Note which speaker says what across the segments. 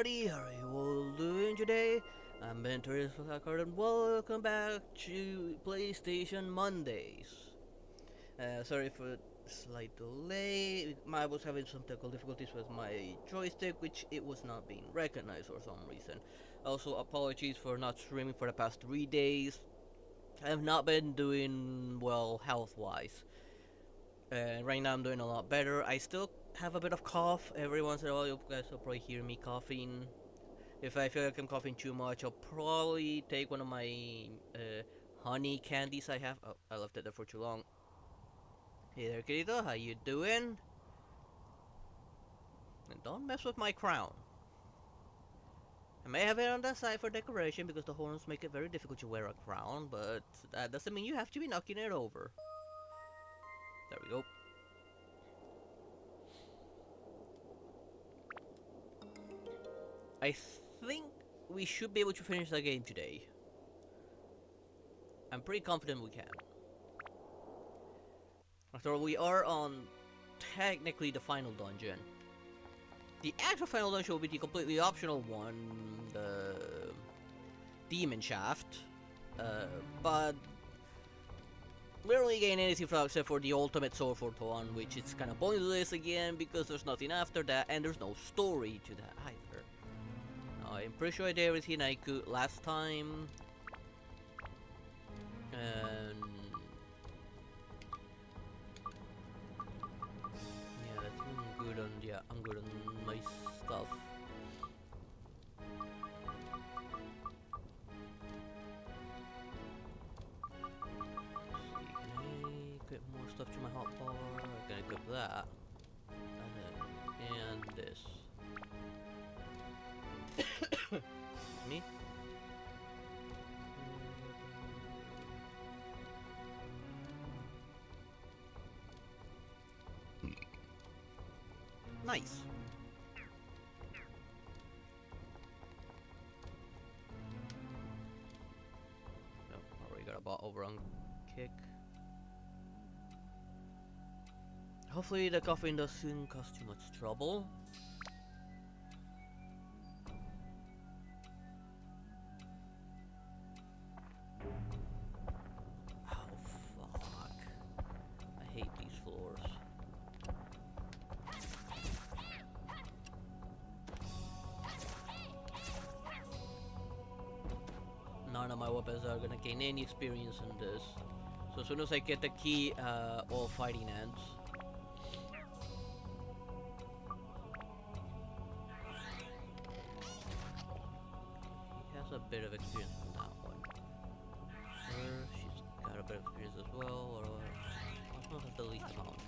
Speaker 1: everybody, how are you all doing today? I'm Mentor and welcome back to PlayStation Mondays. Sorry for the slight delay. I was having some technical difficulties with my joystick, which it was not being recognized for some reason. Also, apologies for not streaming for the past 3 days. I have not been doing well health-wise. Right now I'm doing a lot better. I still have a bit of cough. Every once in a while you guys will probably hear me coughing. If I feel like I'm coughing too much, I'll probably take one of my honey candies I have. Oh, I left it there for too long. Hey there, querido. How you doing? And don't mess with my crown. I may have it on the side for decoration because the horns make it very difficult to wear a crown, but that doesn't mean you have to be knocking it over. There we go. I think we should be able to finish the game today. I'm pretty confident we can. After all, we are on technically the final dungeon. The actual final dungeon will be the completely optional one, the Demon Shaft. But we don't really gain anything from except for the ultimate sword for one, which is kind of pointless again because there's nothing after that and there's no story to that either. I'm pretty sure I did everything I could last time. And yeah, I'm good on I'm good on my stuff. Let's see, can I get more stuff to my hotbar? I can equip that. And this. Me? Nice. Oh, already got a bot overrun kick. Hopefully the coffin doesn't cause too much trouble. Oh fuck. I hate these floors. None of my weapons are gonna gain any experience in this. So as soon as I get the key, all fighting ends. He has a bit of experience on that one. She's got a bit of experience as well, or Osmo has the least amount.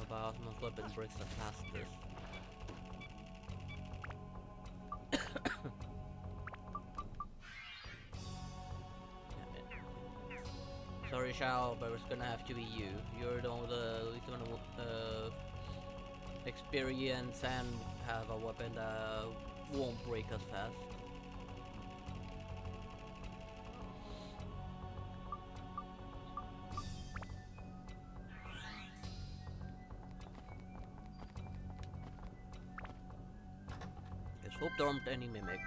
Speaker 1: But Osmo's weapon breaks the fastest. Sorry, Shao, but it's gonna have to be you. You're the one with the least amount of experience and have a weapon that won't break as fast. Let's hope there aren't any mimics.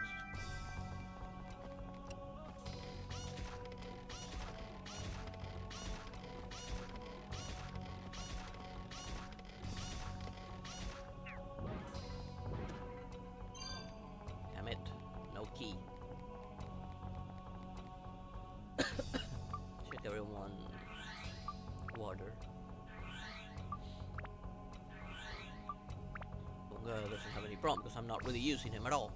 Speaker 1: Damn it, no key. Check everyone. Water. Bunga doesn't have any problem because I'm not really using him at all.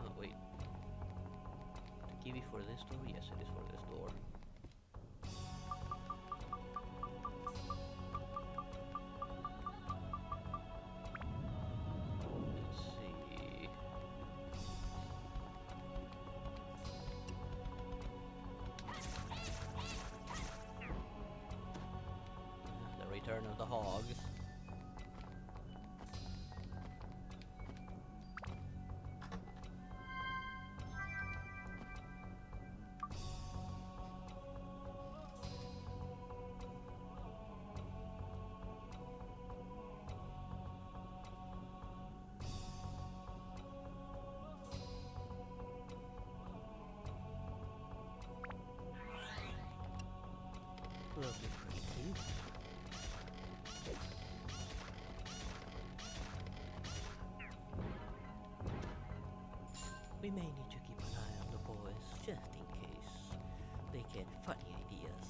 Speaker 1: Oh wait. The key for this door? Yes, it is for this door. Let's see. The return of the hogs. will be pretty cute. We may need to keep an eye on the boys, just in case they get funny ideas.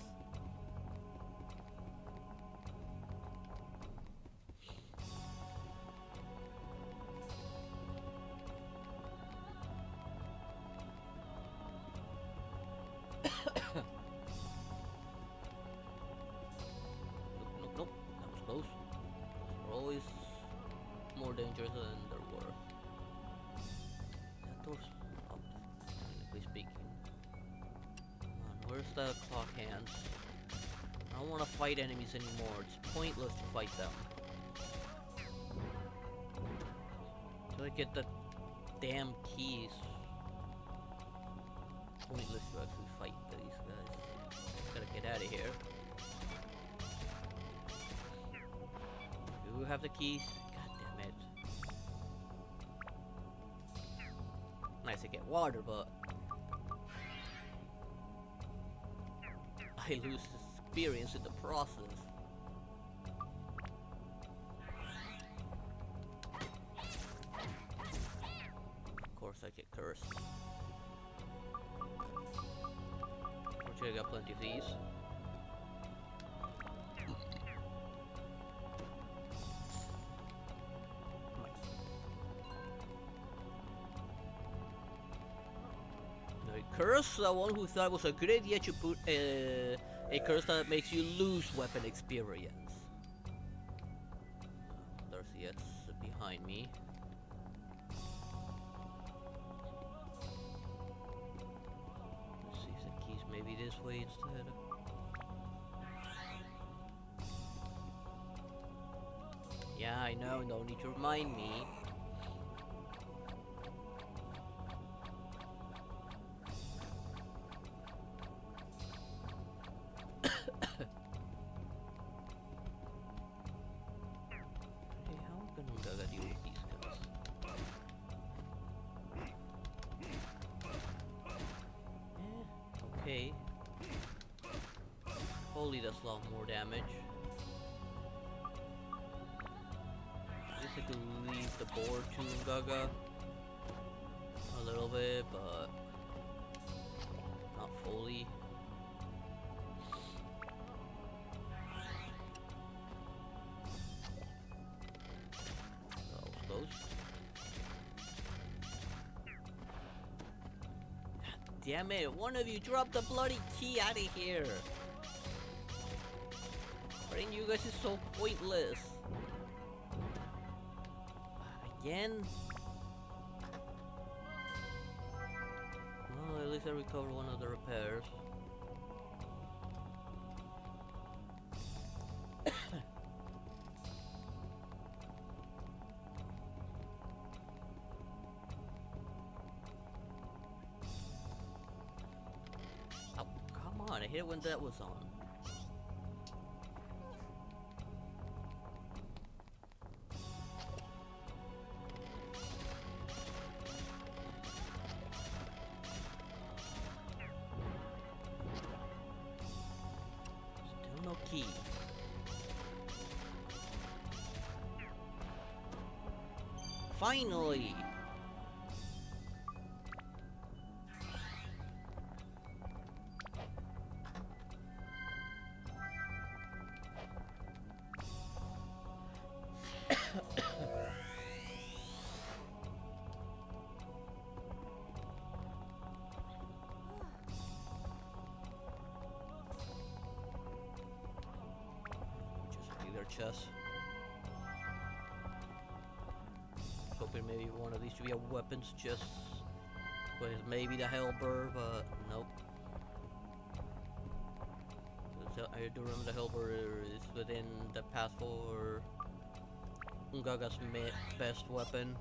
Speaker 1: Nope, that was close. They're always more dangerous than they're worth. That door's locked, technically speaking. Come on, where's the clock hands? I don't want to fight enemies anymore. It's pointless to fight them. Till I get the damn keys. Pointless to actually fight these guys. Gotta get out of here. Do you have the keys? God damn it. Nice to get water, but I lose experience in the process. Of course I get cursed. Fortunately I got plenty of these. Curse someone who thought it was a good idea to put a curse that makes you lose weapon experience. There's the X behind me. Let's see if the keys maybe this way instead. Yeah, I know, no need to remind me. Okay. Holy, that's a lot more damage. I guess I could leave the board to Gaga a little bit, but not fully. That was close. Damn it, one of you drop the bloody key out of here! Fighting you guys is so pointless. Again? Well, at least I recovered one of the repairs. I hit it when that was on. Still no key. Finally! Chest. Hoping maybe one of these should be a weapons chest with maybe the Hellbur, but nope. I do remember the Hellbur is within the path for Ungaga's best weapon.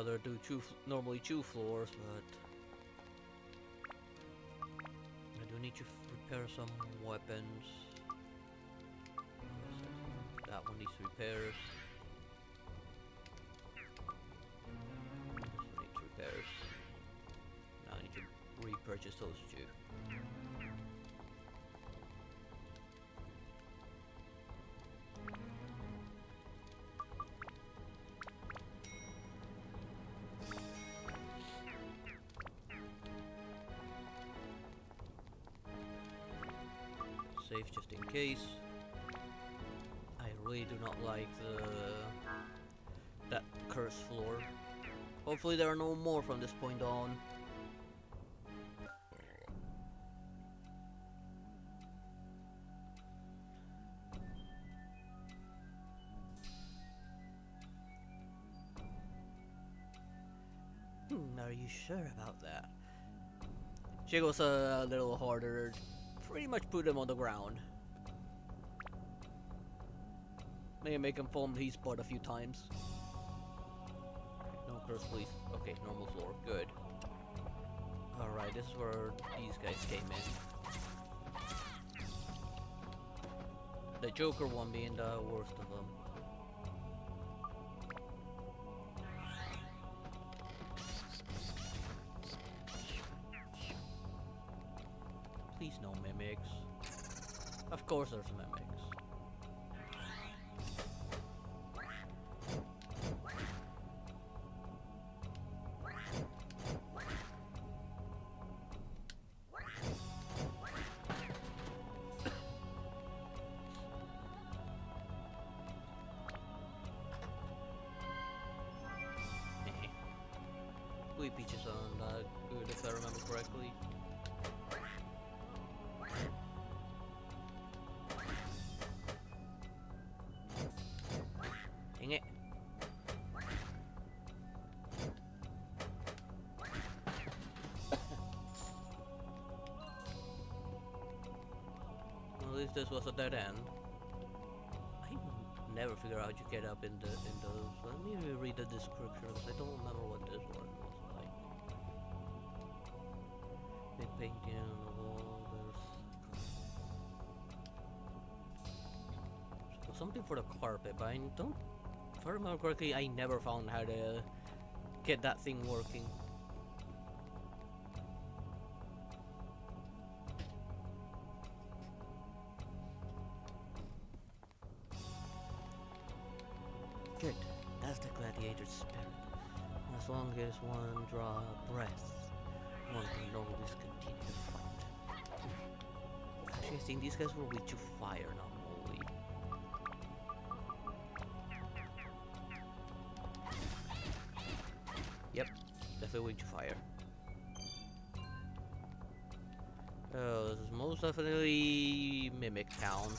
Speaker 1: rather do normally two floors, but I do need to repair some weapons. That one needs repairs. This needs repairs. Now I need to repurchase those two. Save just in case. I really do not like that cursed floor. Hopefully there are no more from this point on. Are you sure about that? She goes a little harder. Pretty much put him on the ground. Maybe make him fall on his butt a few times. No curse, please. Okay, normal floor. Good. Alright, this is where these guys came in. The Joker one being the worst of them. Please no mimics. Of course there's mimics. Peaches on that good if I remember correctly. Dang it. Well, at least this was a dead end. I never figure out how you get up in those. Let me read the description because I don't remember what this one was like. Big painting on the wall. There's something for the carpet, but I don't. If I remember correctly, I never found how to get that thing working. Good. That's the gladiator's spirit. As long as one draw a breath, one can always continue to fight. Actually, I think these guys were weak to fire, not only. Yep, definitely weak to fire. Oh, this is most definitely Mimic Town.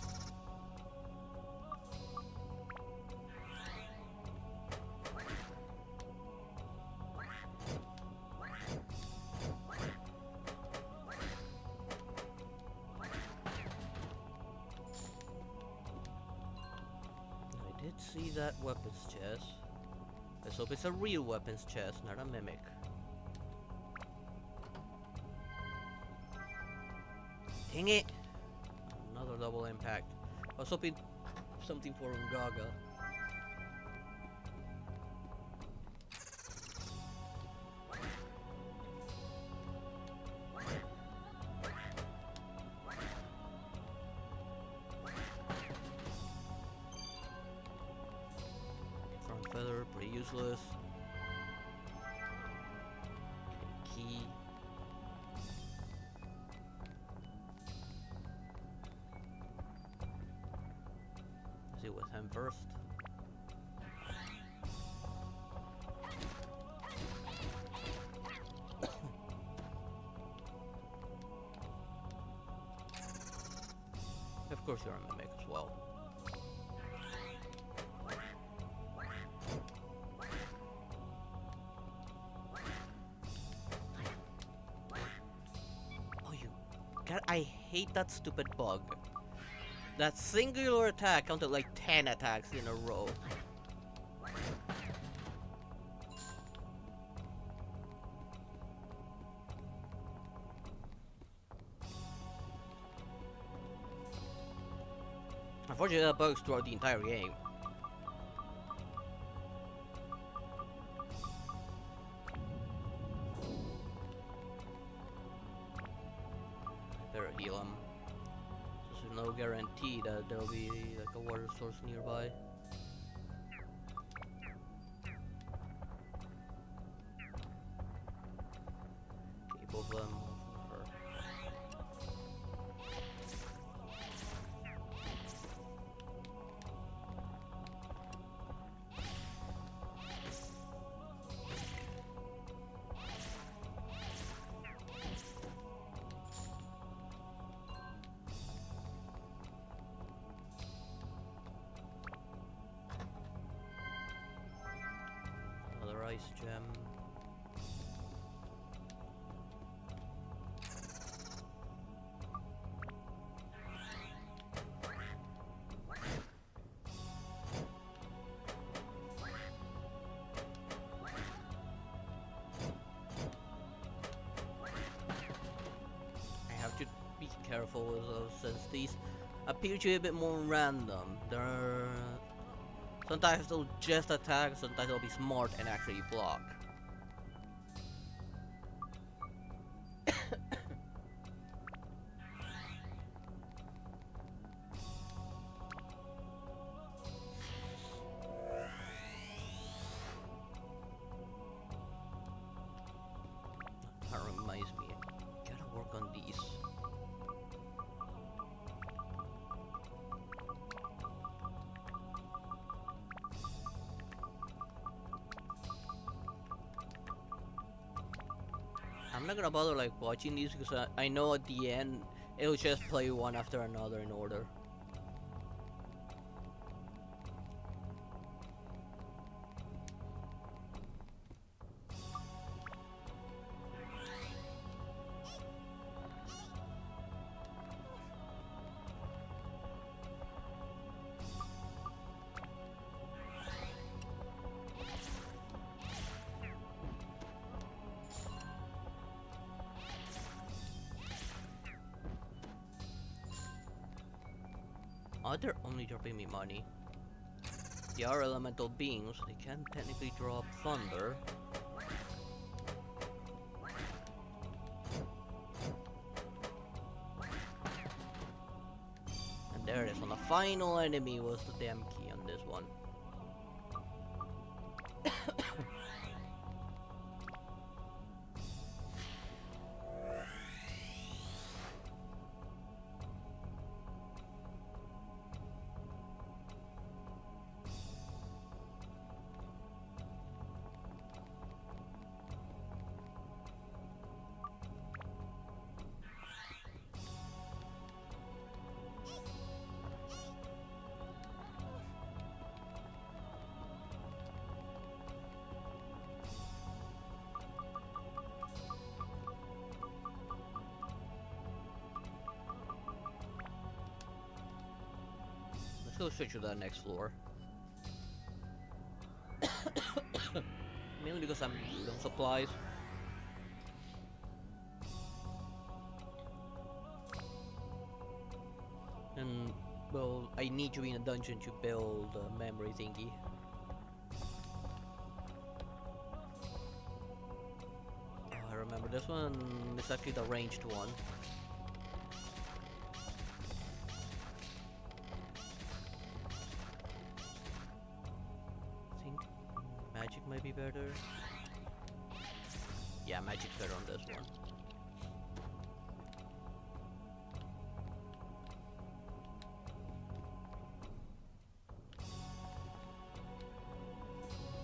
Speaker 1: See that weapons chest. Let's hope it's a real weapons chest, not a mimic. Dang it! Another double impact. I was hoping something for Ungaga. Feather, pretty useless. Key. Let's see with him first. Of course you're a mimic as well. God, I hate that stupid bug. That singular attack counted like 10 attacks in a row. Unfortunately, there are bugs throughout the entire game. Better heal him. There's no guarantee that there'll be like a water source nearby. Okay, both of them for her. Another ice gem. I have to be careful with those since these appear to be a bit more random. They're sometimes they'll just attack, sometimes they'll be smart and actually block. That reminds me, I gotta work on these. I'm not gonna bother like watching these because I know at the end it'll just play one after another in order. Oh, they're only dropping me money. They are elemental beings, they can technically drop thunder. And there it is, on the final enemy was the damn key on this one. Let's go switch to that next floor. Mainly because I'm low supplies. And, well, I need to be in a dungeon to build a memory thingy. Oh, I remember this one is actually the ranged one. I think magic might be better. Yeah, magic's better on this one.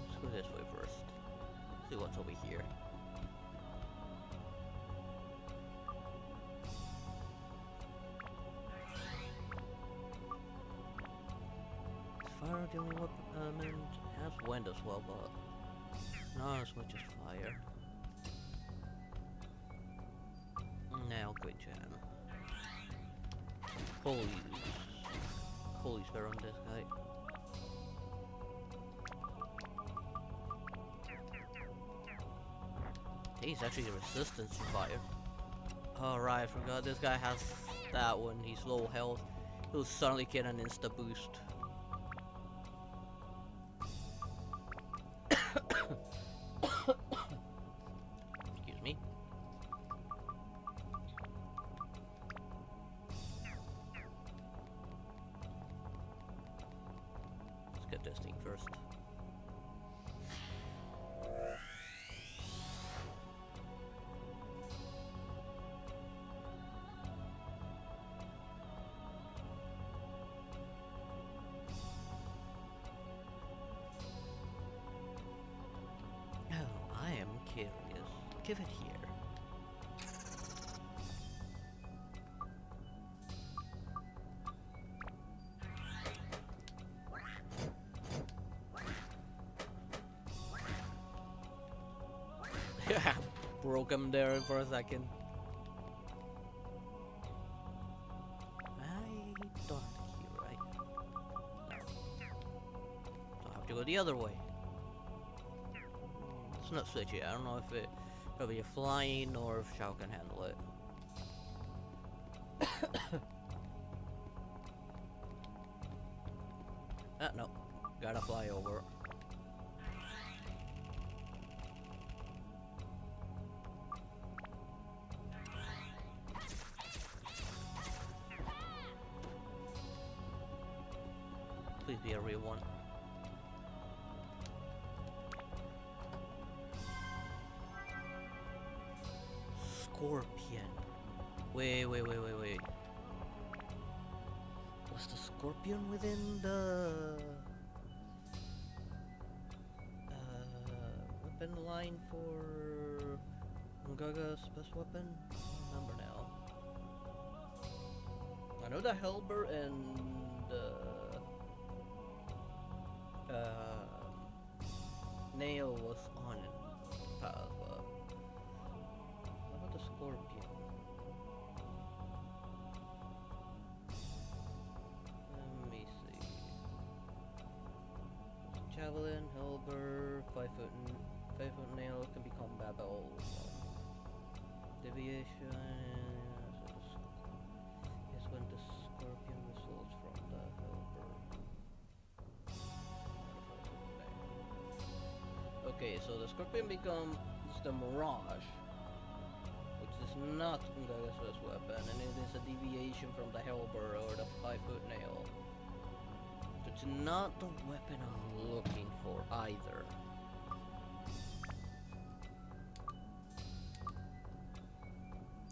Speaker 1: Let's go this way first. See what's over here. Fire the only weapon element has wind as well, but not as much as fire. Now good jam. Holy's better on this guy. He's actually resistant to fire. Alright, I forgot this guy has that one. He's low health. He'll suddenly get an insta boost. Excuse me. Let's get this thing first. Curious. Give it here. Broke him there for a second. I don't here, right? No. So I have to go the other way. It's not switchy. I don't know if it'll be flying or if Shao can handle it. No. Gotta fly over. Please be a real one. Scorpion. Wait. Was the scorpion within the weapon line for Gaga's best weapon? I don't remember now. I know the Helber and Nail was on it. What about the scorpion? Let me see. Javelin, Helber, 5-foot nail can be combatable. Deviation is when the scorpion results from the Helber. Okay, so the scorpion becomes the Mirage, which is not Gaga's best weapon, and it is a deviation from the Helber or the 5-foot nail. So it's not the weapon I'm looking for either.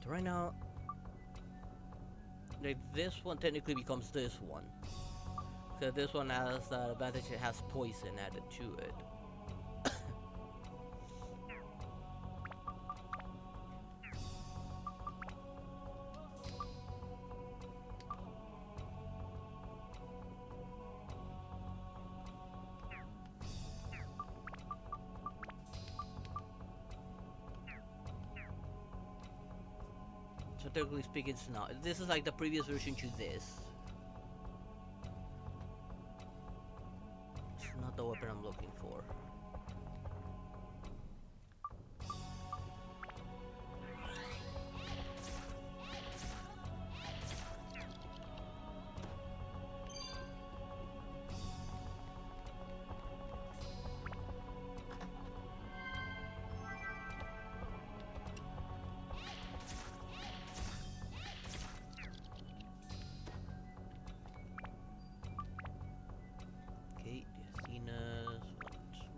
Speaker 1: So right now, like, this one technically becomes this one. So this one has the advantage, it has poison added to it. So technically speaking, it's not. This is like the previous version to this. It's not the weapon I'm looking for.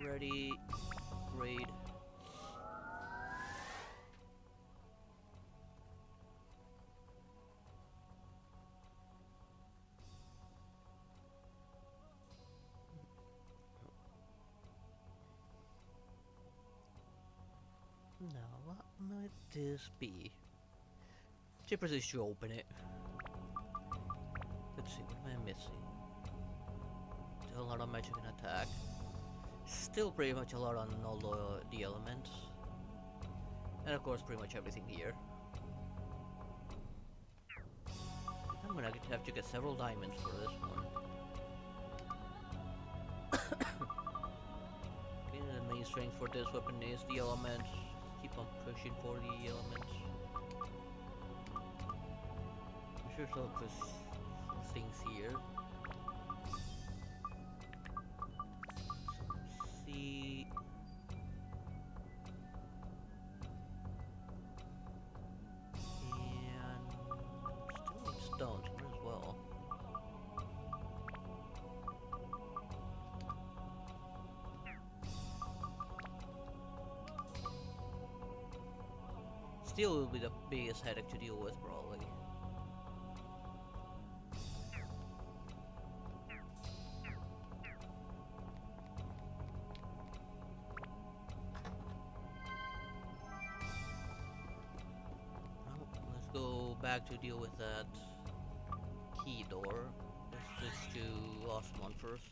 Speaker 1: Ready, grade. Now, what might this be? Cheapest is to open it. Let's see, what am I missing? Still a lot of magic and attack. Still pretty much a lot on all the elements. And of course pretty much everything here. I'm gonna have to get several diamonds for this one. Okay, the main strength for this weapon is the elements. Keep on pushing for the elements. I'm sure so, because things here. See. And still need stones, might as well. Steel will be the biggest headache to deal with, probably. Well, let's go back to deal with that key door. Let's switch to Osmond first.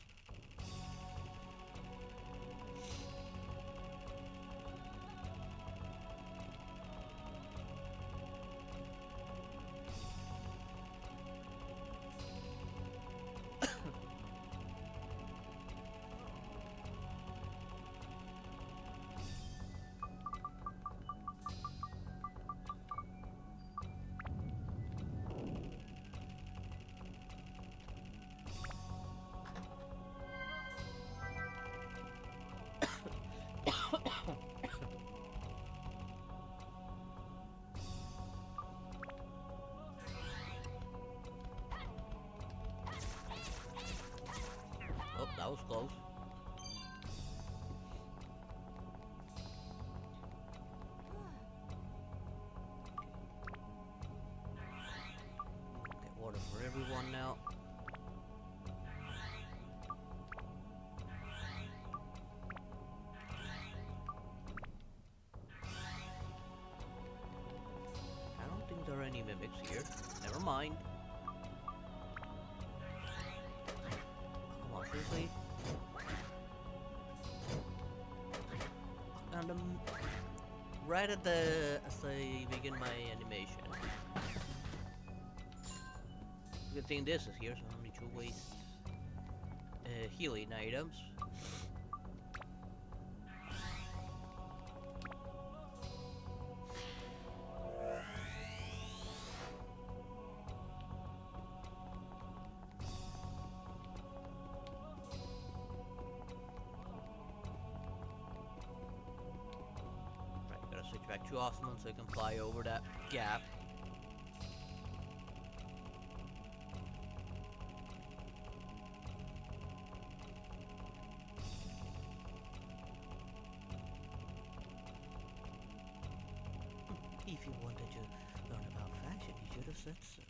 Speaker 1: Oh, that was close. Get water for everyone now. I don't think there are any mimics here. Never mind. Come on, seriously? And right at the as I begin my animation. Good thing this is here, so I don't need to waste healing items. Switch back to Osman so I can fly over that gap. If you wanted to learn about fashion, you should have said so.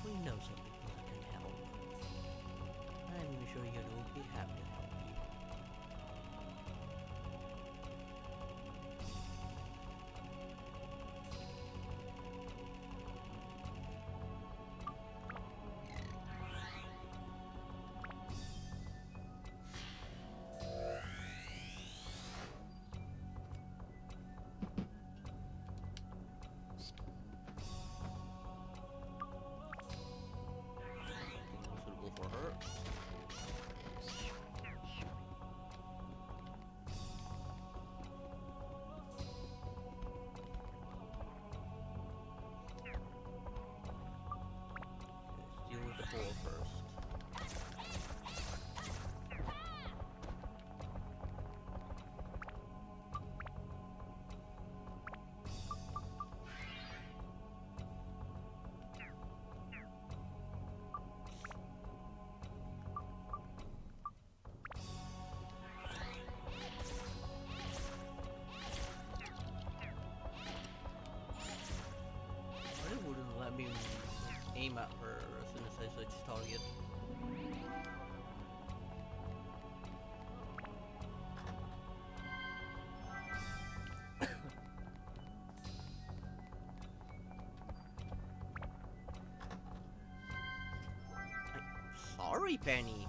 Speaker 1: We know some people that can help. I'm sure you will be happy to help you. Suitable for her. Okay, let's deal with the boar first. It wouldn't let me aim at her as soon as I switch target. Sorry, Penny.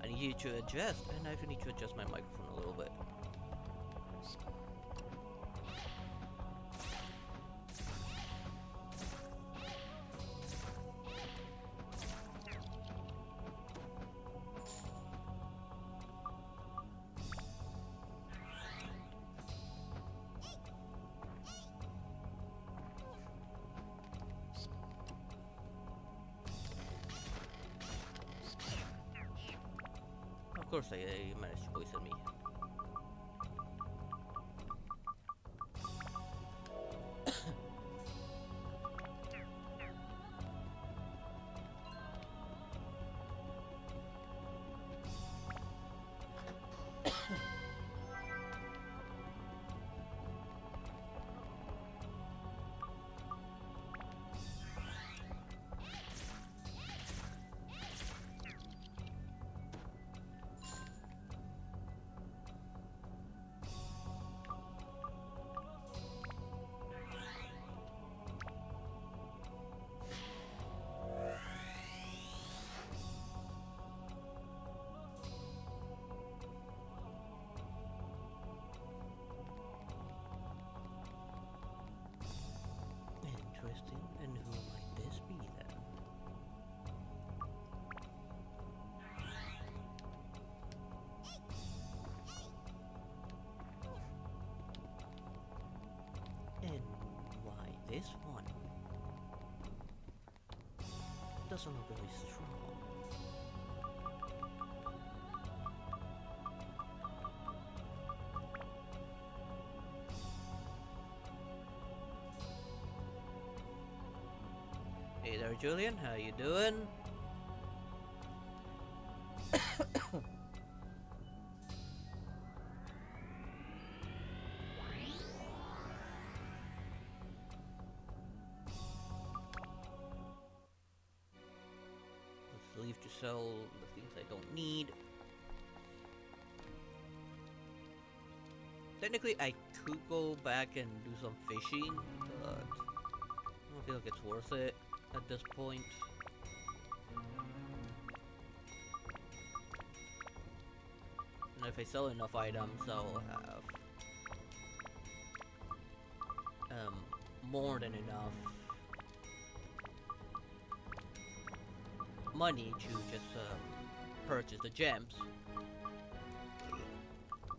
Speaker 1: I need you to adjust, and I actually need to adjust my microphone a little bit. course they managed to poison me. Interesting. And who might this be then? And why this one? Doesn't look very strong. Hey there, Julian. How you doing? Let's leave to sell the things I don't need. Technically, I could go back and do some fishing, but I don't feel like it's worth it at this point. And if I sell enough items, I'll have more than enough money to just purchase the gems.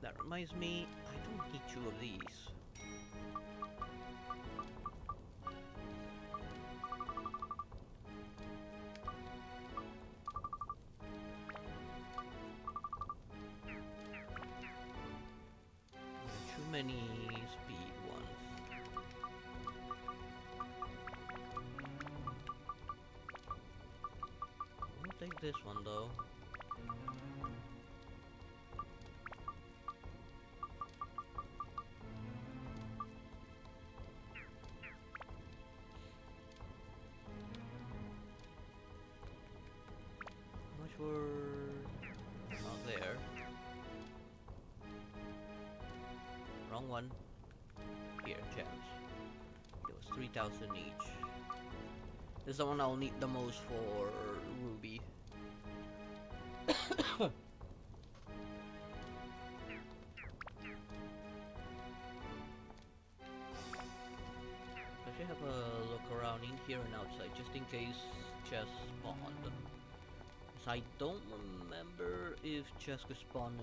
Speaker 1: That reminds me, I don't need 2 of these. Too many speed ones. I'll take this one though. How much were not there? Wrong one. Here, gems. It was 3,000 each. This is the one I'll need the most for Ruby. I should have a look around in here and outside just in case chests spawned. So I don't remember if chests could spawn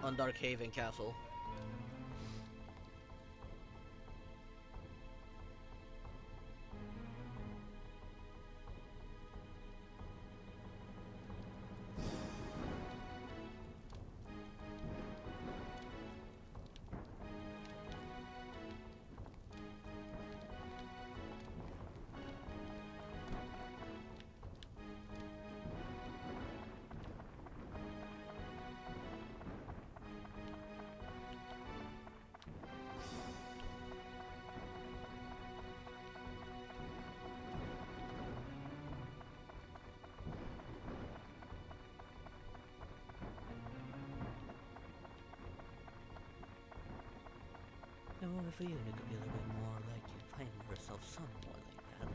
Speaker 1: on Darkhaven Castle. I wonder for you, it could be a little bit more like you find yourself somewhere like that.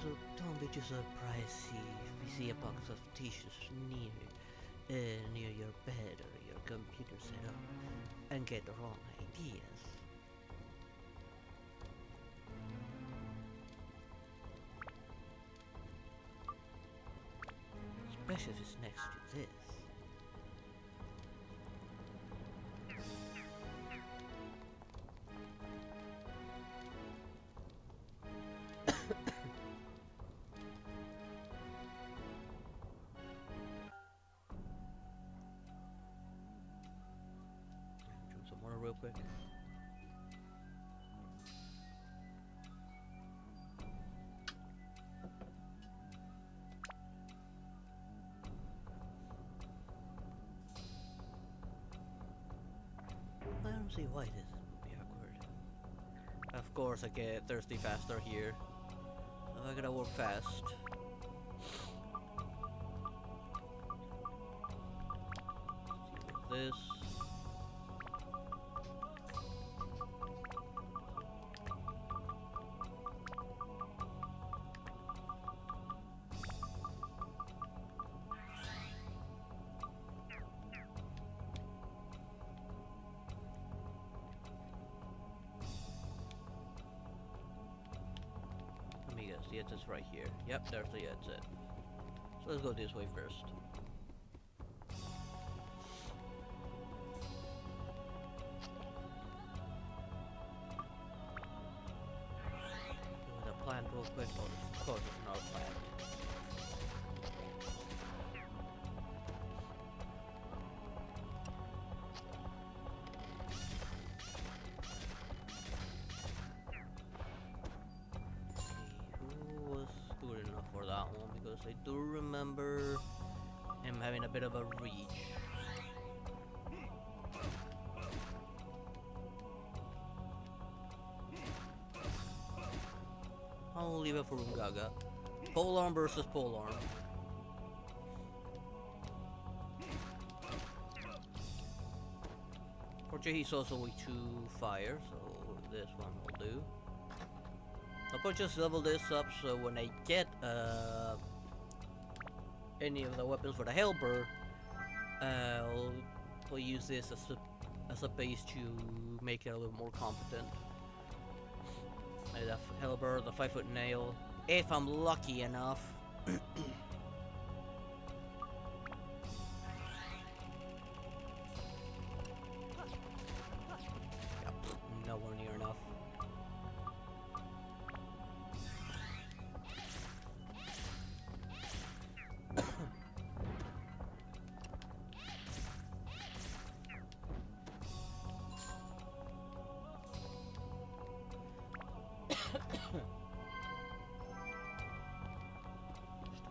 Speaker 1: So don't be too surprised if we see a box of tissues near your bed or your computer setup and get the wrong ideas. Especially if it's next to this. Drink some water real quick. I don't see why this would be awkward. Of course I get thirsty faster here. So I gotta work fast. This. Let me guess, the exit's right here. Yep, there's the exit. So let's go this way first. With a plant real quick. Oh, of course it's not a plant. Who was good enough for that one? Because I do remember him having a bit of a reach. I'll leave it for Ungaga. Polearm versus Polearm. Fortunately, he's also weak to fire, so this one will do. I'll probably just level this up so when I get any of the weapons for the Helper, I'll use this as a base to make it a little more competent. The Helper, the 5-foot nail, if I'm lucky enough. Yep, nowhere near enough.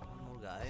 Speaker 1: One more guy.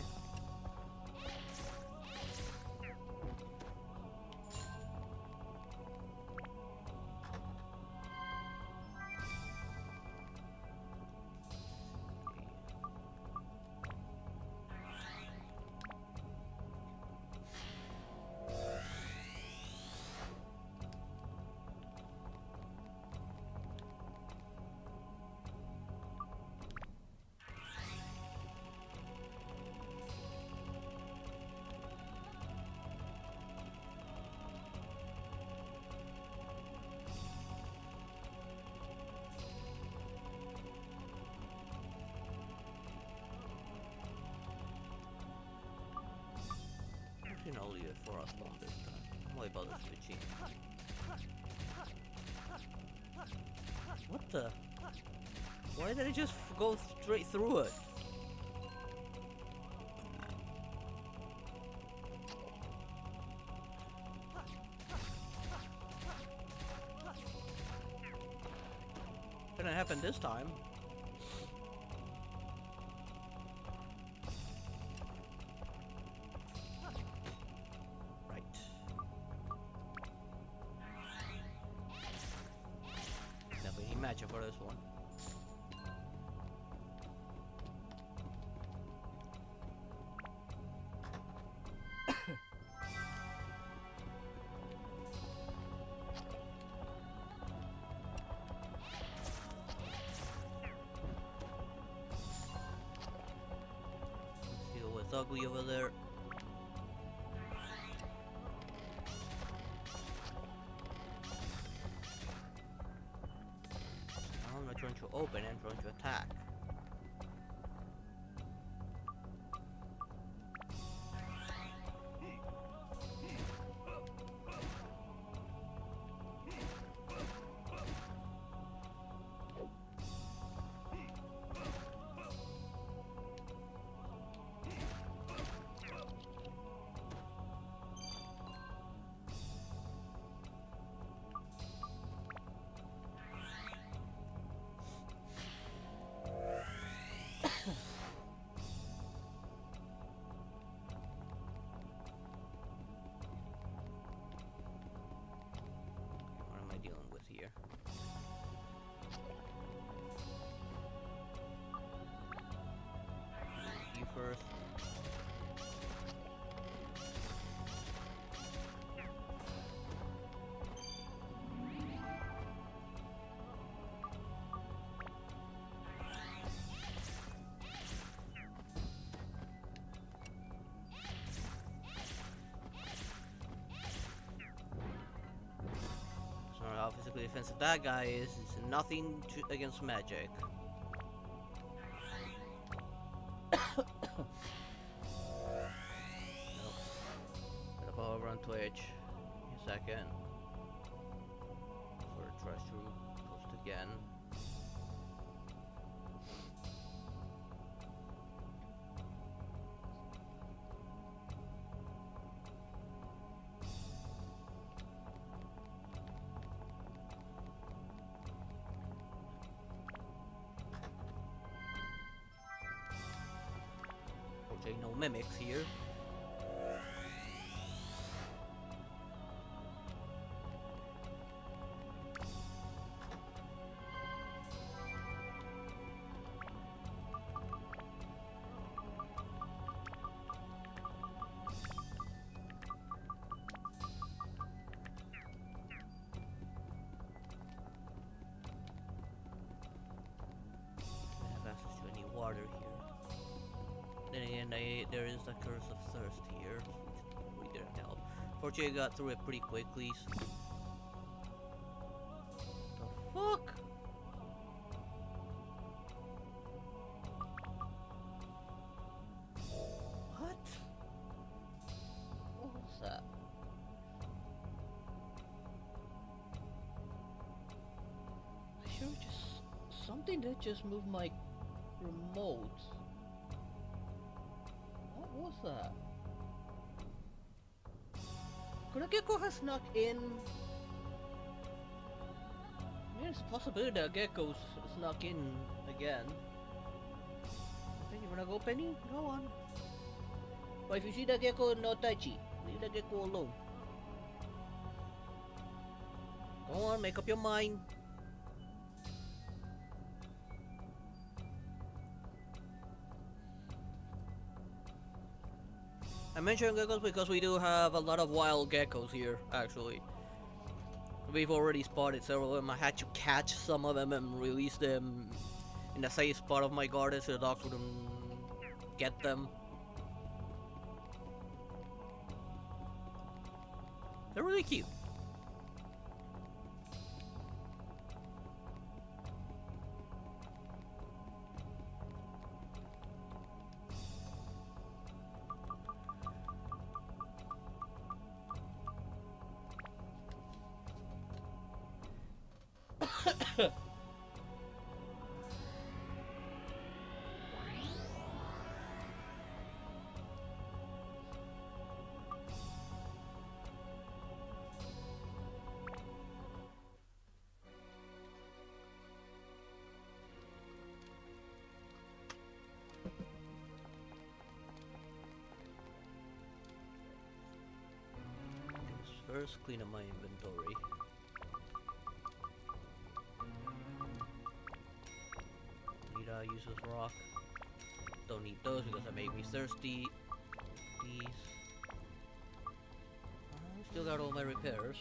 Speaker 1: Actually, I'll leave it for us on this time. I'm worried about the switching. What the? Why did it just go straight through it? Didn't happen this time. Right. Definitely need magic for this one. ugly over there. I'm not trying to open, I'm trying to attack. What am I dealing with here? You first. So how physically defensive that guy is nothing against magic. Nope. Gotta go over on Twitch. A second. For a trash to post again. Okay, no mimics here. I have access to any water here. Then again, there is the curse of thirst here, which really didn't help. Fortunately, I got through it pretty quickly. The fuck? What? What was that? Sure, just something that just moved my remote. What was that? Could a gecko have snuck in? There's a possibility that gecko snuck in again. Okay, you wanna go, Penny? Go on. But if you see that gecko, no touchy. Leave the gecko alone. Go on, make up your mind. I mentioned geckos because we do have a lot of wild geckos here, actually. We've already spotted several of them. I had to catch some of them and release them in a safe spot of my garden so the dogs wouldn't get them. They're really cute. First, clean up my inventory. Need to use this rock. Don't need those because they make me thirsty. These. Still got all my repairs.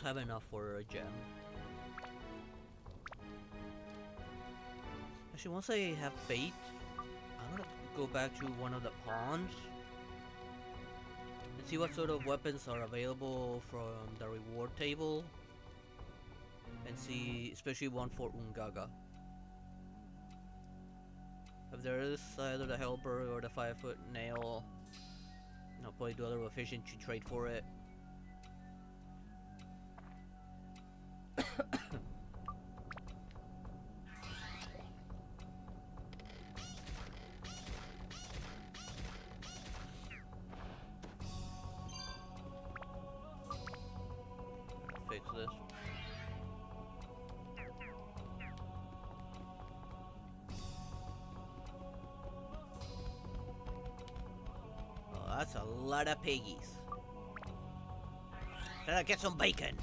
Speaker 1: almost have enough for a gem. Actually, once I have faith, I'm gonna go back to one of the pawns and see what sort of weapons are available from the reward table, and see, especially one for Ungaga. If there is either the helper or the 5-foot nail, I'll probably do other efficiency trade for it. Fix this. Oh, that's a lot of piggies. Gotta get some bacon.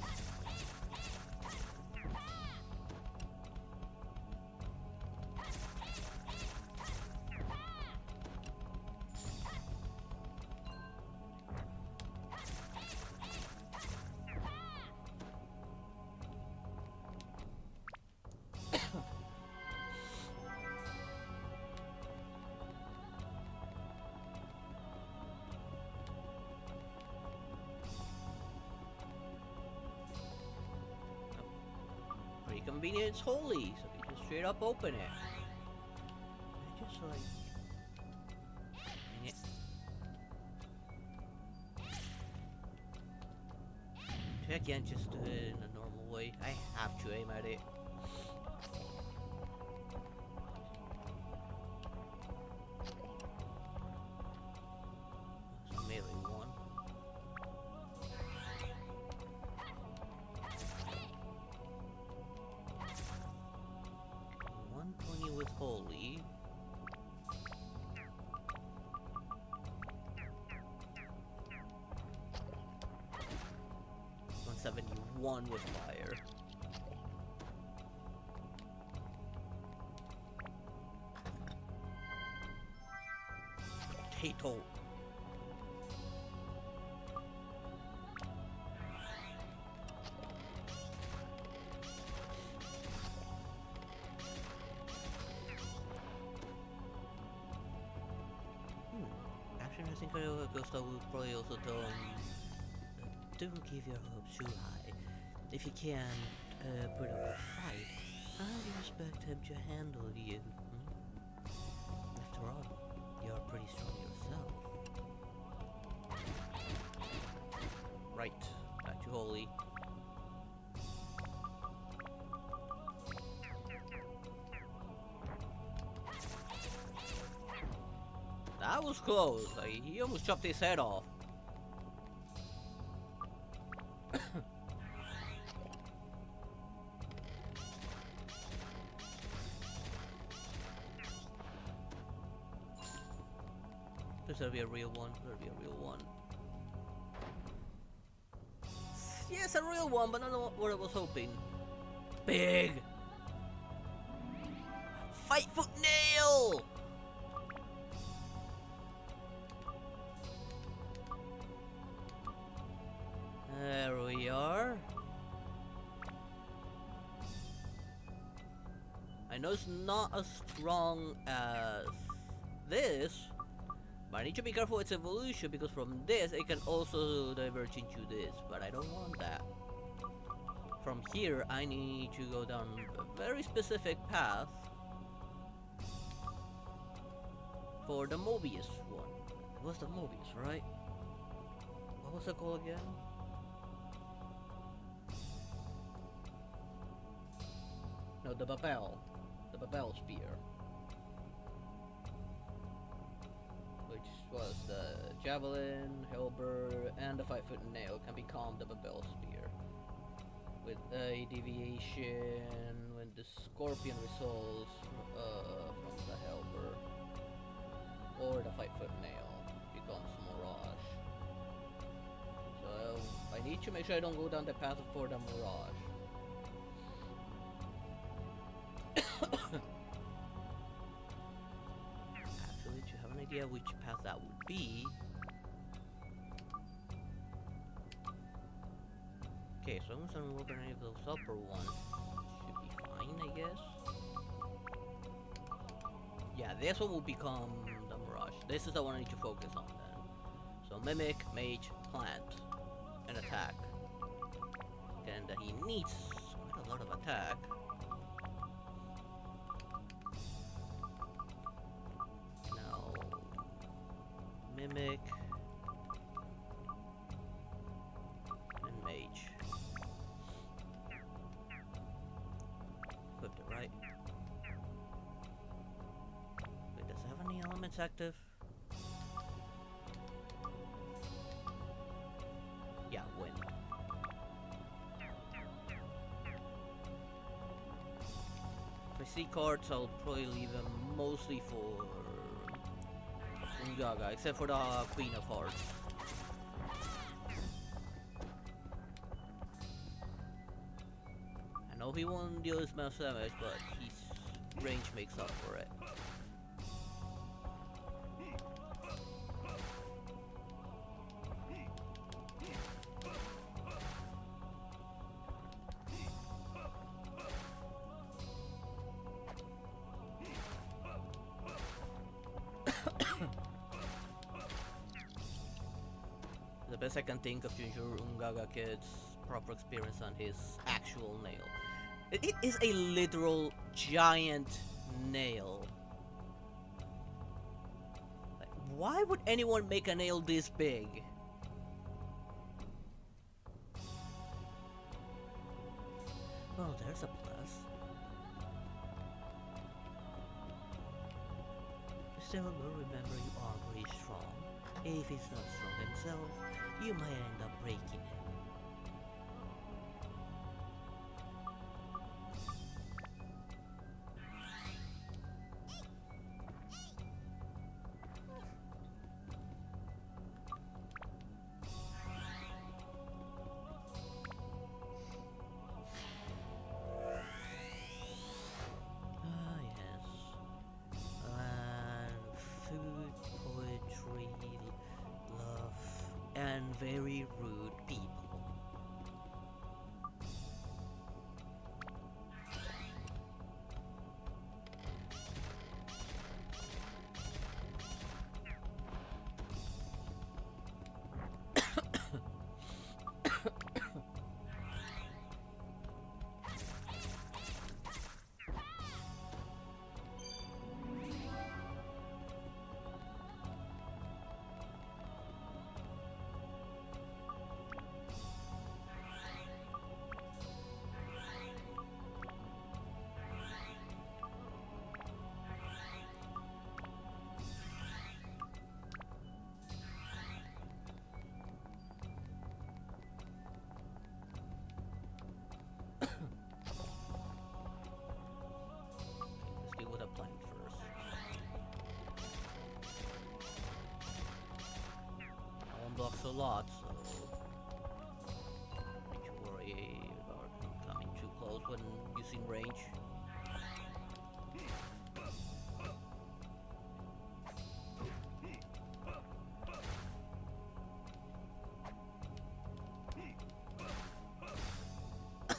Speaker 1: Pretty convenient, it's holy, so you just straight up open it. I just like... Dang it. I can't just do it in a normal way. I have to aim at it. It's a melee one. With holy. 171 with fire. Potato. I think Gustav will probably also tell him, don't give your hopes too high. If you can't put up a fight, how do you expect him to handle you? After all, you're pretty strong yourself. Right, back to holy. That was close. Like, he almost chopped his head off. There's gotta be a real one. There's gotta be a real one. Yes, a real one, but not what I was hoping. Big. 5-foot nail. There we are. I know it's not as strong as this, but I need to be careful with its evolution, because from this it can also diverge into this, but I don't want that. From here I need to go down a very specific path for the Mobius one. It was the Mobius, right? What was it called again? No, the Babel spear, which was the javelin, halberd, and the 5-foot nail can become the Babel spear, with a deviation when the scorpion results from the halberd, or the 5-foot nail becomes mirage. So I need to make sure I don't go down the path for the mirage. Actually, to have an idea which path that would be. Okay, so I'm gonna work on any of those upper ones. Should be fine, I guess. Yeah, this one will become the Mirage. This is the one I need to focus on then. So Mimic, Mage, Plant, and Attack. And he needs quite a lot of attack. Now, Mimic and Mage. Equipped it, right? Wait, does it have any elements active? Yeah, wind. If I see cards, I'll probably leave them mostly for Ungaga, except for the Queen of Hearts. I know he won't deal as much damage, but his range makes up for it. The best I can think of to ensure Ungaga gets proper experience on his actual nail. It is a literal giant nail. Like, why would anyone make a nail this big? Well, there's a plus. Still will remember you are very strong. If he's not strong himself, you might end up breaking him. And very rude people. Blocks a lot, so don't you worry about coming too close when using range. I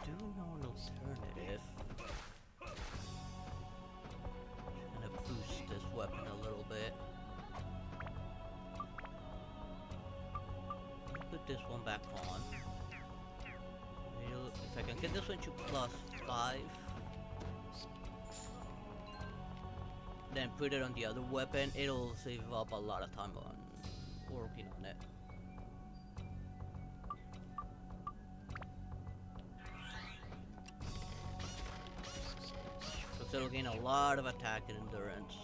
Speaker 1: do know an alternative. Boost this weapon a little bit. Let me put this one back on. If I can get this one to +5, then put it on the other weapon, it'll save up a lot of time on working on it. So it'll gain a lot of attack and endurance.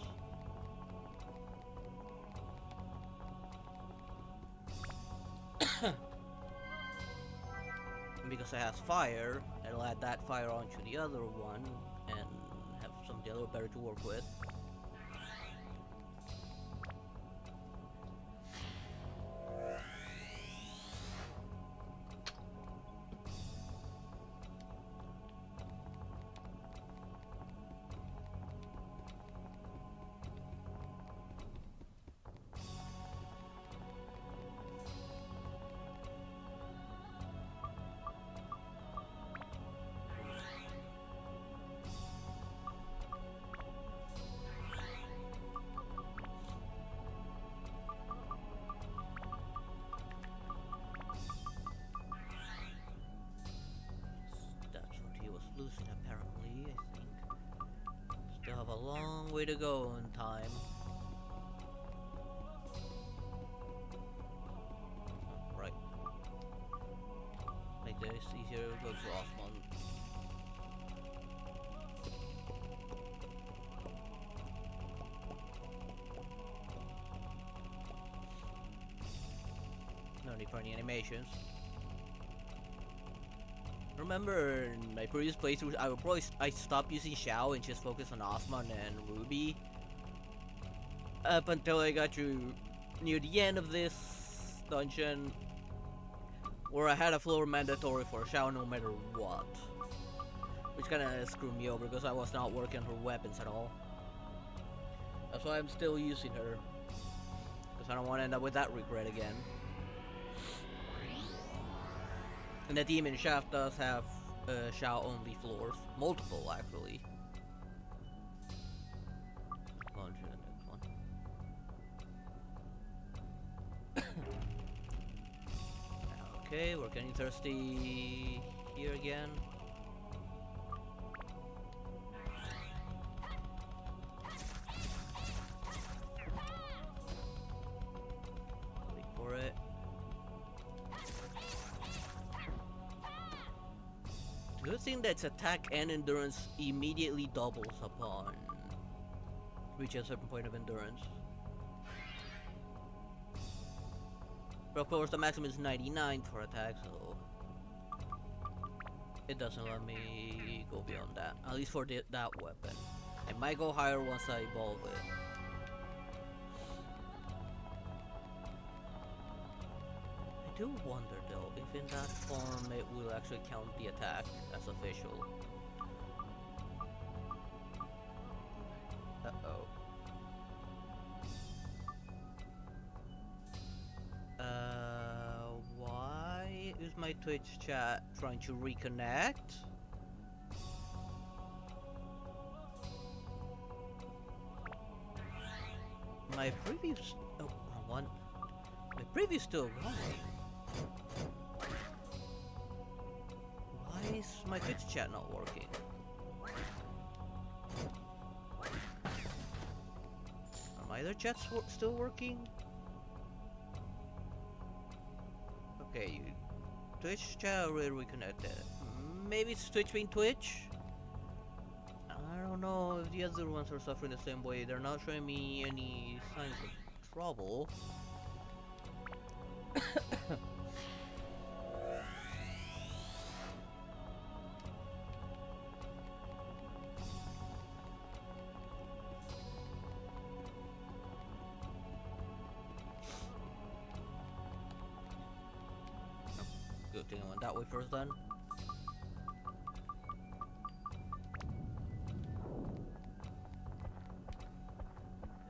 Speaker 1: And because it has fire, it'll add that fire onto the other one and have something a little better to work with. way to go in time. Right. Make this easier to go to Osmond. No need for any animations. Remember in my previous playthroughs, I stopped using Xiao and just focused on Osman and Ruby. Up until I got to near the end of this dungeon, where I had a floor mandatory for Xiao no matter what. Which kinda screwed me over because I was not working her weapons at all. That's why I'm still using her. Because I don't want to end up with that regret again. And the Demon Shaft does have Xiao only floors. Multiple, actually. On to the next one. Okay, we're getting thirsty here again. Wait for it. Good thing that its attack and endurance immediately doubles upon reaching a certain point of endurance. But of course the maximum is 99 for attack, so it doesn't let me go beyond that. At least for that weapon. I might go higher once I evolve it. I do wonder though if in that form it will actually count the attack as official. Uh-oh. Why is my Twitch chat trying to reconnect? My previous... oh, wrong one. My previous still running. Why is my Twitch chat not working? Are my other chats still working? Okay, Twitch chat already reconnected. Maybe it's Twitch being Twitch? I don't know if the other ones are suffering the same way. They're not showing me any signs of trouble. Good thing I went that way first then.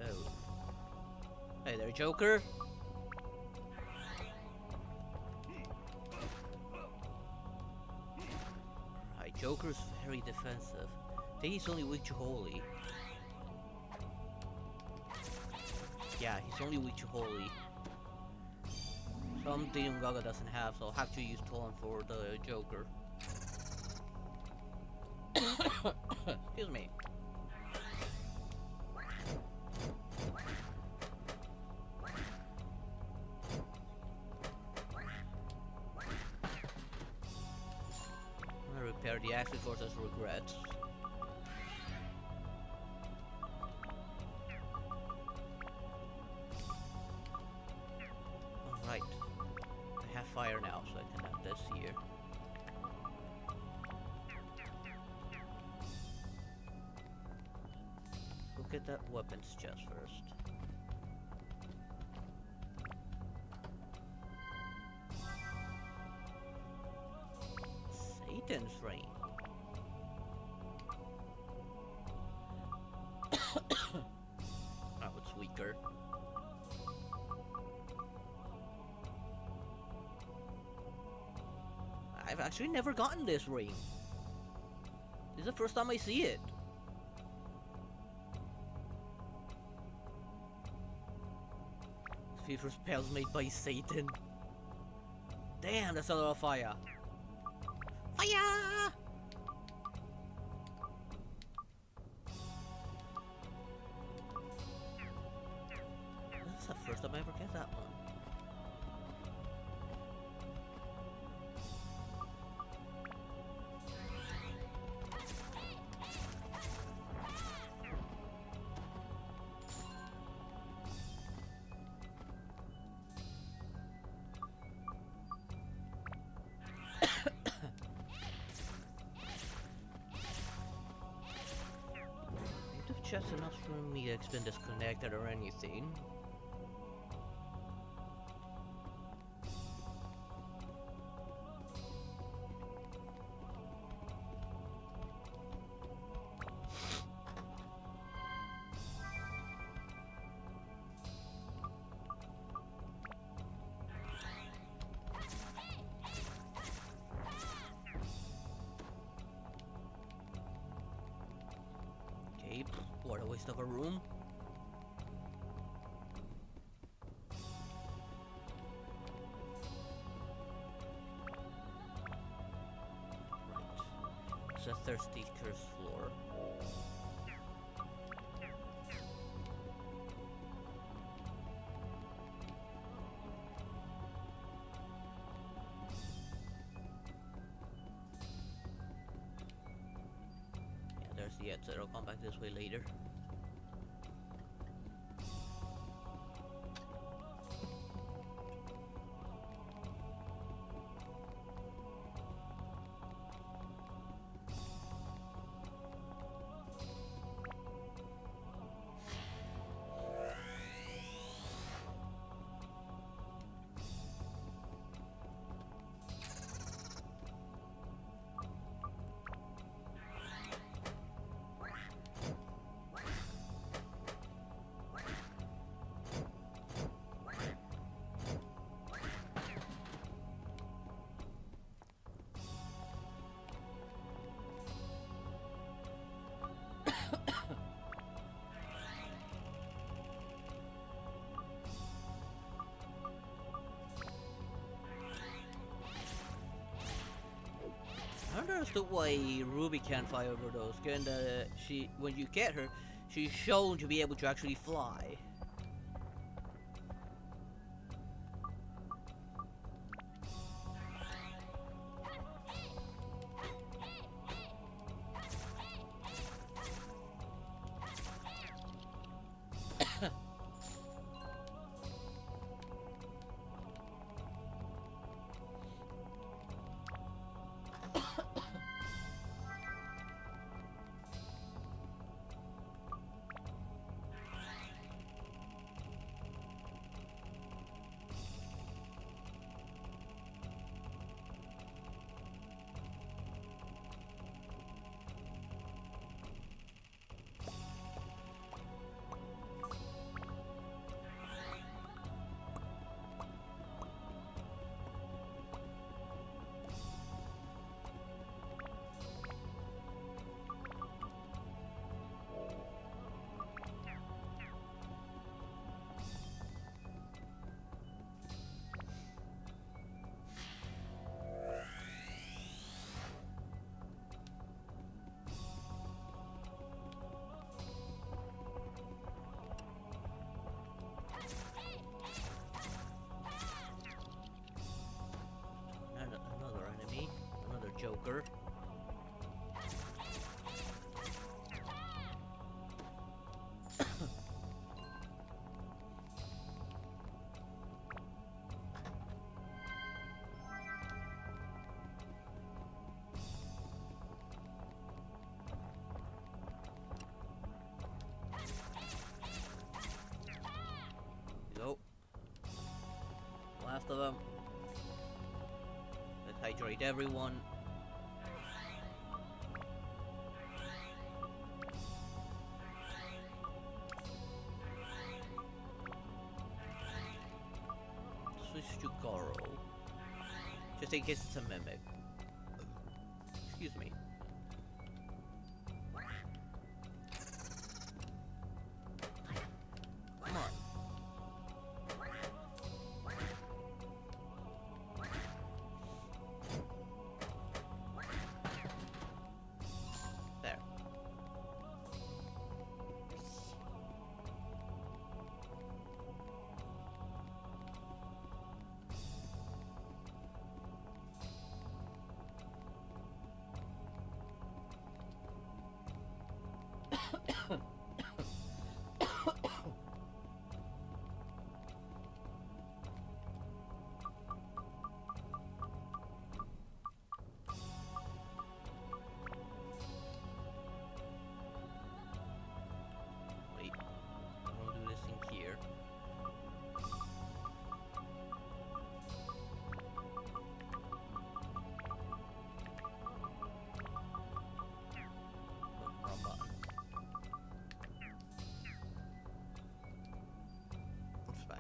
Speaker 1: Oh. Hey there, Joker. Right, Joker's very defensive. I think he's only weak to Holy. Yeah, he's only weak to Holy. Something Gaga doesn't have, so I'll have to use Taunt for the Joker. Excuse me. I'm gonna repair the axe before there's regrets. Alright. I have fire now, so I can have this here. Look at that weapons chest first. Satan's Reign. Oh, it's weaker. I've actually never gotten this ring. This is the first time I see it. Fever spells made by Satan. Damn, that's a lot of fire. Fire! time I ever get that one. Just enough for me to been disconnected or anything. Okay, what a waste of a room. Right. It's a thirsty curse floor. Yeah, there's the exit. I'll come back this way later. I don't understand why Ruby can't fly over those. Given that when you get her, she's shown to be able to actually fly. Another enemy, another Joker. Go. Last of them. Let's hydrate everyone. Switch to Goro. Just in case it's a mimic. Excuse me. Come on. There.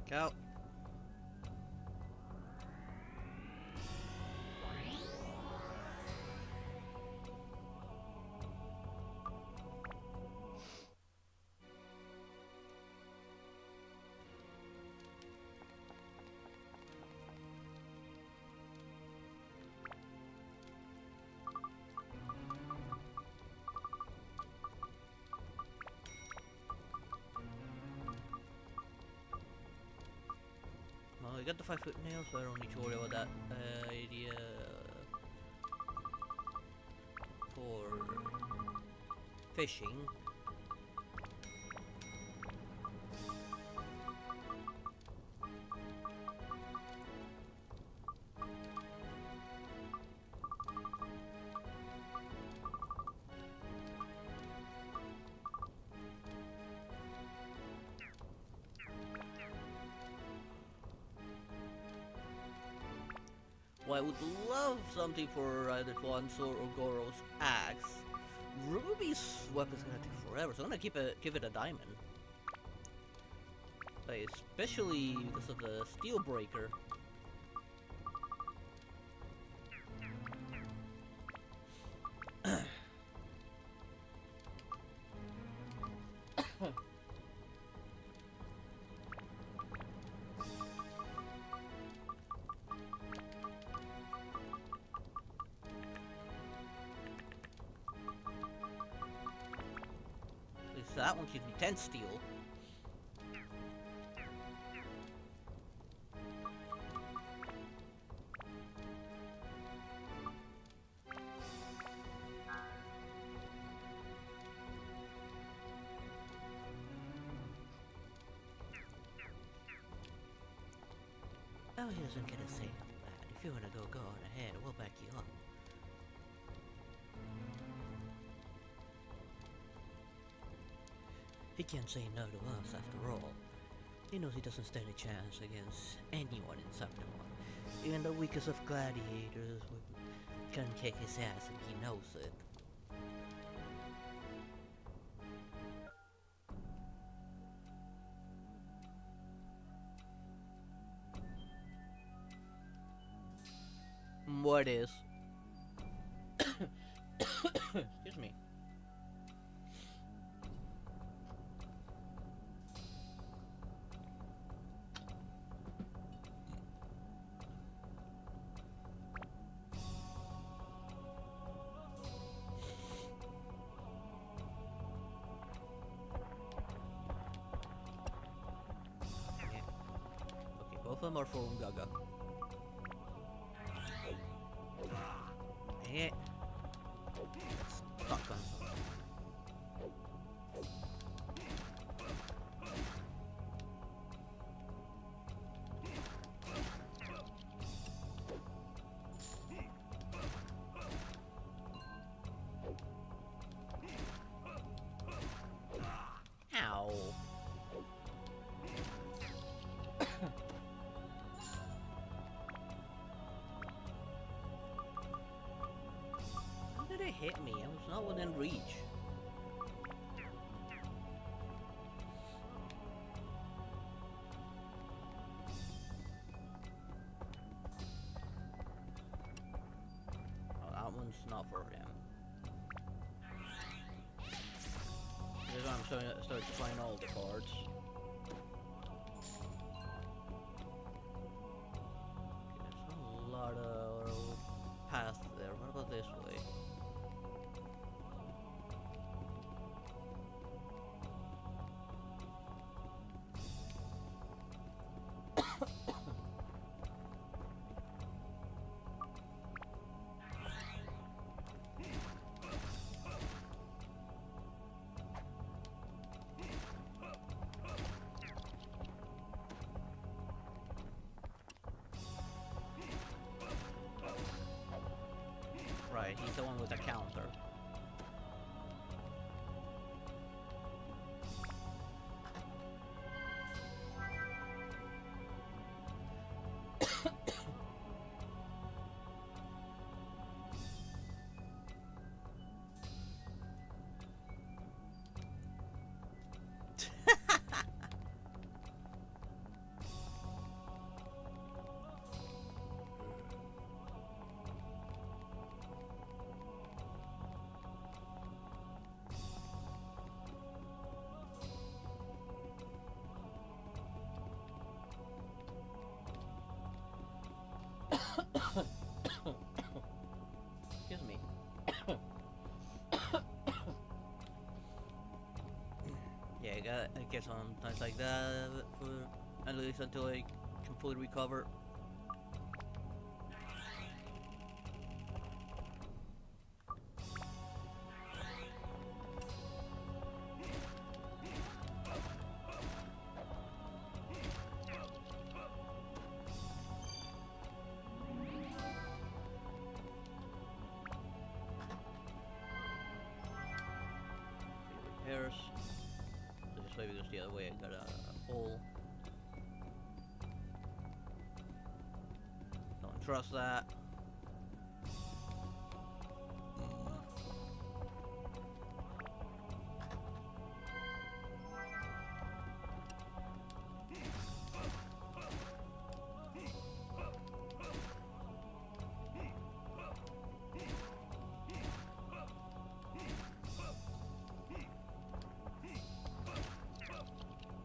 Speaker 1: Go. Well, we got the 5-foot nail, so I don't need to worry about that idea for fishing. Well, I would love something for either Tuanzor or Goro's axe. Ruby's weapon's gonna take forever, so I'm gonna give it a diamond. Like, especially because of the steel breaker. At least that one gives me 10 steel. Oh, he doesn't get a say on that. If you wanna go on ahead, we'll back you up. He can't say no to us after all. He knows he doesn't stand a chance against anyone in Septimon. Even the weakest of gladiators can kick his ass and he knows it. What is? Excuse me. Yeah. Okay, both of them are for Ungaga. Yeah. Stuck on something. Ow. How did it hit me? I was not within reach. Oh, that one's not for him. This is why I'm starting to find all the cards. Okay, there's a lot of paths there. What about this way? Right, he's the one with the counter. get some times like that for at least until I can fully recover. Repairs. So this way, because the other way I got a hole. Don't trust that.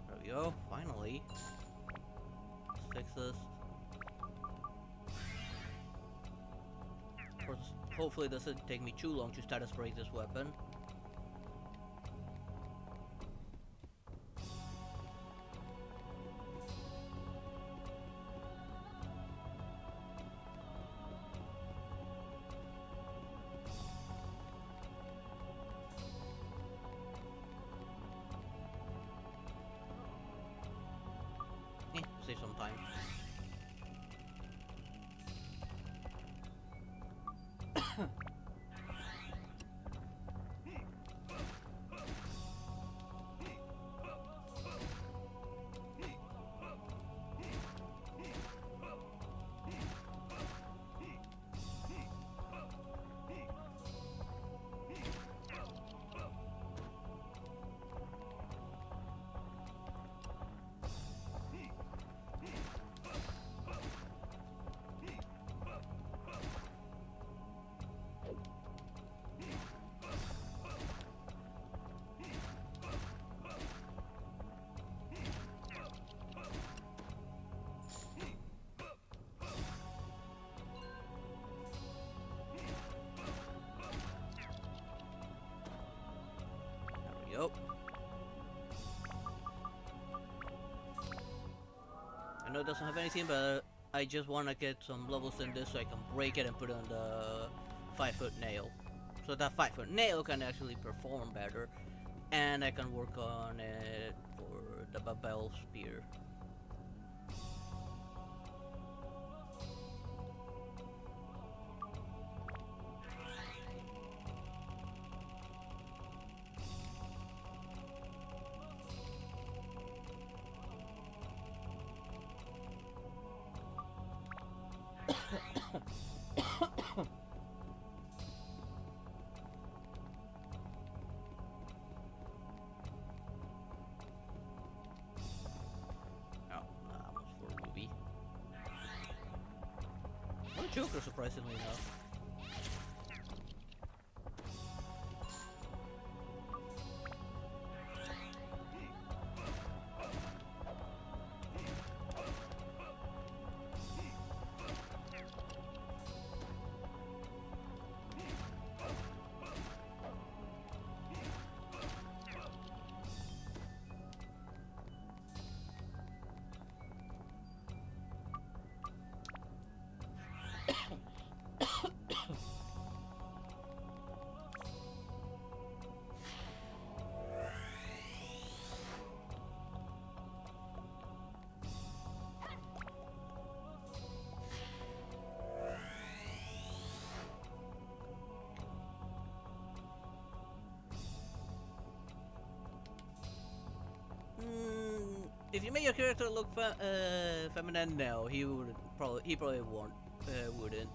Speaker 1: There we go, finally. Let's fix this. Of course, hopefully it doesn't take me too long to status break this weapon. Save some time. Yep. I know it doesn't have anything, but I just want to get some levels in this so I can break it and put it on the 5-foot nail. So that 5-foot nail can actually perform better. And I can work on it for the Babel spear. Joker, surprisingly enough. If you make your character look feminine now, he probably won't wouldn't.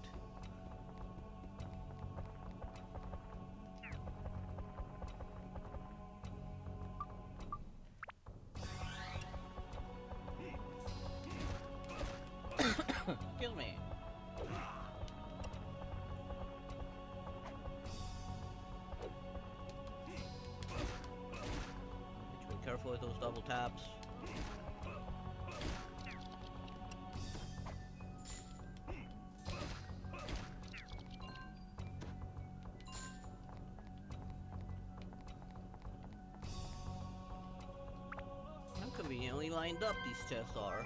Speaker 1: Excuse me. Need to be careful with those double taps. lined up these chests are.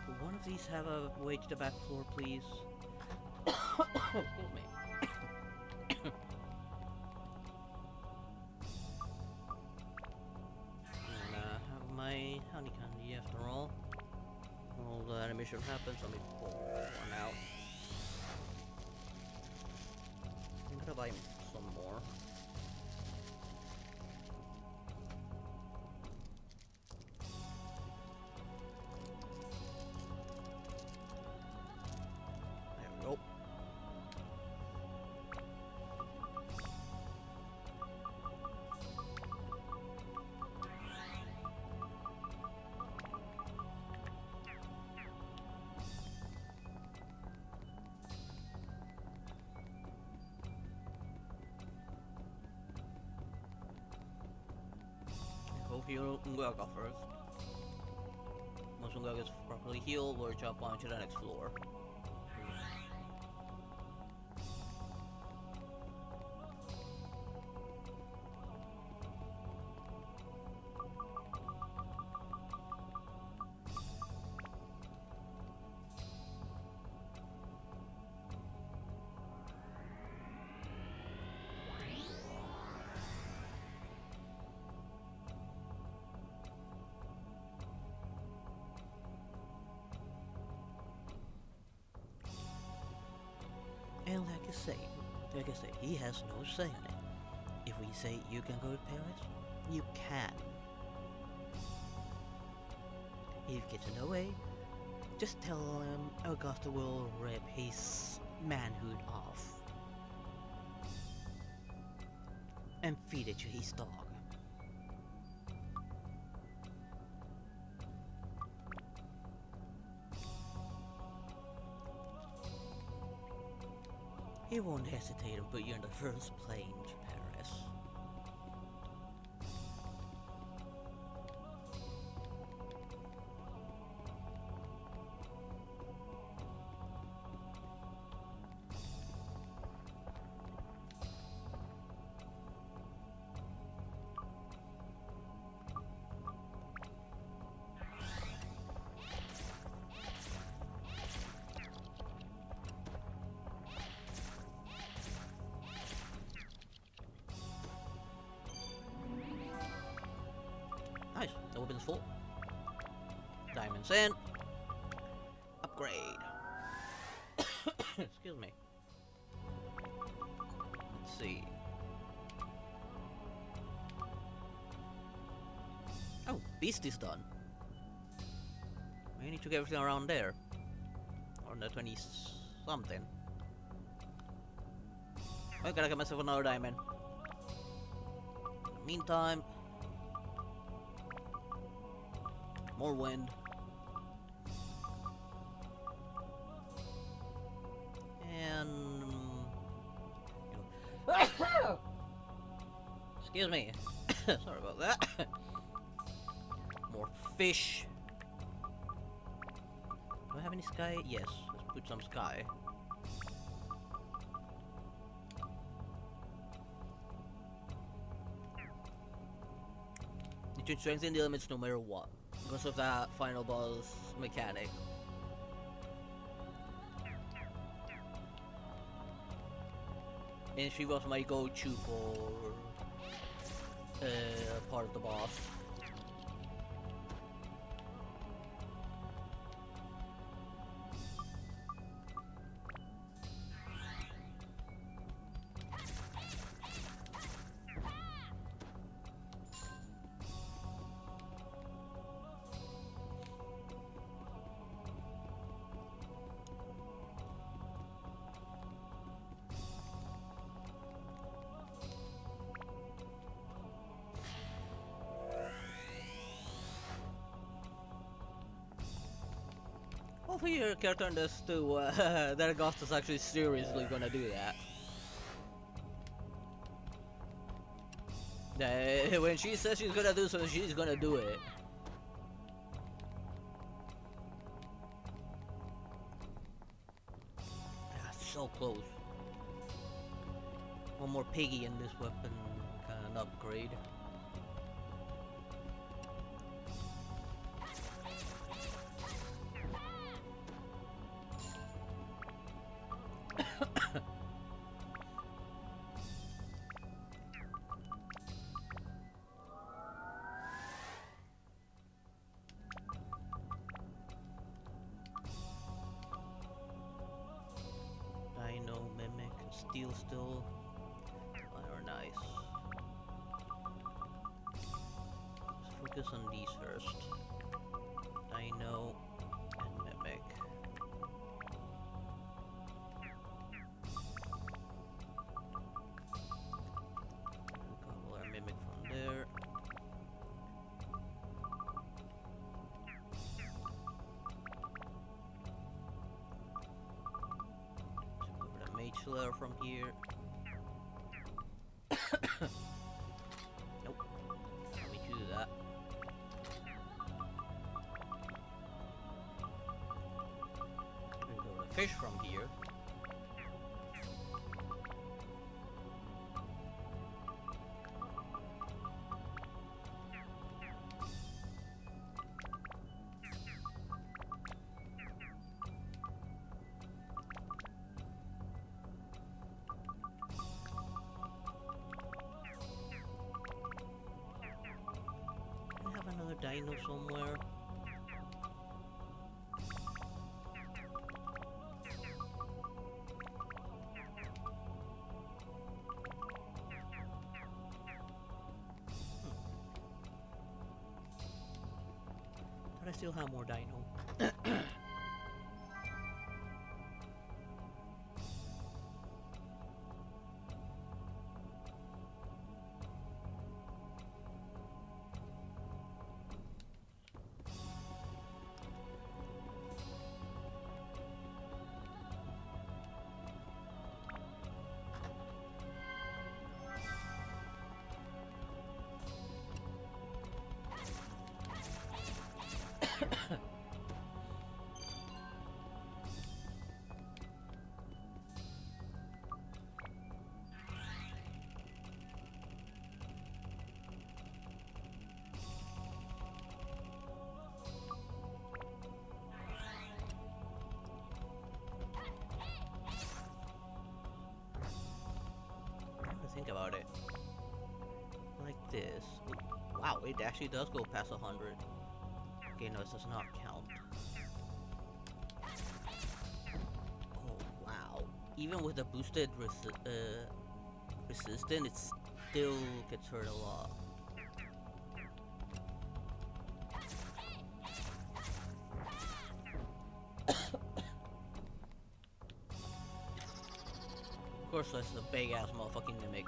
Speaker 1: Will one of these have a way to the back floor, please? Excuse me. And have my honey candy after all. All the animation happens, let me pull one out. I'm gonna buy some more. There we go. Hope Ngua go first. Once Ngua gets properly healed, we'll jump on to the next floor. And like I say, he has no say in it. If we say you can go to Paris, you can. If he gets in the way, just tell him Augusta will rip his manhood off and feed it to his dog. He won't hesitate to put you in the first plane to Paris. Nice, the weapon's full. Diamonds in. Upgrade. Excuse me. Let's see. Oh, beast is done. We need to get everything around there. On the 20 something. I gotta get myself another diamond. In the meantime, more wind. And excuse me. Sorry about that. More fish. Do I have any sky? Yes. Let's put some sky. Need to strengthen the elements no matter what, because of that final boss mechanic. And she was my go-to for part of the boss. Hopefully your character understood that Augusta's actually seriously gonna do that. When she says she's gonna do something, she's gonna do it. So close. One more piggy in this weapon an upgrade. Dino, Mimic, Steel still. Are nice. Let's focus on these first. Dino and Mimic. Couple our Mimic from there. Mage Lair from here. Nope. Let me do that. We go to fish from here. Dino somewhere. But I still have more dino. Think about it. Like this. Ooh, wow, it actually does go past 100. Okay, no, this does not count. Oh, wow. Even with the boosted resistance, it still gets hurt a lot. Of course, that's a big ass motherfucking Mimic.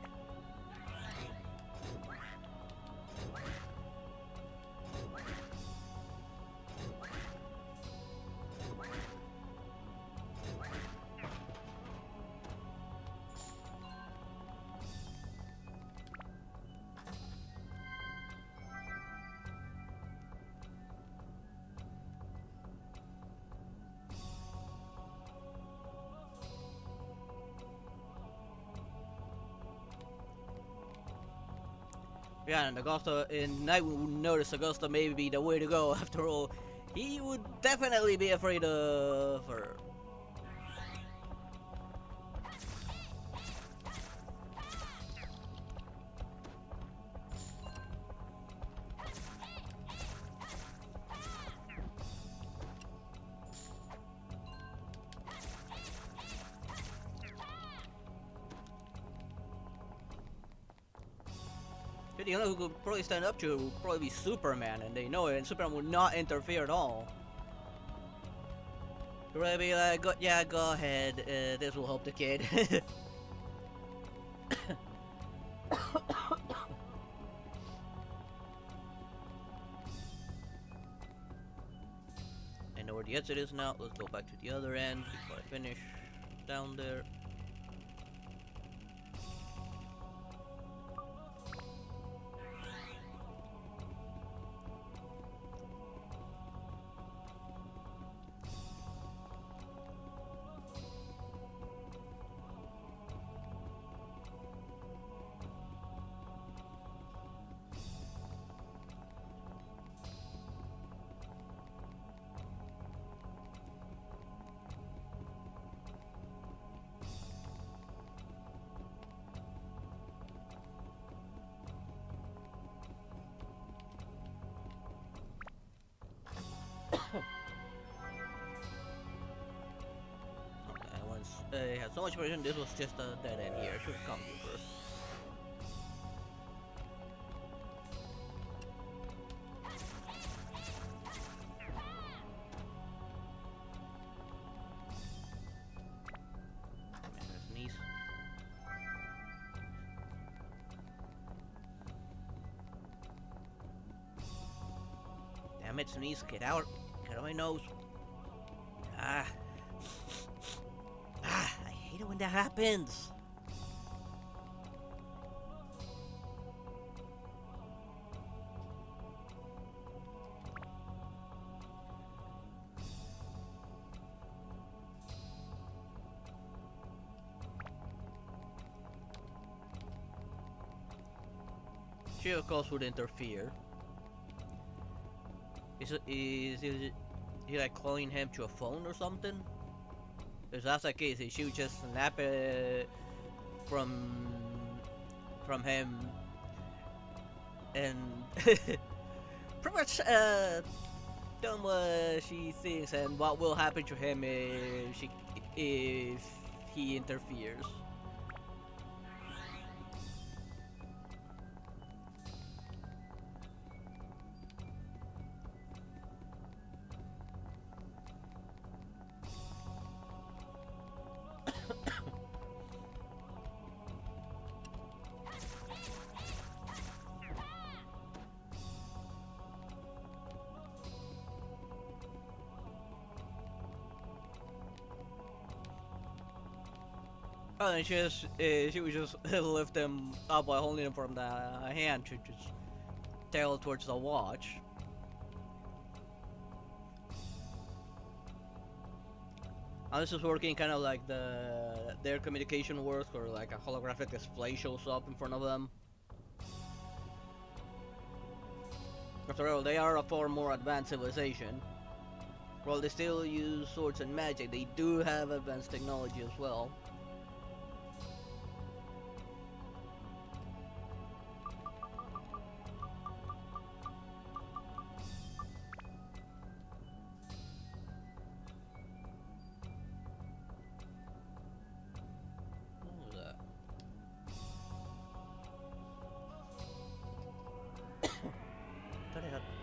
Speaker 1: Yeah, and Augusta in night we would notice Augusta may be the way to go. After all, he would definitely be afraid of her. The only who could probably stand up to it would probably be Superman, and they know it, and Superman would not interfere at all. He'd probably be like, yeah, go ahead, this will help the kid. I know where the exit is now. Let's go back to the other end before I finish down there. had so much precision. This was just a dead end here. I should have come here first. Sneeze. Damn it, sneeze! Get out! Get out of my nose! Ah! Ah! I hate it when that happens. She of course would interfere. Is he like calling him to a phone or something? If that's the case, she would just snap it from him and pretty much tell him what she thinks and what will happen to him if he interferes. Oh, and she would just lift him up by holding him from the hand to just tail towards the watch. And this is working kind of like their communication works, or like a holographic display shows up in front of them. After all, they are a far more advanced civilization. While they still use swords and magic, they do have advanced technology as well.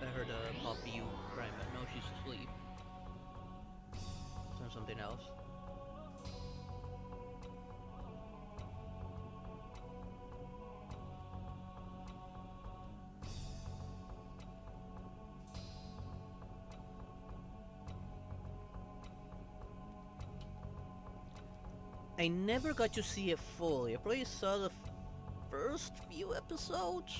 Speaker 1: I heard a puppy crying, but no, she's asleep. It's something else. I never got to see it fully. I probably saw the first few episodes,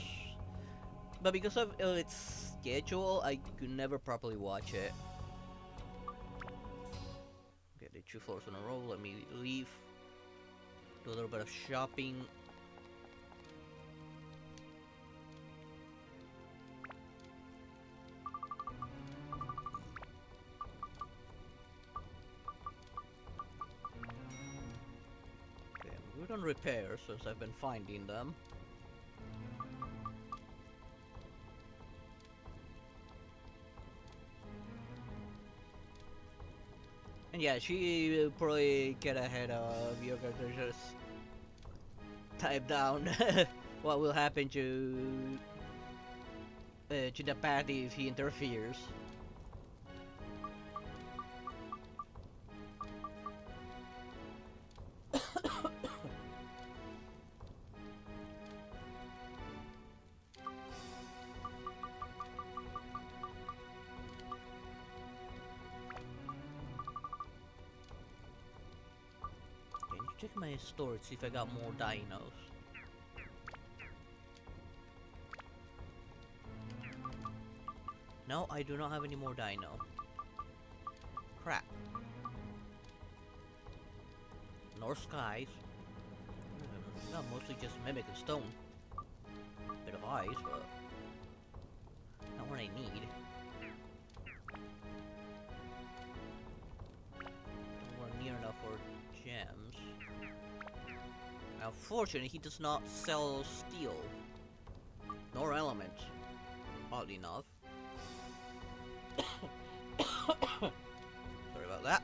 Speaker 1: but because of its schedule, I could never properly watch it. Okay, the 2 floors in a row. Let me leave. Do a little bit of shopping. Okay, I'm good on repairs since I've been finding them. And yeah, she will probably get ahead of your character. Just type down what will happen to the party if he interferes. Check my storage, see if I got more dinos. No, I do not have any more dino. Crap. North skies. No, mostly just mimic and stone. Bit of ice, but not what I need. Nowhere near enough for gems. Unfortunately, he does not sell steel, nor elements, oddly enough. Sorry about that.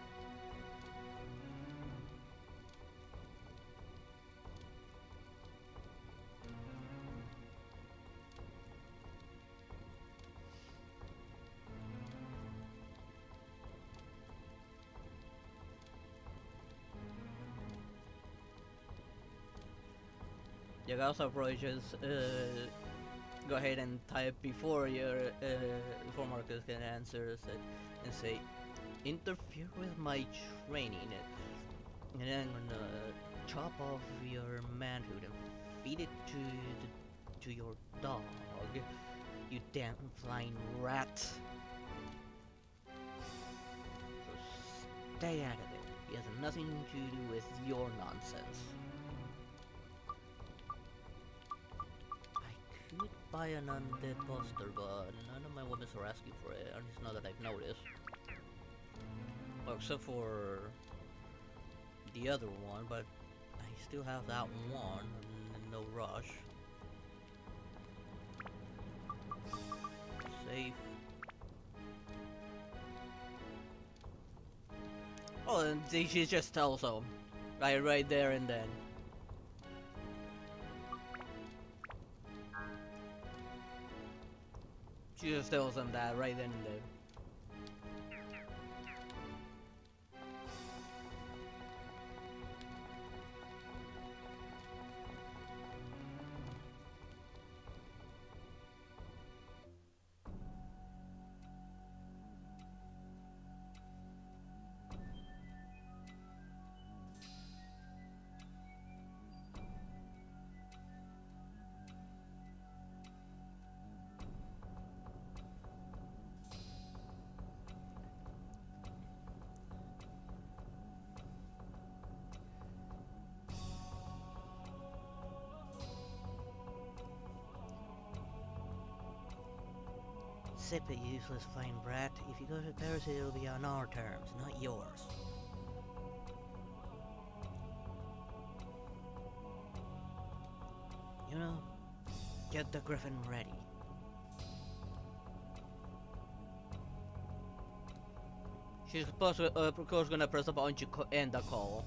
Speaker 1: You can also probably just go ahead and type before your before Marcus can answer and say interfere with my training, and then I'm gonna chop off your manhood and feed it to your dog. You damn flying rat. So stay out of it. It has nothing to do with your nonsense. I could buy an undead buster, but none of my weapons are asking for it, at least not that I've noticed. Well, except for the other one, but I still have that one, and no rush. Safe. Oh, and she just tells him. Right there and then. She just tells him that right then and there. Sip it, useless fine brat. If you go to Paris, it'll be on our terms, not yours. You know, get the griffin ready. She's supposed to, of course, gonna press the button to end the call.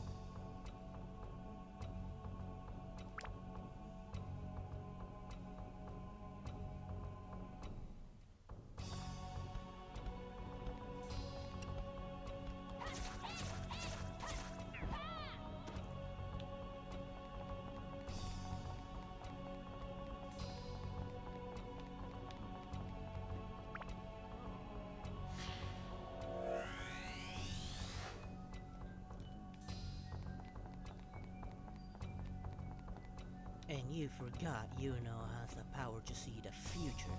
Speaker 1: And you forgot Yuno has the power to see the future.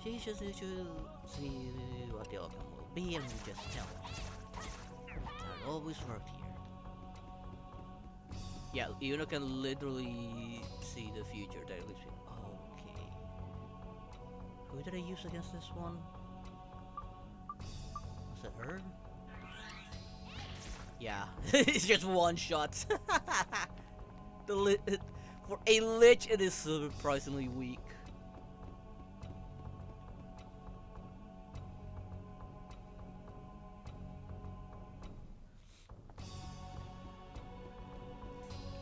Speaker 1: She just needs to see what the outcome will be and just tell her. That always worked here. Yeah, Yuno can literally see the future. That looks okay. Who did I use against this one? Was it her? Yeah, it's just one shot. For a lich, it is surprisingly weak.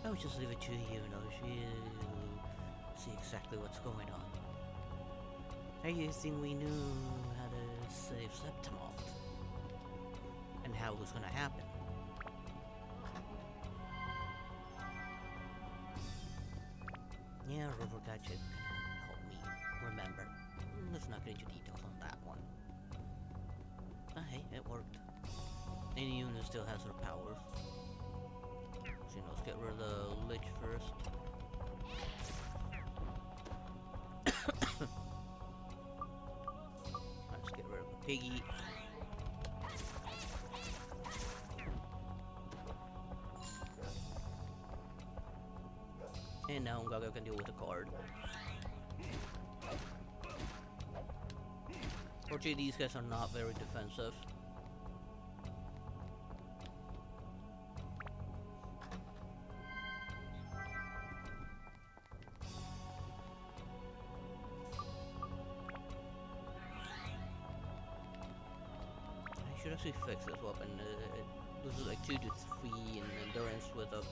Speaker 1: I would just leave it to you, she'll see exactly what's going on. I used to think we knew how to save Septimalt and how it was gonna happen. Yeah, River Gadget can help me remember. Let's not get into details on that one. Ah, hey, it worked. Any unit still has her powers. So, let's get rid of the Lich first. Let's get rid of the Piggy. And now Gaga can deal with the card. Fortunately, these guys are not very defensive. I should actually fix this weapon. This is like 2 to 3 in endurance with a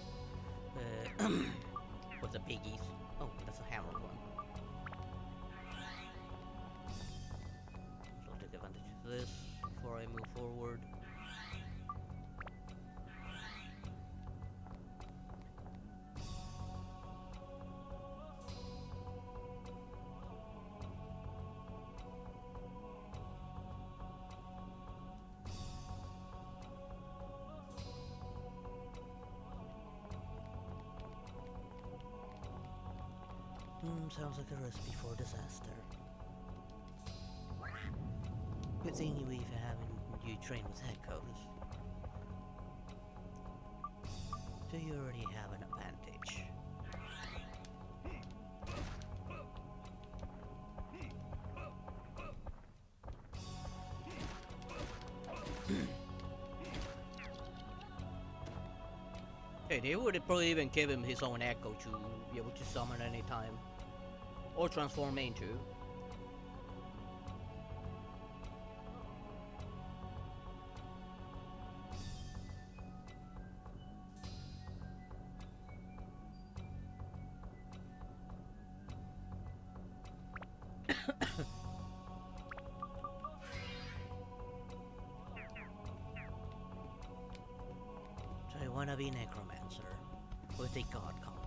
Speaker 1: with the piggies. Oh, that's a hammer one. So I'll take advantage of this before I move forward. Sounds like a recipe for disaster. Good thing you even having you train with echoes. So you already have an advantage. Hey, they would probably even give him his own echo to be able to summon anytime. Or transform into. So I wanna be necromancer with a god complex.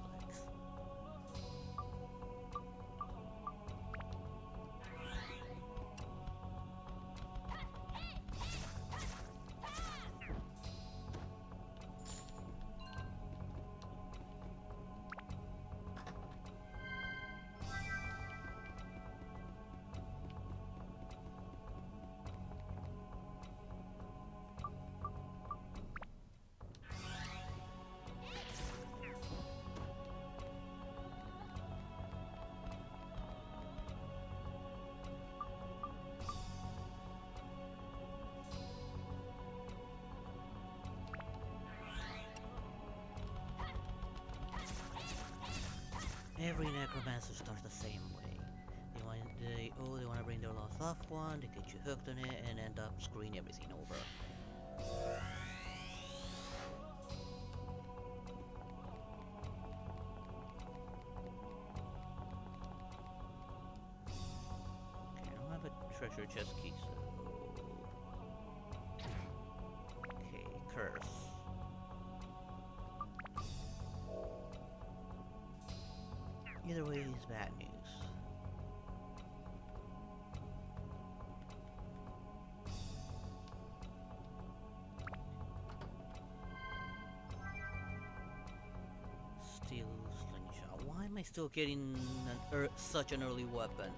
Speaker 1: Every necromancer starts the same way. They want to bring their lost loved one, they get you hooked on it, and end up screwing everything over. Okay, I don't have a treasure chest key, so... Okay, curse. Either way is bad news. Steel slingshot. Why am I still getting such an early weapon?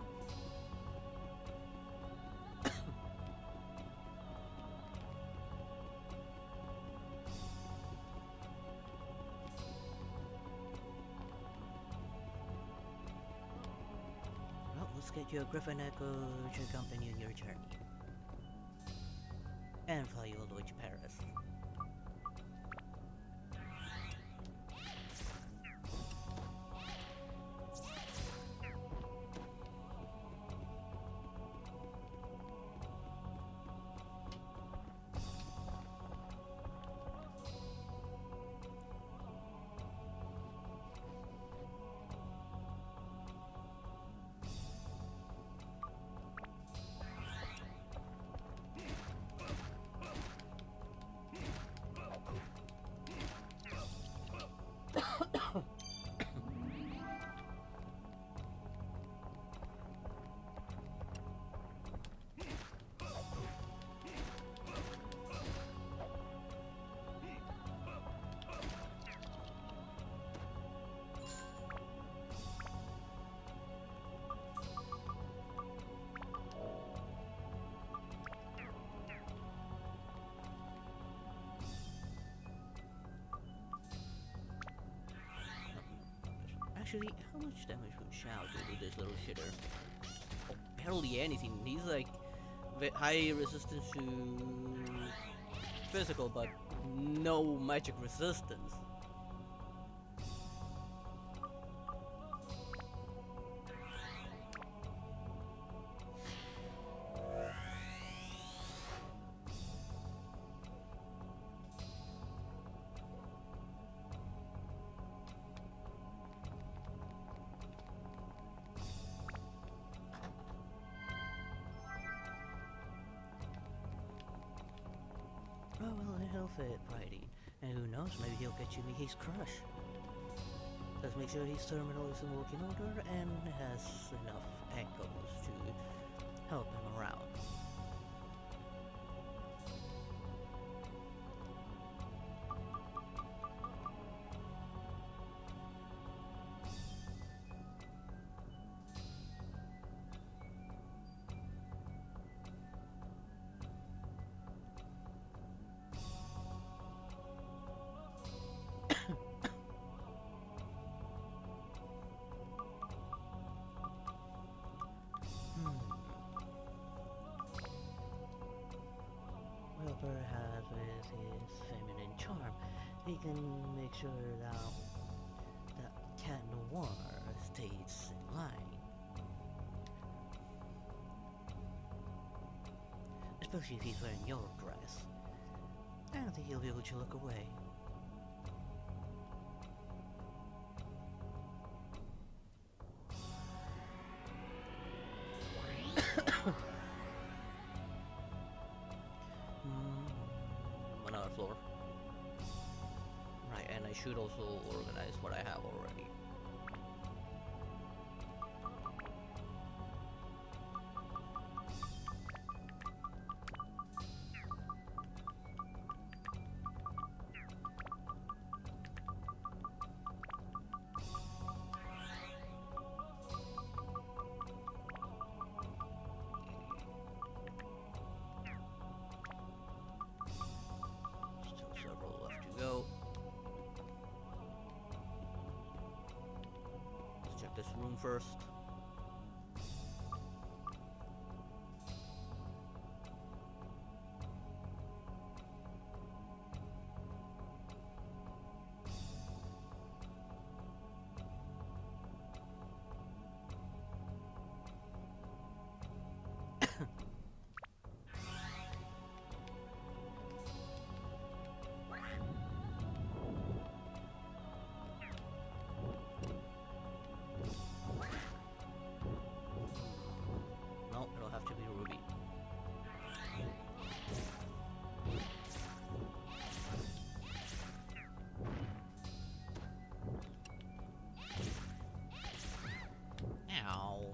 Speaker 1: Let's get you a Griffin Echo to accompany you on your journey. And fly you all the way to Paris. Actually, how much damage would Shao do to this little shitter? Oh, barely anything. He's like high resistance to physical, but no magic resistance. Oh well, he'll fit Bridie. And who knows, maybe he'll get you his crush. Let's make sure his terminal is in working order and has enough echoes to help him around. he can make sure that Cat Noir stays in line. Especially if he's wearing your dress. I don't think he'll be able to look away. Another floor. Right, and I should also organize what I have already. Still several left to go. Let's check this room first. No, it'll have to be Ruby. Ow.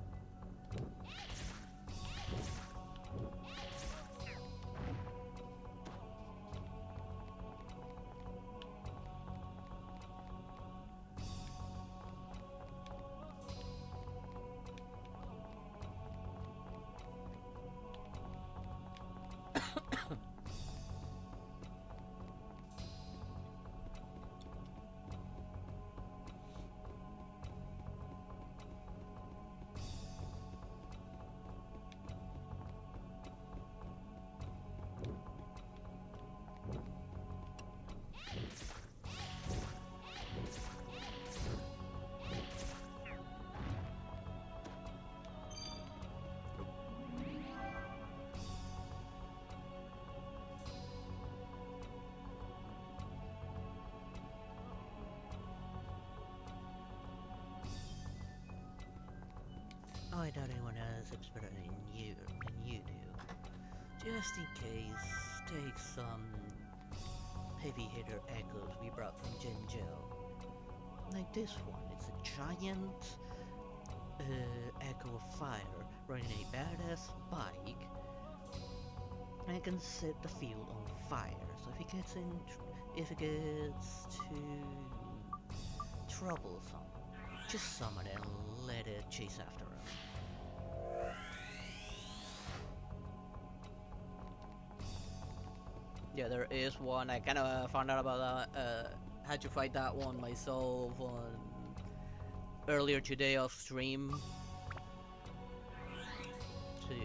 Speaker 1: I doubt anyone else is better than you do. Just in case, take some heavy hitter echoes we brought from Jinjo. Like this one, it's a giant echo of fire riding a badass bike, and it can set the field on fire. So if it gets too troublesome, just summon it and let it chase after him. Yeah, there is one. I kind of found out about that. Had to fight that one myself on earlier today off stream to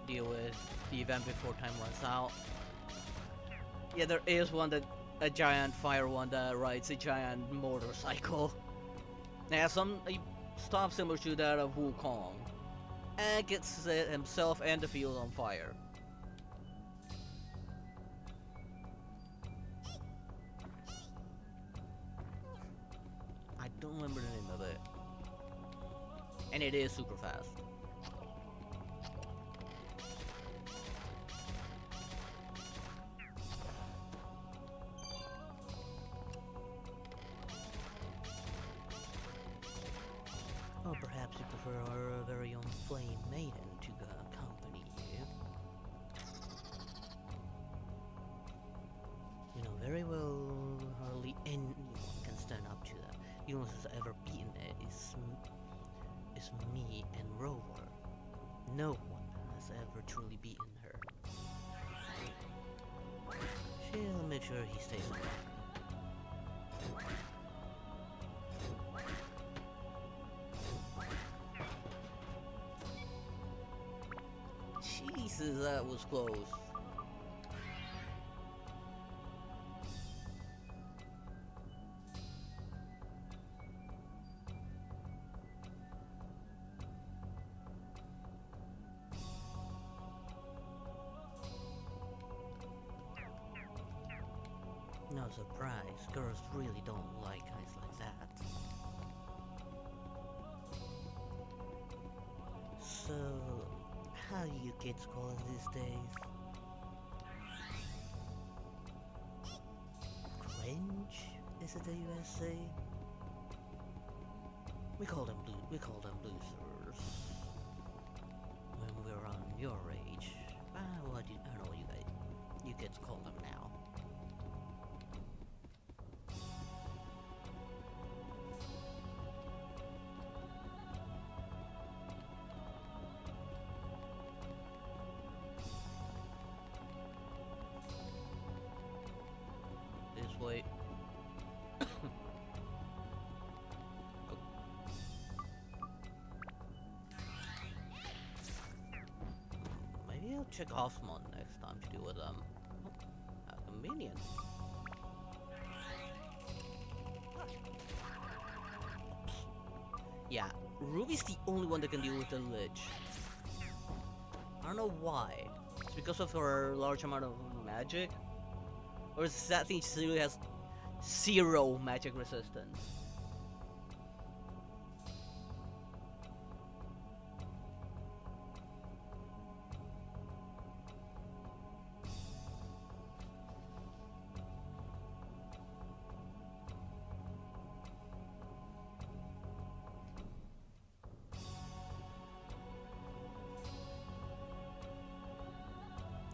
Speaker 1: deal with the event before time runs out. Yeah, there is one a giant fire one that rides a giant motorcycle. Yeah, a stuff similar to that of Wukong, and gets himself and the field on fire. I don't remember the name of it, and it is super fast. Or perhaps you prefer our very own Flame Maiden to accompany you. You know very well hardly anyone can stand up to that. The only one who's ever beaten it is me and Rover. No one has ever truly beaten her. She'll make sure he stays alive. Jesus, that was close. No surprise, girls really don't like guys like that. So, how do you kids call it these days? Cringe? Is it the USA? We call them losers. When we were around your age. I don't know what you kids call them now. This way. Maybe I'll check Osmond next time to do with them. Oh, how convenient. Yeah, Ruby's the only one that can deal with the Lich. I don't know why. It's because of her large amount of magic? Or is that thing she really has zero magic resistance?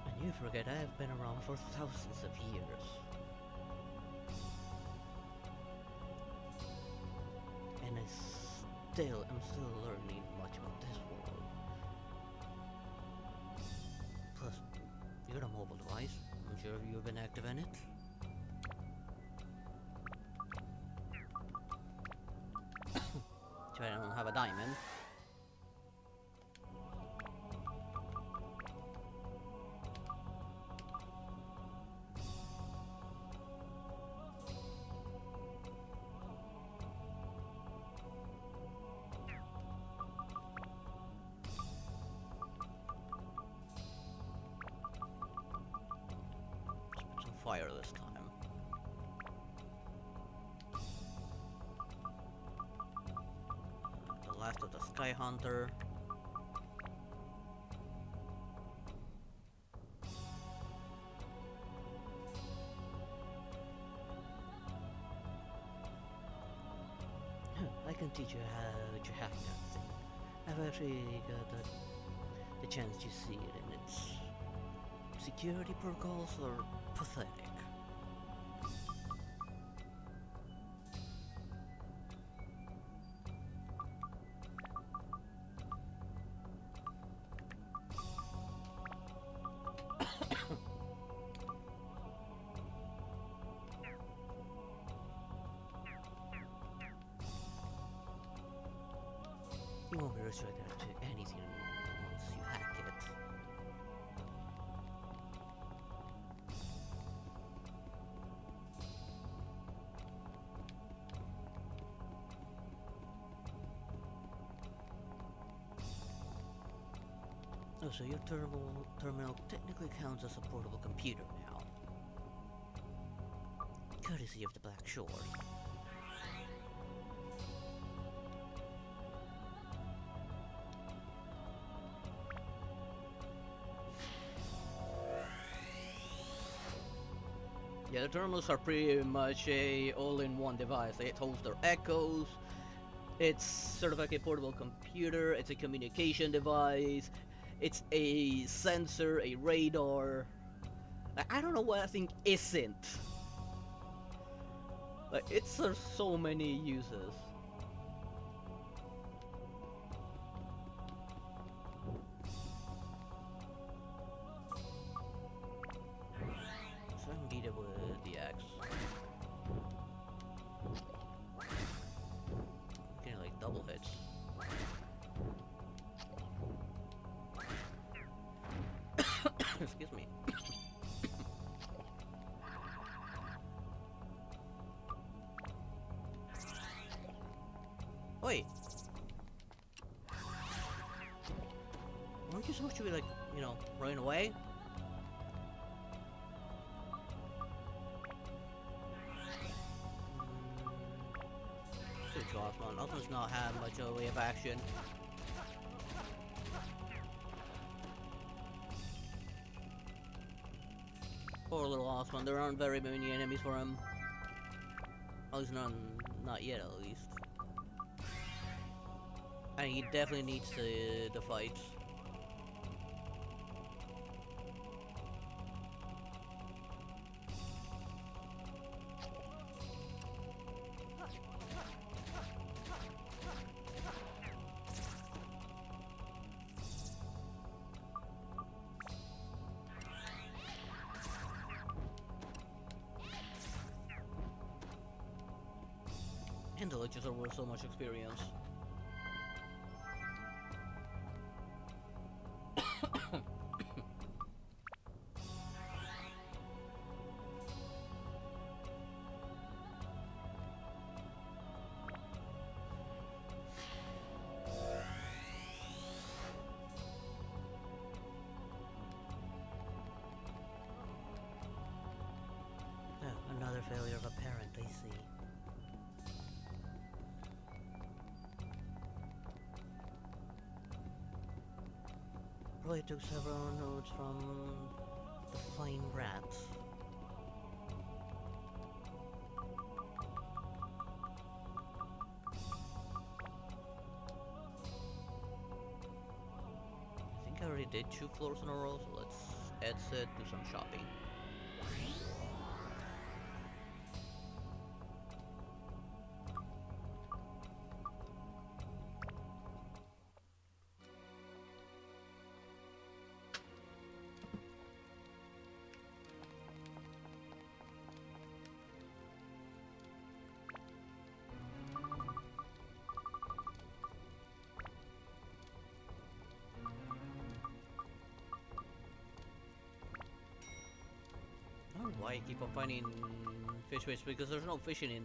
Speaker 1: And you forget I've been around for thousands of years. And I'm still learning much about this world. Plus, you're a mobile device. I'm sure you've been active in it. So I don't have a diamond. Fire this time. The last of the Sky Hunter. I can teach you how to hack that thing. I've actually got the chance to see it, and its security protocols are pathetic. You won't be restricted to anything once you hack it. Oh, so your terminal technically counts as a portable computer now. Courtesy of the Black Shore. Yeah, the terminals are pretty much a all-in-one device. It holds their echoes. It's sort of like a portable computer. It's a communication device. It's a sensor, a radar. I don't know what that thing isn't. Like, it serves so many uses. So I can beat it with the axe. Getting like double hits. Excuse me. Wait. Weren't you supposed to be like, you know, running away? Osman. Osman's not have much of a way of action. Poor little Osman. There aren't very many enemies for him. At least not yet, at least. And he definitely needs the fights. And the lectures are worth so much experience. Another failure of a parent, I see. Probably took several notes from the fine rats. I think I already did 2 floors in a row, so let's exit, do some shopping. Why I keep on finding fish waste, because there's no fishing in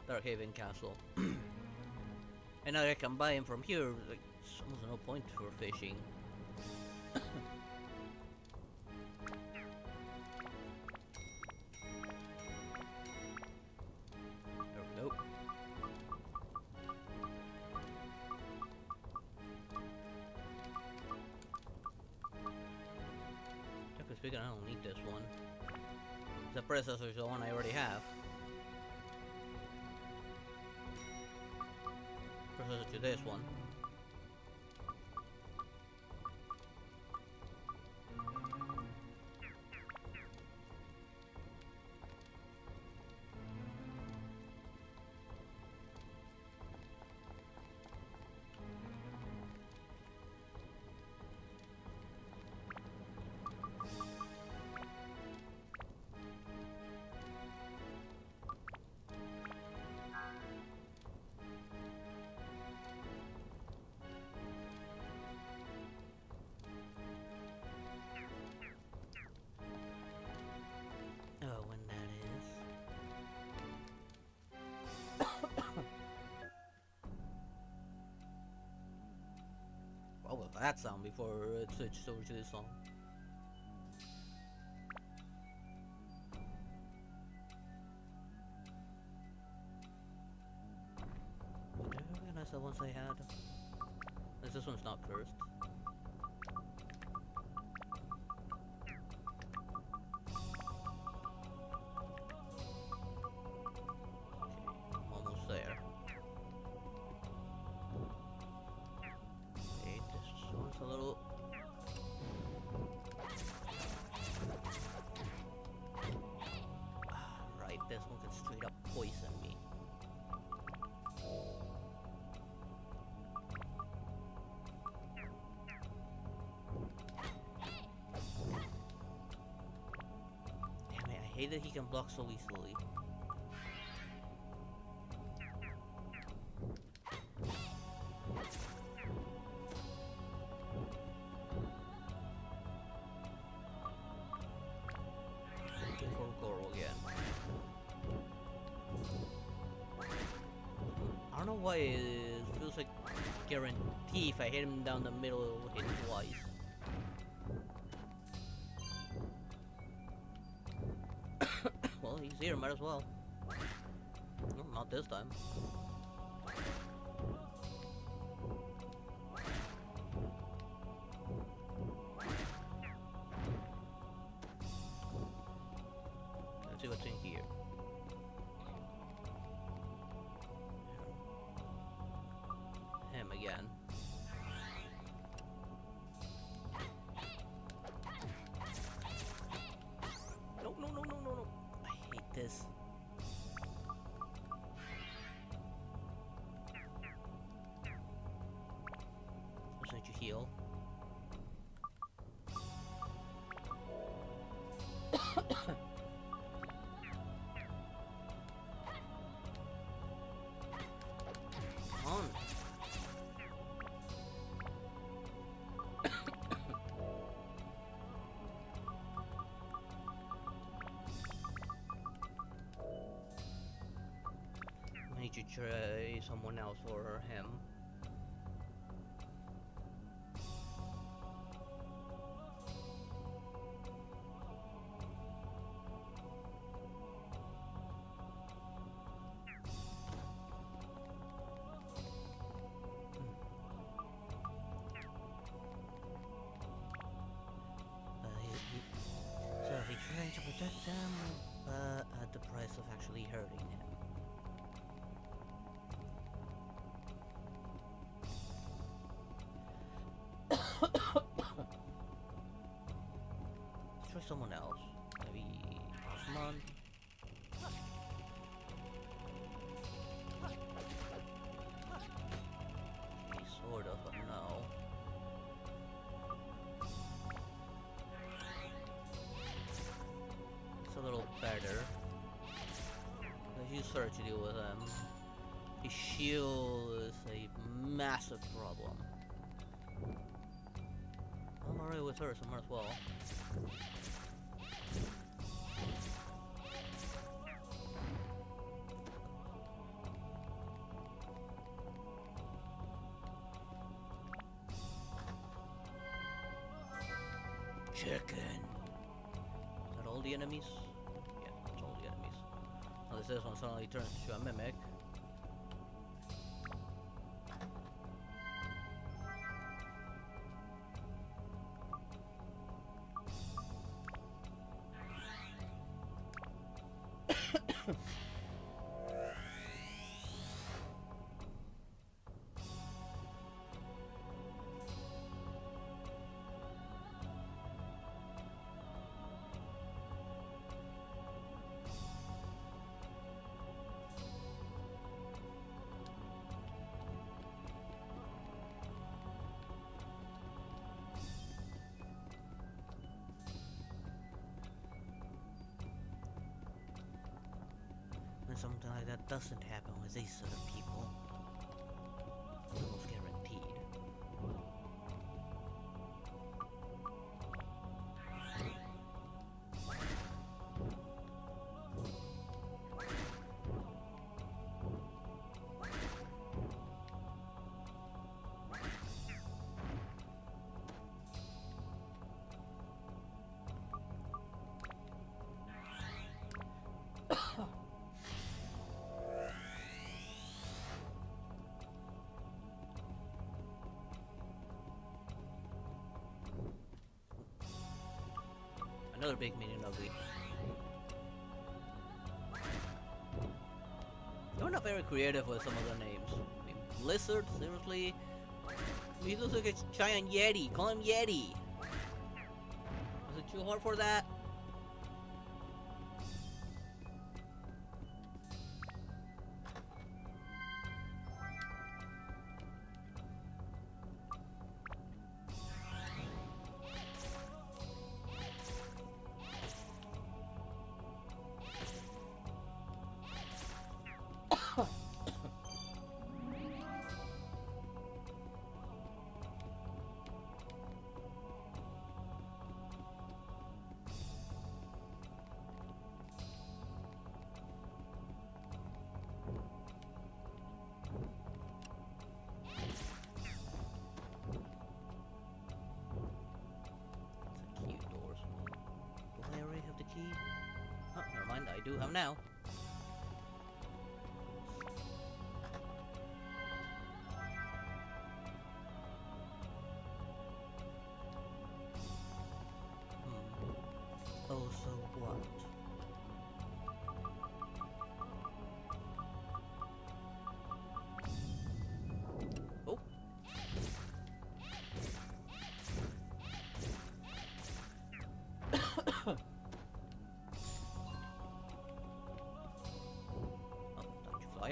Speaker 1: Darkhaven Castle. And now I can buy them from here, like, there's almost no point for fishing. There we go. Technically speaking, I don't need this one. The predecessor is the one I already have. Predecessor to this one. What was that sound before it switched over to this song? Did I recognize the ones I had? This one's not cursed. This one can straight up poison me. Damn it, I hate that he can block so easily. I don't know why it feels like guarantee if I hit him down the middle it will hit twice. Well, he's here, might as well. No, not this time. Let's see what's in here. Him again. No, no, no, no, no, no. I hate this. Just need to heal. Come on. I need to try someone else or him. So he trying to protect them, but at the price of actually hurting him. Let's try someone else. Maybe Osman. Okay, sort of, but no. It's a little better. He's hard to deal with him. His shield is a massive problem. I'm alright with her, so might as well. Chicken. Is that all the enemies? Yeah, that's all the enemies. Unless this one suddenly turns into a mimic. When something like that doesn't happen with these sort of people, it's almost guaranteed. Another big minion ugly. You're not very creative with some of the names. I mean, Blizzard, seriously? He looks like a giant Yeti. Call him Yeti. Was it too hard for that? Key. Oh, never mind, I do have now.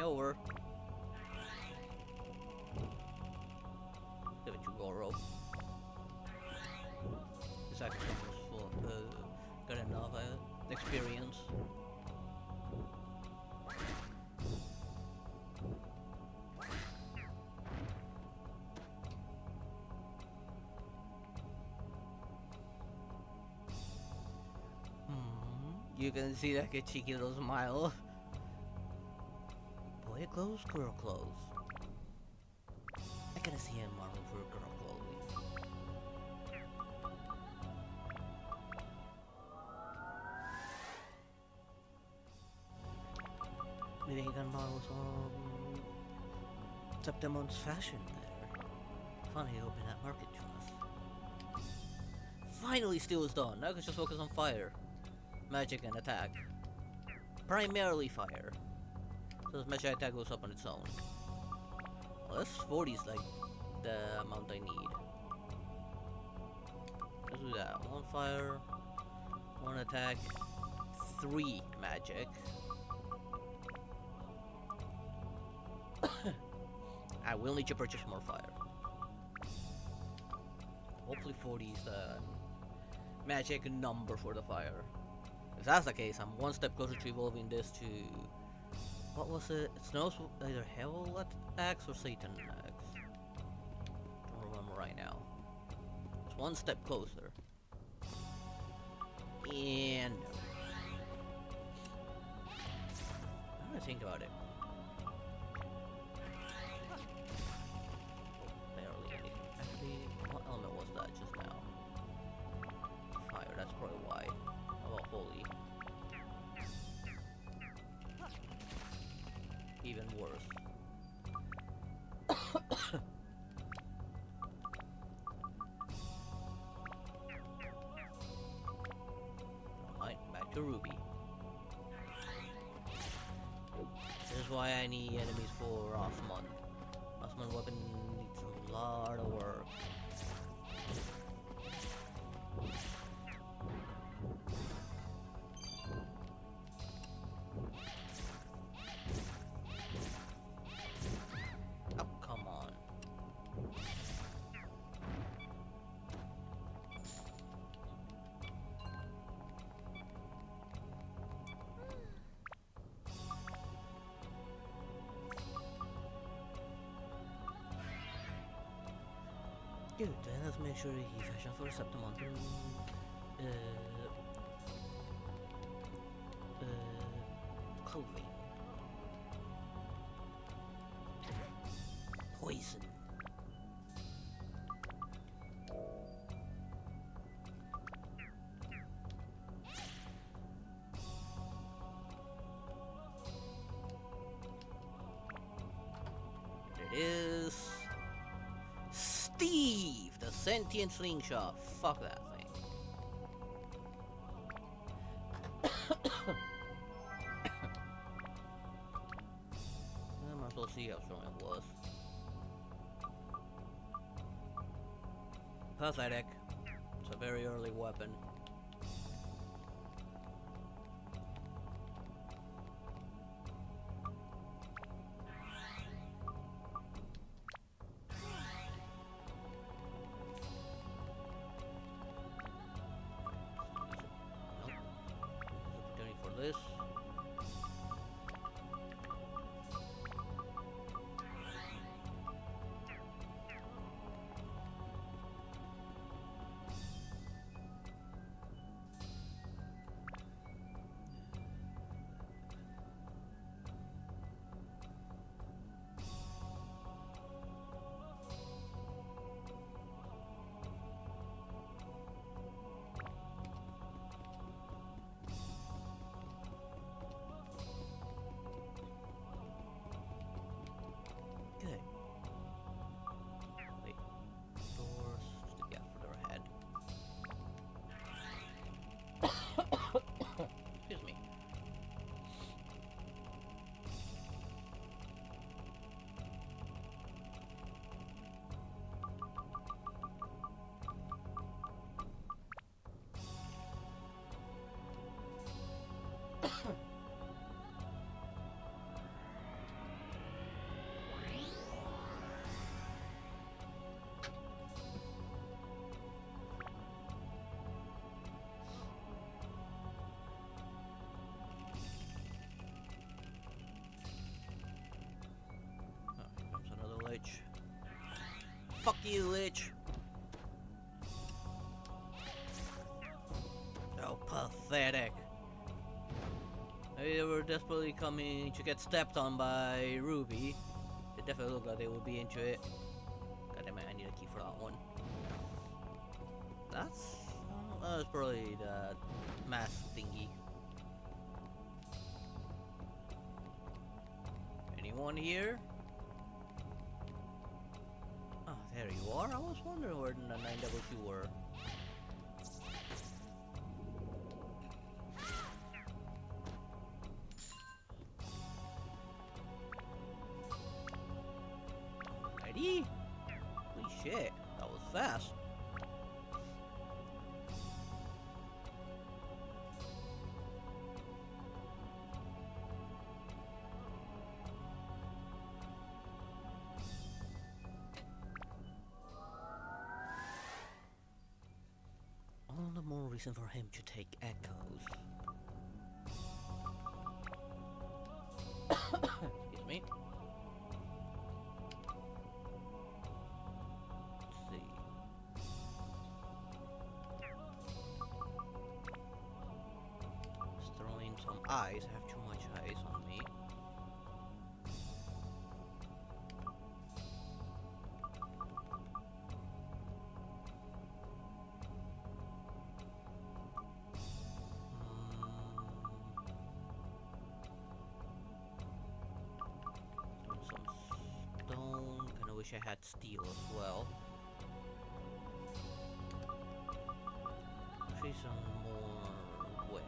Speaker 1: over. Give it to Goro. This actually was for got enough experience. You can see like a cheeky little smile. Boy clothes, girl clothes. I gotta see him Marvel for girl clothing. Maybe he can model some Septimon's fashion there. Finally open that market to us. Finally Steel is done. Now I can just focus on fire. Magic and attack. Primarily fire. So this magic attack goes up on its own. Well, this 40 is like the amount I need. Let's do that. 1 fire, 1 attack, 3 magic. I will need to purchase more fire. Hopefully 40 is the magic number for the fire. If that's the case, I'm 1 step closer to evolving this to... What was it? It's no either Hell Axe or Satan Axe. Don't remember right now. It's 1 step closer. And... I'm gonna think about it. Barely anything. Actually, what element was that just now? Fire, that's probably why. How about holy? Even worse. Alright, back to Ruby. This is why I need enemies for Osmond. Osmond weapon needs a lot of work. Good, then let's make sure he fashions for Septimon clothing. Poison. There it is. Steve, the sentient slingshot. Fuck that thing. I might as well see how strong it was. Pathetic. It's a very early weapon. This. you, Lich. Oh, pathetic. They were desperately coming to get stepped on by Ruby. It definitely looked like they would be into it. God damn it, I need a key for that one. That's probably the mask thingy. Anyone here? Oh, there you are. I was wondering where the 922 were. Ready? Holy shit, that was fast. All the more reason for him to take echoes. Excuse me. Let's see. Just throwing some eyes. I have too much eyes on me. Some stone. Kinda wish I had steel as well. Actually, some more wind.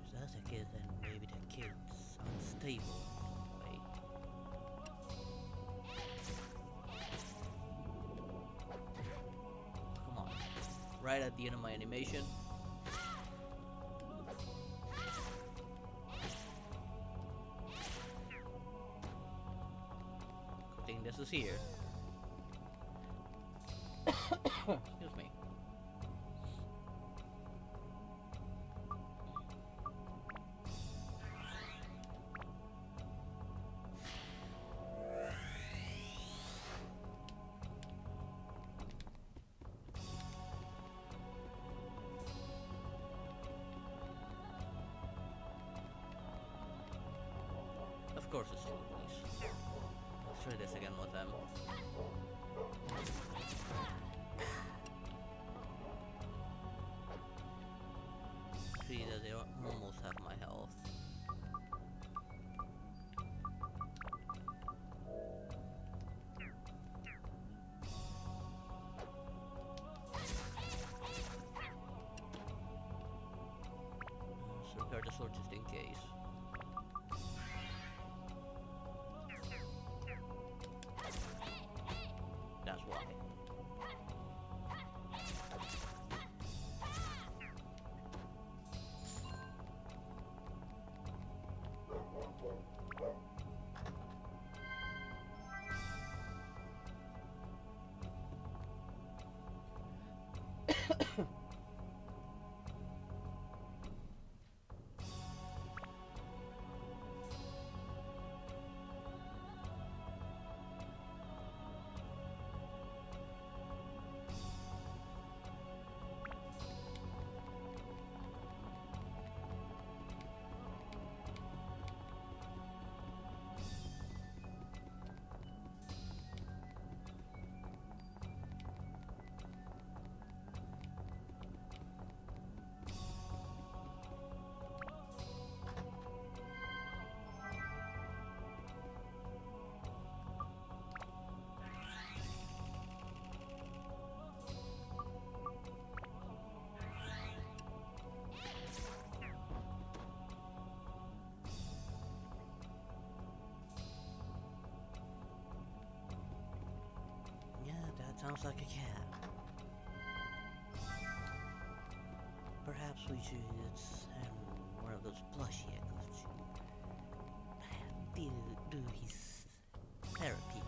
Speaker 1: If that's the case, then maybe the kid's unstable in some way. Come on. Right at the end of my animation. Good thing this is here. Excuse me. Of course it's Louise. Let's try this again with them. See that they almost have my health. Let's repair the sword just in case. That's why. Sounds like a cat. Perhaps we should send one of those plushy echoes to do his therapy,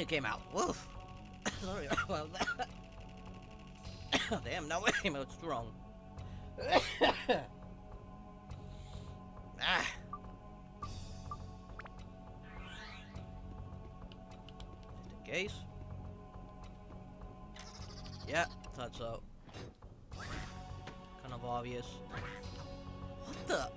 Speaker 1: it came out. Woof. Sorry about that. Damn, now it came out strong. Ah. Just in case. Yeah, thought so. Kind of obvious. What the?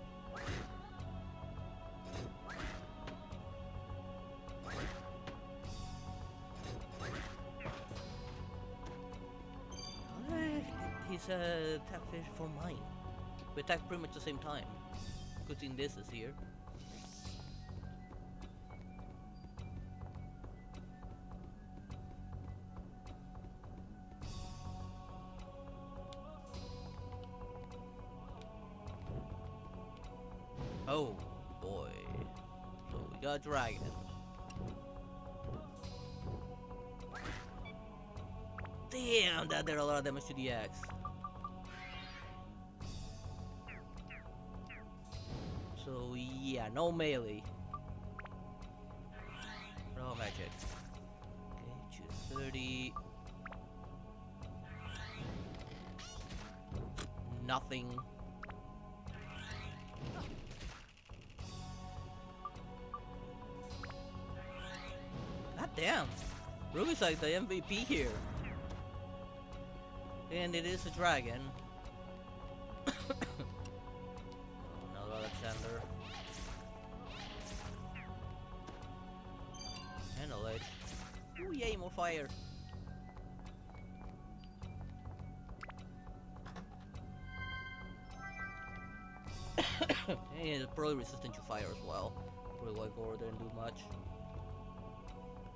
Speaker 1: He's attack fish for mine. We attack pretty much at the same time. Good thing this is here. Oh boy. So we got dragons. Damn, that did a lot of damage to the axe. So yeah, no melee. Raw magic. Okay, choose 30. Nothing. God damn. Ruby's like the MVP here. And it is a dragon. Another Alexander. And a ledge. Ooh, yay, more fire. And it's probably resistant to fire as well. Probably like go over there and do much.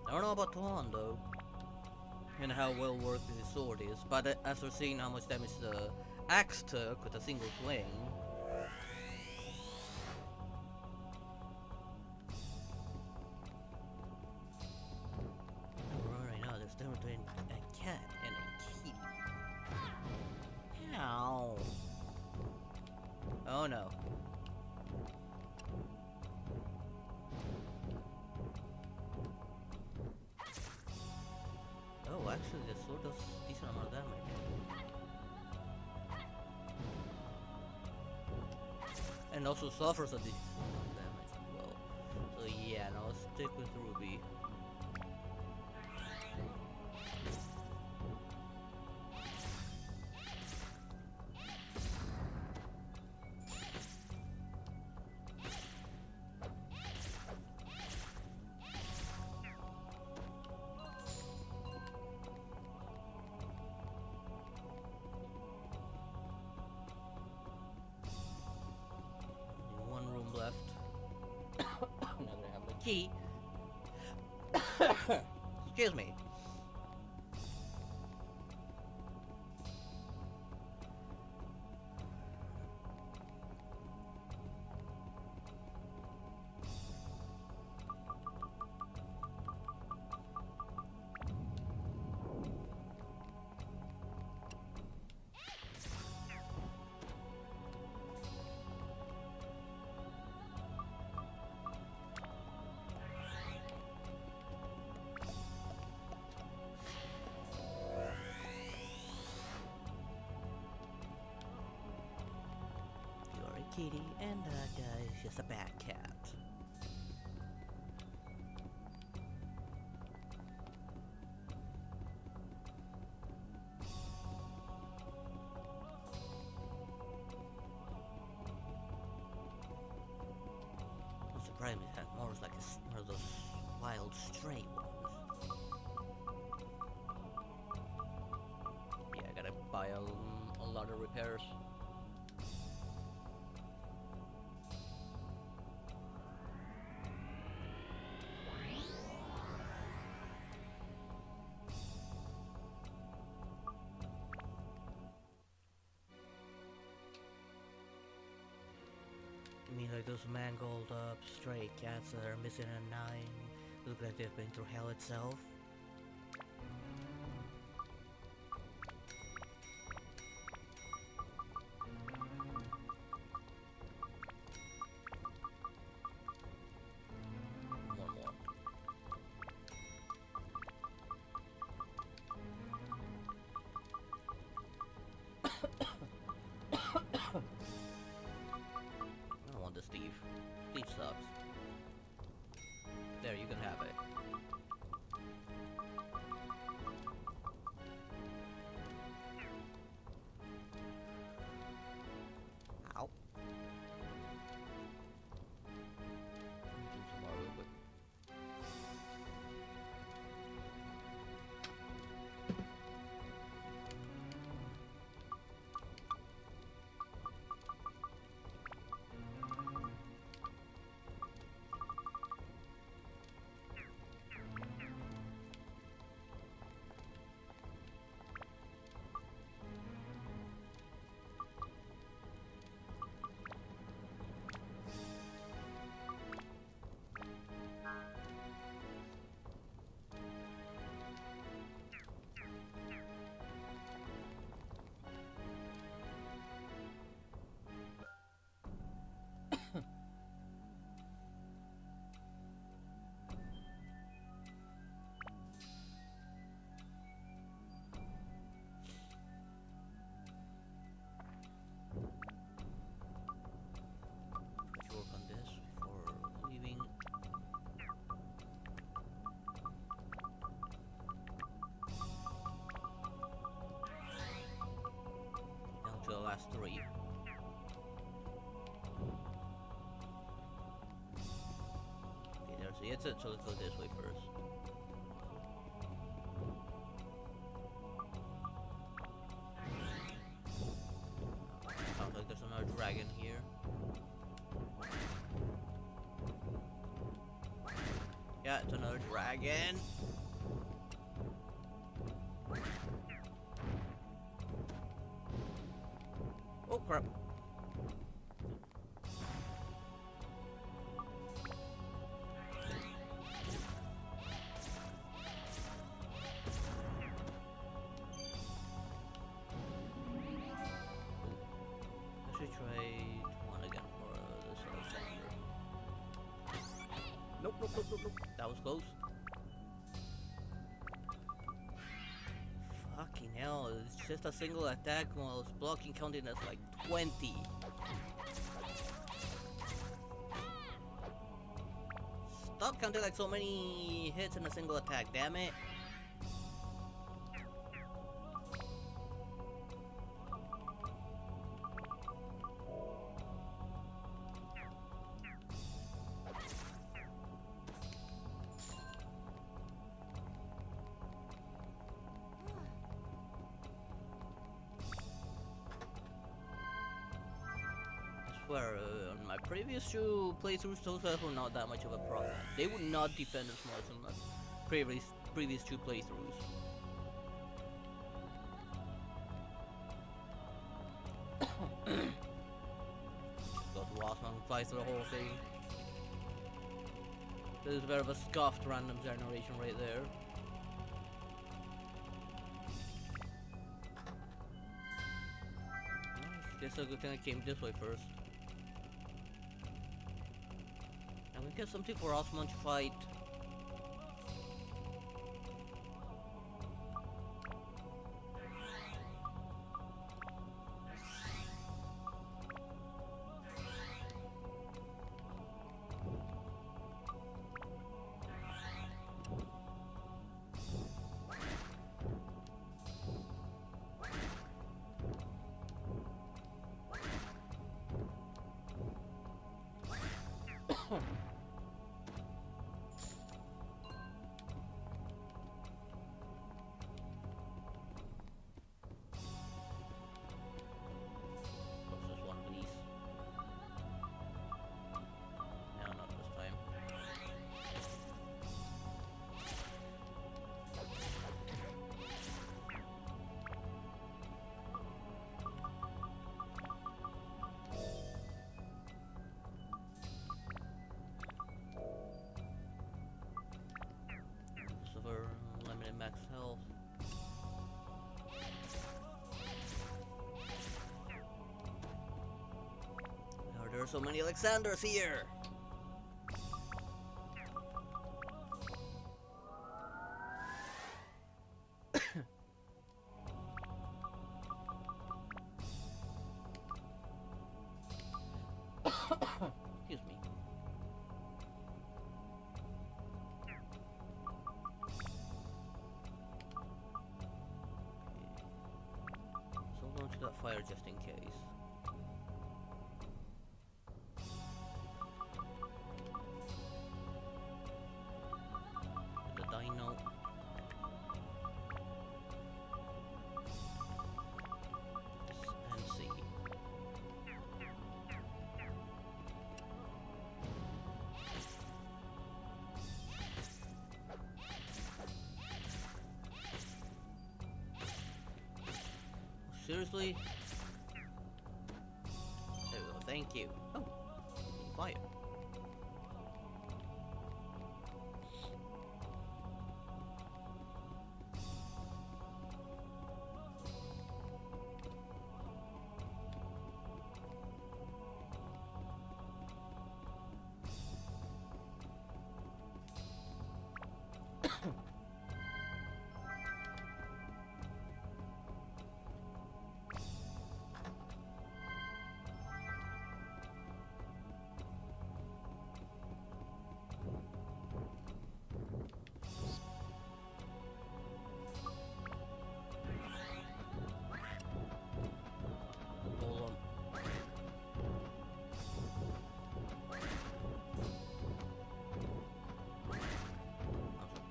Speaker 1: I don't know about Tuan though. And how well worked his sword is, but after seeing how much damage the axe took with a single swing. Right now, there's difference between a cat and a kitty. Ow. Oh no. Oh, actually, the sword does decent amount of damage. And also suffers a decent amount of damage as well. So yeah, no, let's stick with Ruby. Left. Now that I have the key. Excuse me. Kitty, and that guy is just a bad cat. I'm surprised it had more like one of those wild stray ones. Yeah, I gotta buy a lot of repairs. I mean, like those mangled up stray cats that are missing a 9 look like they've been through hell itself. One more. sucks. There, you can have it. Ow. Do some more real quick. Work on this before leaving. Down to the last 3. Okay, there's the exit, so let's go this way first. Sounds like there's another dragon here. Yeah, it's another dragon. Oh crap. I should try one again for this other cylinder. Nope, nope, nope, nope, nope. That was close. Fucking hell, it's just a single attack while it's blocking counting as like 20. Stop counting like so many hits in a single attack, damn it. Where on my previous 2 playthroughs, those were not that much of a problem. They would not defend as much on my previous 2 playthroughs. Got the last one who flies through the whole thing. This is a bit of a scuffed random generation right there. Guess a good thing I came this way first. And we get something for Osman to fight. Limited max health. Oh, there are so many Alexanders here. Excuse me. fire just in case. The dino. And see. Seriously? There we go, thank you. Oh, fire.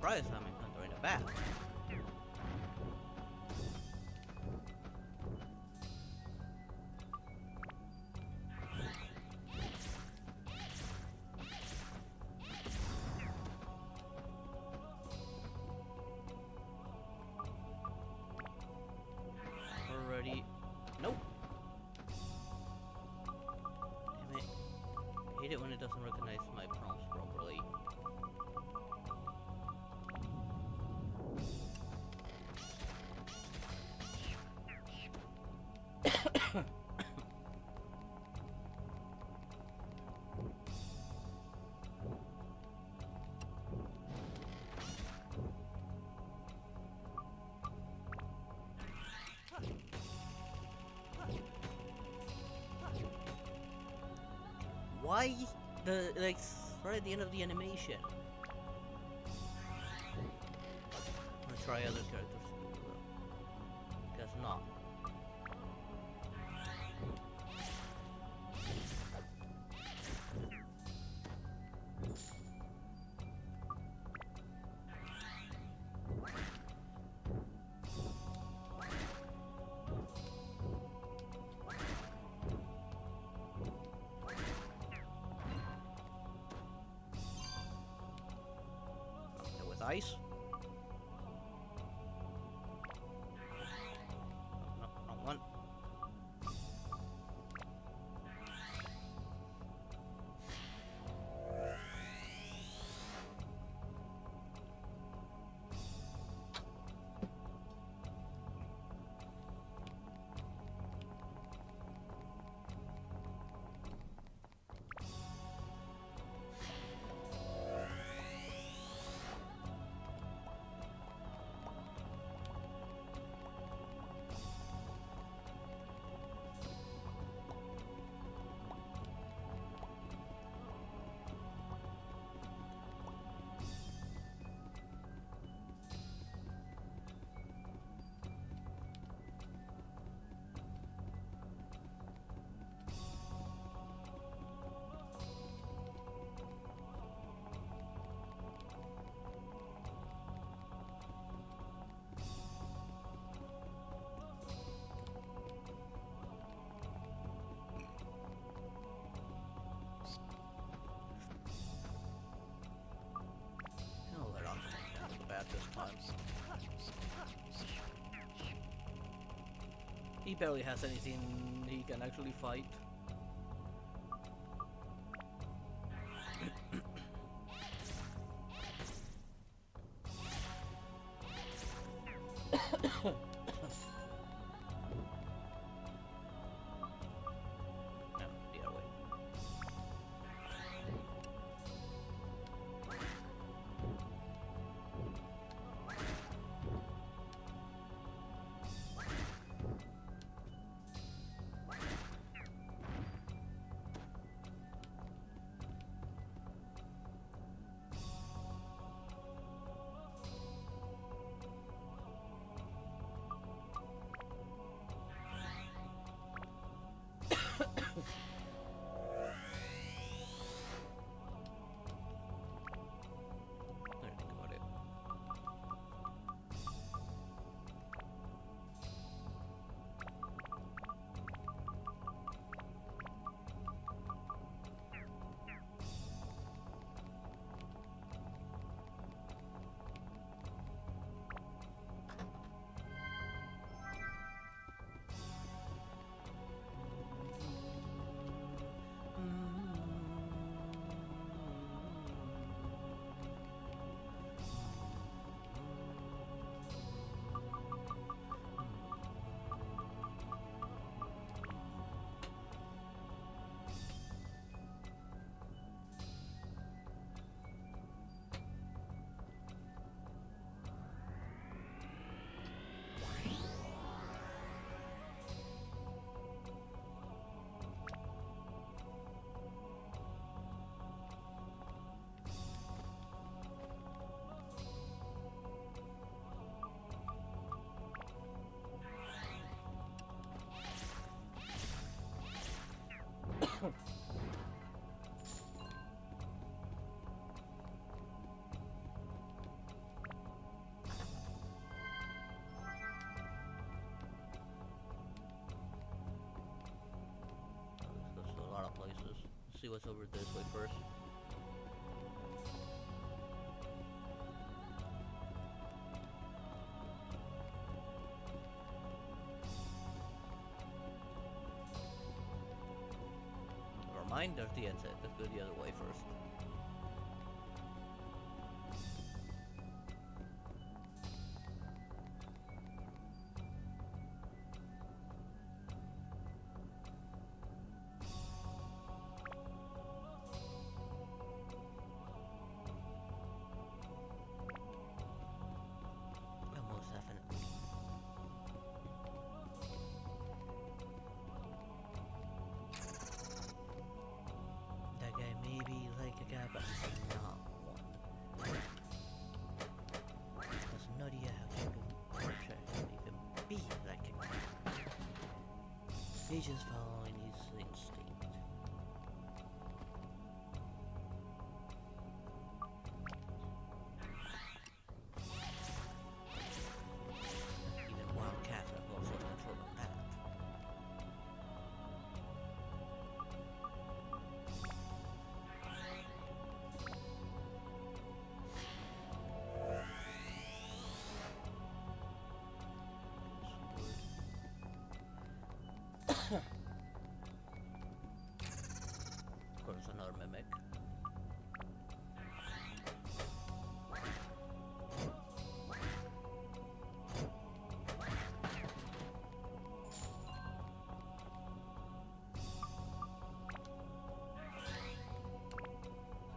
Speaker 1: I'm entering a bath. Already. Nope. Damn it. I hate it when it doesn't recognize my prompts properly. Why the like right at the end of the animation? I'm gonna try other characters to do that. Guess not. Ice. No, not one. This time. He barely has anything he can actually fight. think about it. There's a lot of places. Let's see what's over this way first. Never mind, there's the exit. Let's go the other way first. Most definitely. That guy may be like a guy, but he's not one. Has no idea how you can even be like a guy. He's just following his instinct. Even wild cats have also control of that. Of course, another mimic.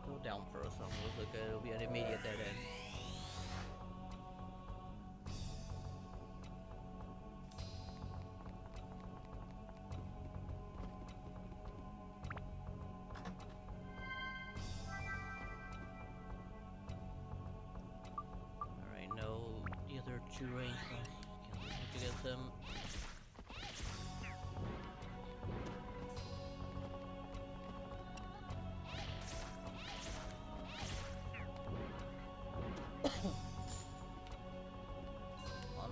Speaker 1: Go down first. Looks like it'll be an immediate dead end. Alright, no, the other two range ones. Can't against them. On.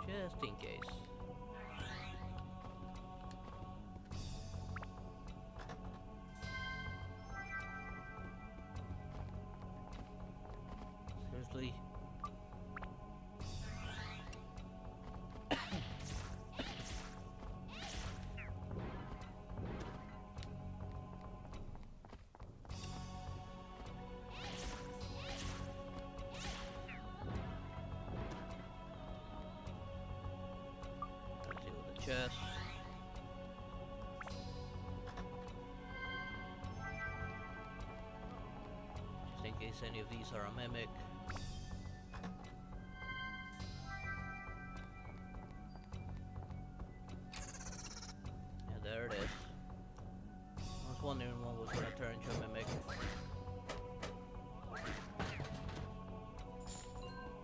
Speaker 1: Just in case. Seriously? Let's see with the chest. in case any of these are a mimic. Yeah, there it is. I was wondering what was gonna turn into a mimic.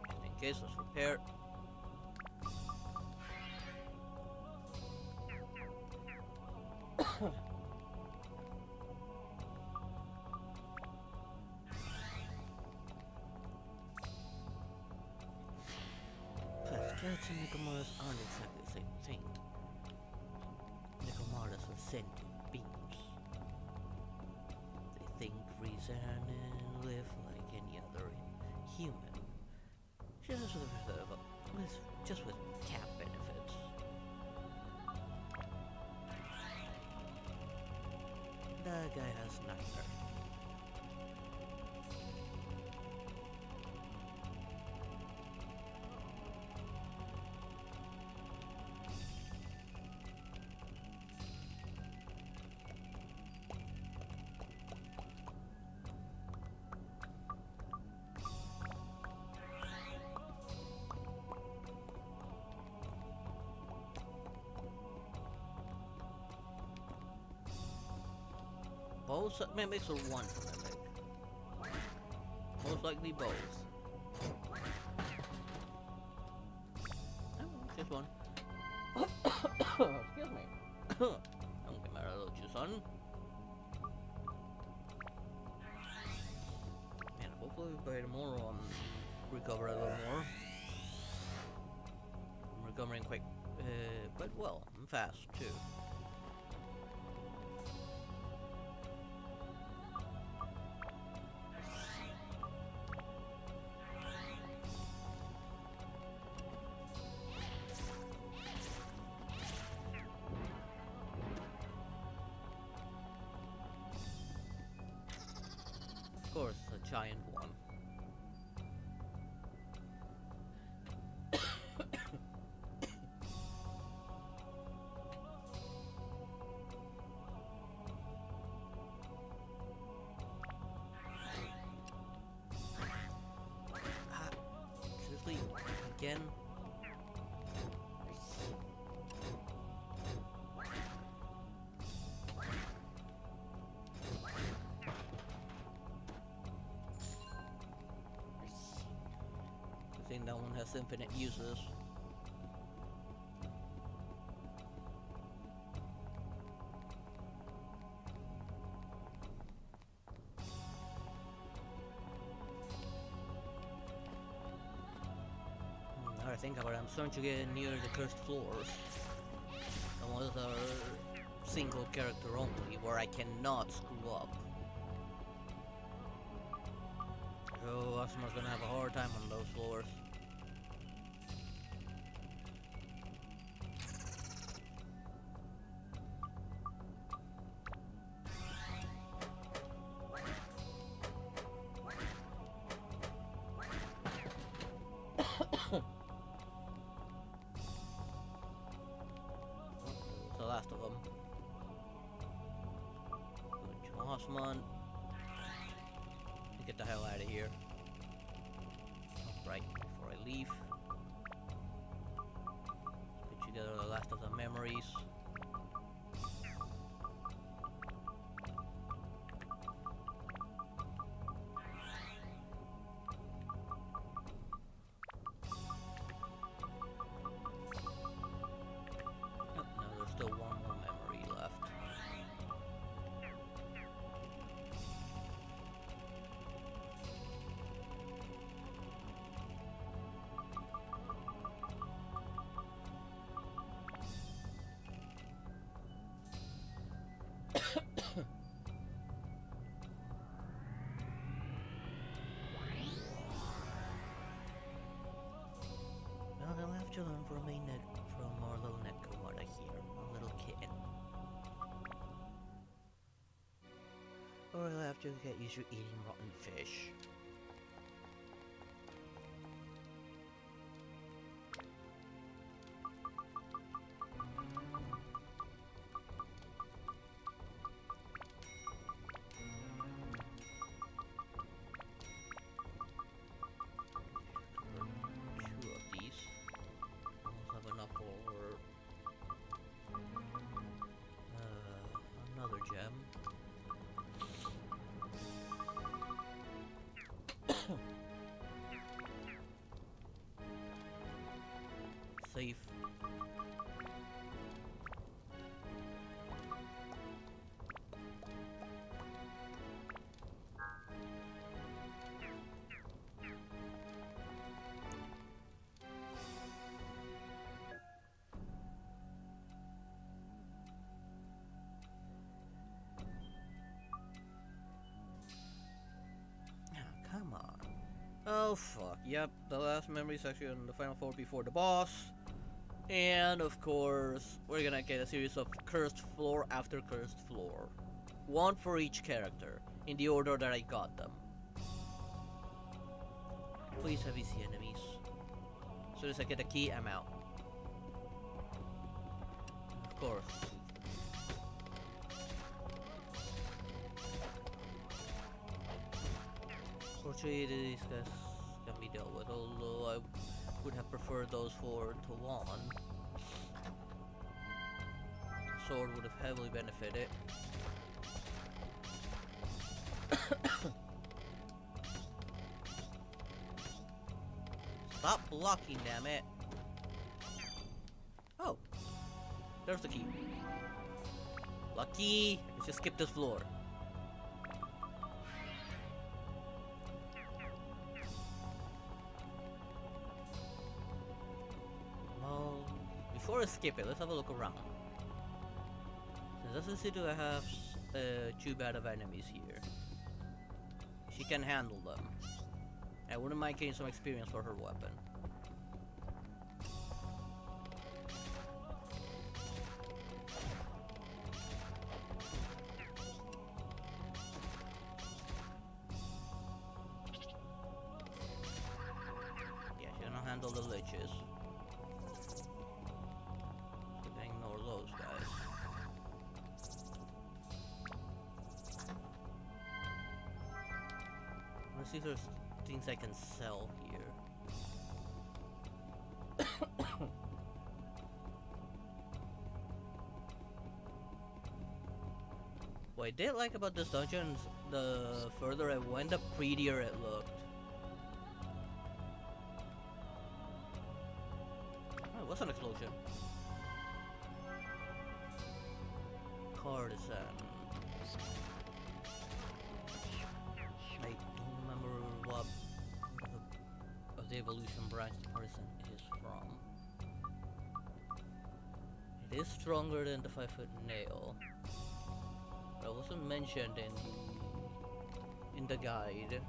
Speaker 1: Just in case, let's repair. Skeleton Nicomaras aren't exactly the same thing. Nicomaras are sentient beings. They think, reason, and live like any other human. Just with cat benefits. That guy has nightmares. Both mimics or one mimic? Most likely both. Oh, just one. Excuse me. Don't get mad at you, son. Man, hopefully by tomorrow recover a little more. I'm recovering quite well. I'm fast too. Of course, a giant one. Seriously? Again? I think that one has infinite uses. Now I think about it, I'm starting to get near the cursed floors. The ones that are single character only, where I cannot screw up. So Asuma's gonna have a hard time on those floors. The last of them. Good Osman. Get the hell out of here. Right before I leave. Put together the last of the memories. No, there's still one more memory left. Well, I'll have to learn from our little Nekomata here, our little kitten. Or I'll have to get used to eating rotten fish. Oh fuck, yep, the last memory section, the final four before the boss. And of course, we're gonna get a series of cursed floor after cursed floor. One for each character, in the order that I got them. Please have easy enemies. As soon as I get a key, I'm out. Of course. Fortunately, these guys can be dealt with, although I would have preferred those four to one. The sword would have heavily benefited. Stop blocking, damn it! Oh, there's the key. Lucky! Let's just skip this floor. Well, before I skip it, let's have a look around. It doesn't seem to have too bad of enemies here. She can handle them. I wouldn't mind getting some experience for her weapon. Yeah, she can handle the liches. So we can ignore those guys. Let's see if there's things I can sell here. What I did like about this dungeon is the further I went, the prettier it looked. Oh, it was an explosion. Partisan. I don't remember what of the evolution branch the partisan is from. It is stronger than the 5-foot nail. But it wasn't mentioned in the guide.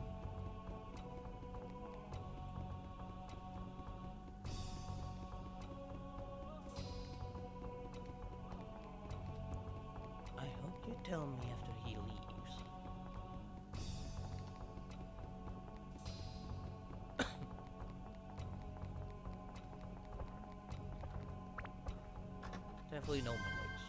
Speaker 1: I hope you tell me after he leaves. Definitely no more legs.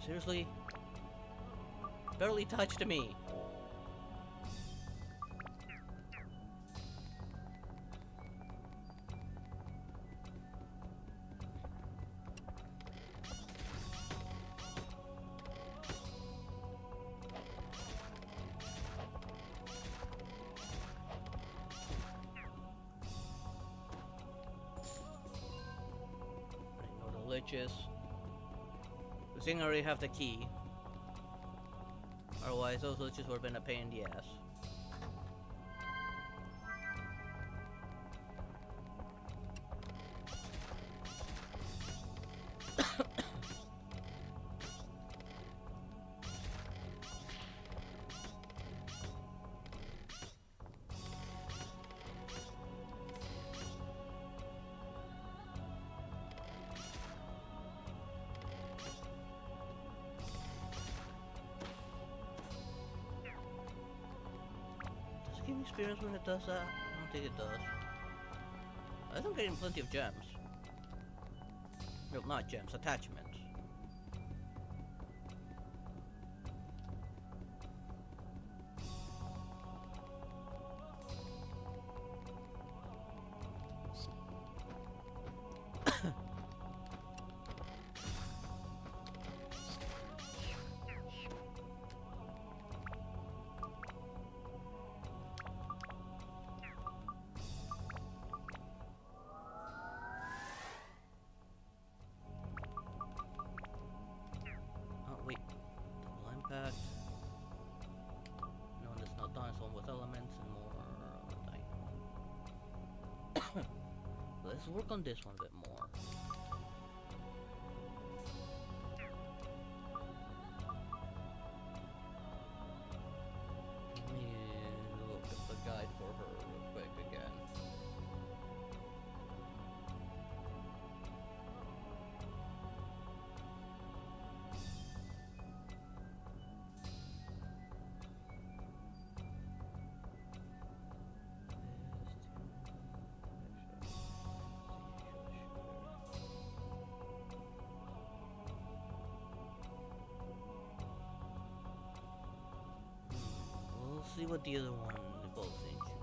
Speaker 1: Seriously? Barely touched me. I know the liches. Good thing I already have the key. Otherwise, those liches would have been a pain in the ass. Give me experience when it does that? I don't think it does. I think I'm getting plenty of gems. No, not gems, attachments. Let's work on this one a bit more. Let me look at the guide for her real quick again. We'll see what the other one evolves into.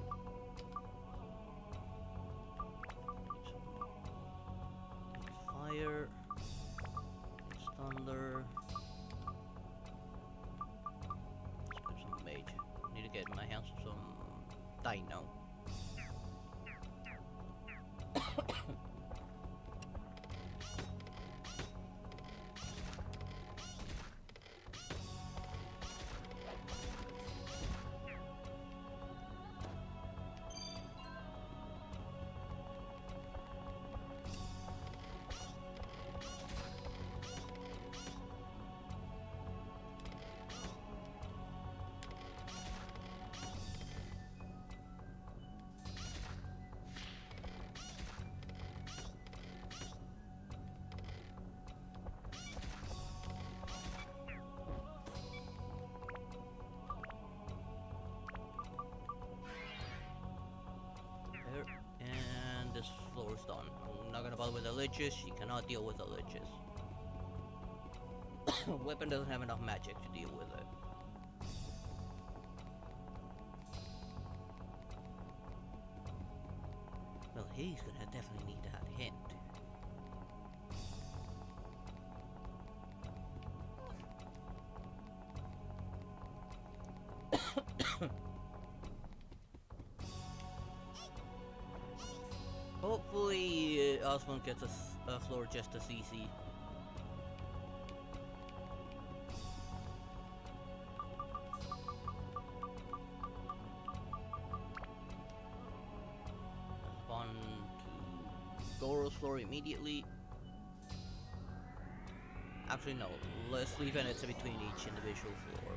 Speaker 1: It's fire. It's thunder. Let's put some mage. Need to get my hands on some dino. And this floor is done. I'm not gonna bother with the liches. She cannot deal with the liches. Weapon doesn't have enough magic to deal with it. Well, he's gonna definitely need that hint. Hopefully, Osmond gets a floor just as easy. On to Goro's floor immediately. Actually, no. Let's leave it between each individual floor.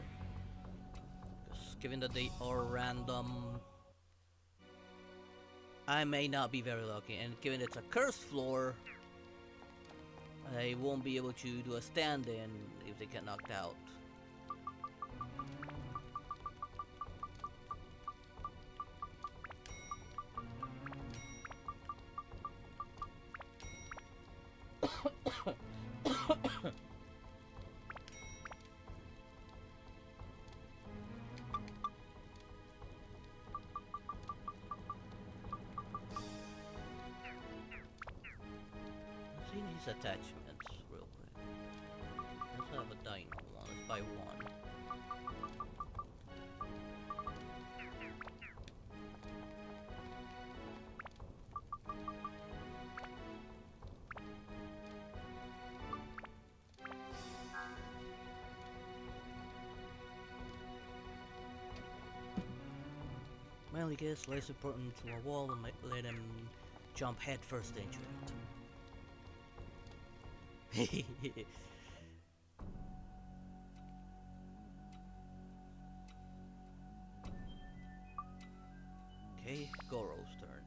Speaker 1: Because given that they are random, I may not be very lucky, and given it's a cursed floor, I won't be able to do a stand-in if they get knocked out. See these attachments real quick. Let's have a dino one by one. Well, I guess let's support him to a wall and let him jump head first into it. Okay, Goro's turn.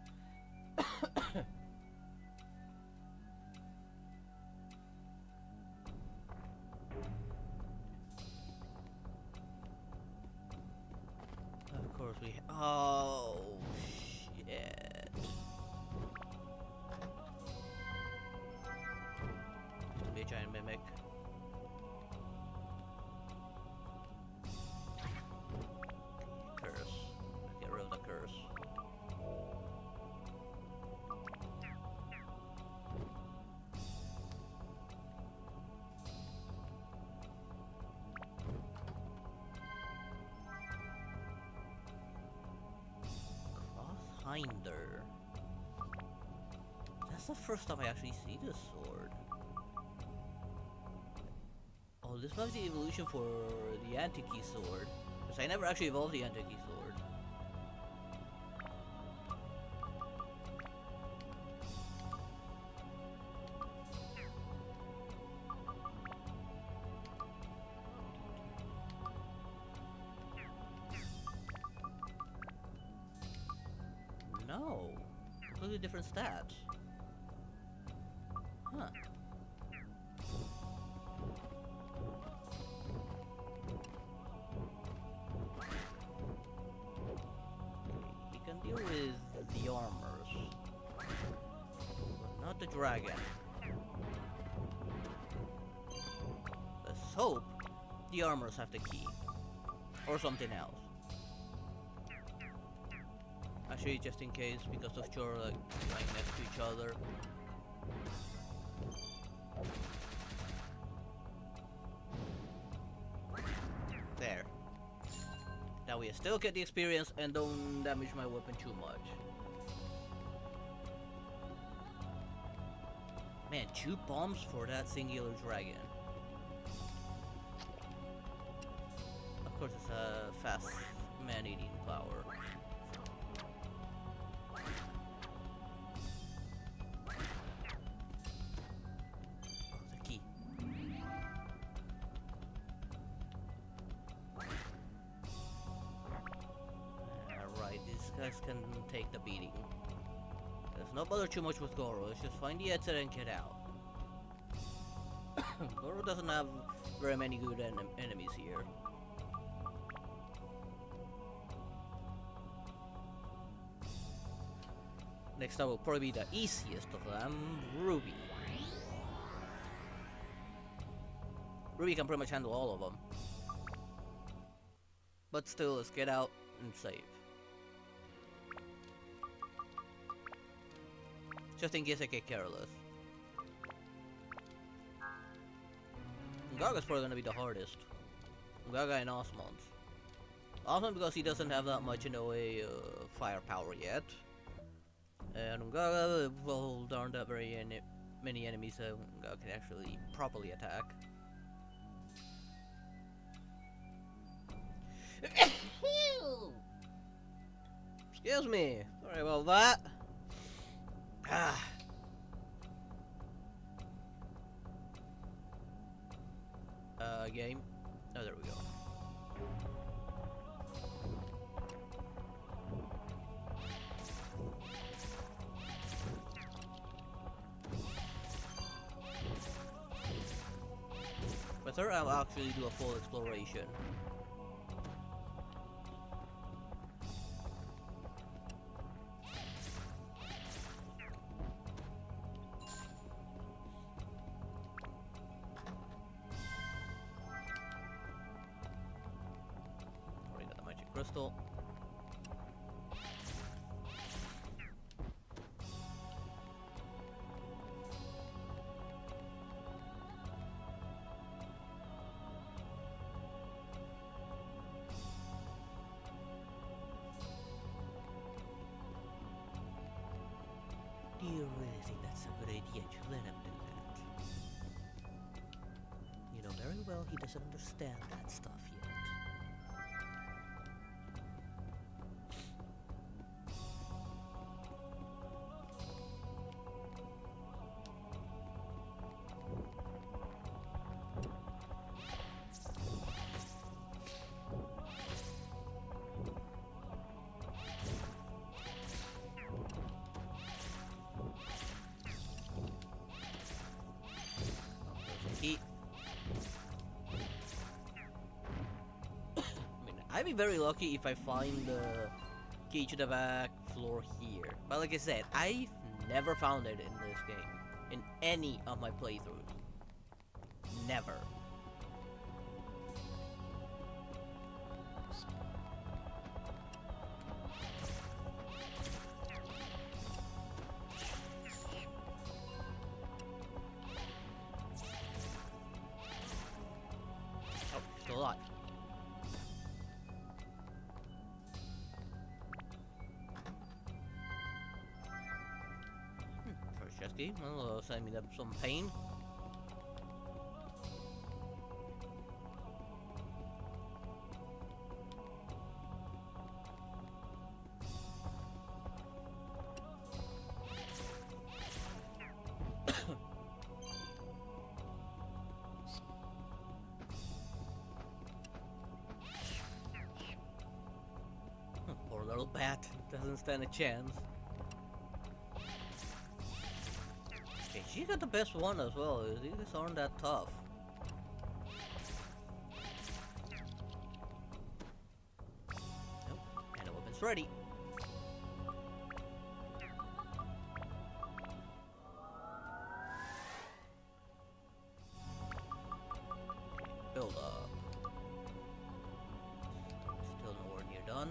Speaker 1: Of course we. Oh shit! Used to be a giant mimic. Curse. Get rid of the curse. Hinder. That's the first time I actually see this sword. Oh, this must be the evolution for the anti-key sword. Because I never actually evolved the anti-key sword. Oh, completely different stats. Huh. He can deal with the armors, but not the dragon. Let's hope the armors have the key. Or something else. Actually, just in case, because of sure, like, lying next to each other. There. Now we still get the experience and don't damage my weapon too much. Man, 2 bombs for that singular dragon. Of course, it's a fast man-eating power. Guys can take the beating. Let's not bother too much with Goro. Let's just find the exit and get out. Goro doesn't have very many good enemies here. Next up will probably be the easiest of them, Ruby. Ruby can pretty much handle all of them. But still, let's get out and save. Just in case I get careless. Gaga's probably gonna be the hardest. Gaga and Osmond. Osmond because he doesn't have that much in the way of firepower yet. And Gaga, well, there aren't that very many enemies that Gaga can actually properly attack. Excuse me. Sorry about that. Game. Oh, there we go. But third, I'll actually do a full exploration. Crystal. Do you really think that's a good idea to let him do that? You know very well he doesn't understand that stuff yet. I'd be very lucky if I find the key to the back floor here. But like I said, I've never found it in this game. In any of my playthroughs. Never. Oh, still alive. Chesky, well, save me some pain. Poor little bat, doesn't stand a chance. She got the best one as well. These aren't that tough. Nope. And the weapon's ready. Build up. Still nowhere near done.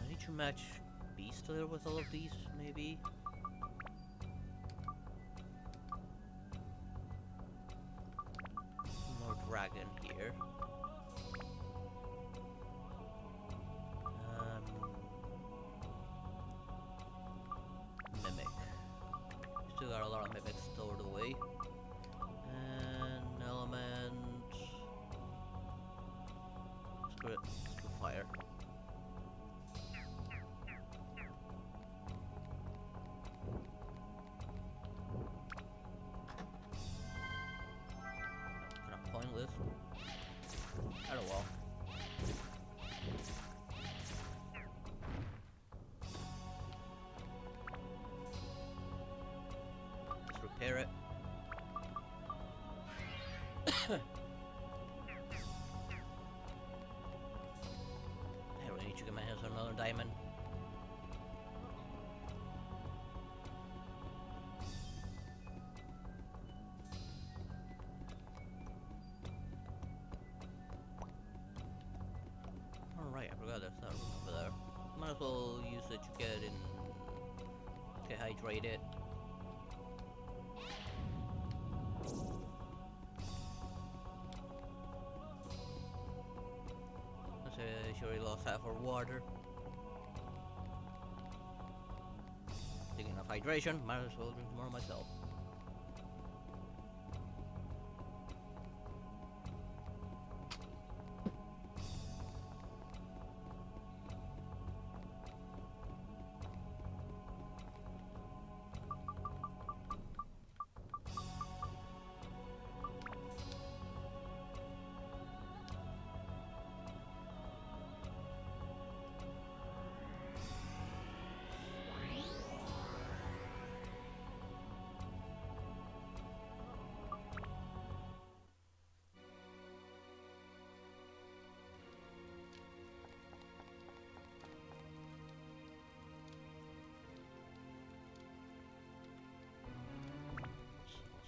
Speaker 1: I need to match Beast Slayer with all of these, maybe? More dragon here. Mimic. Still got a lot of mimics stored away. And element. Screw it. Screw fire. Kinda pointless. Oh well. Let's repair it. I really need to get my hands on another diamond. Alright, I forgot there's that room over there. Might as well use it to get hydrated. She already lost half her water. Taking enough hydration, might as well drink more myself.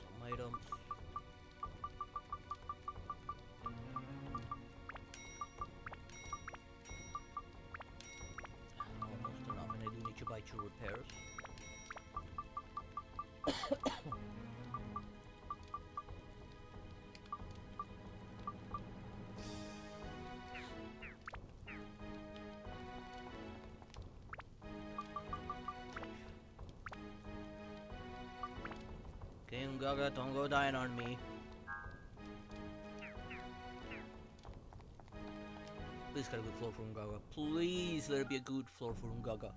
Speaker 1: Some items. Almost enough, and I do need to buy 2 repairs. King Gaga, don't go dying on me. Please get a good floor from Gaga. Please let it be a good floor from Gaga.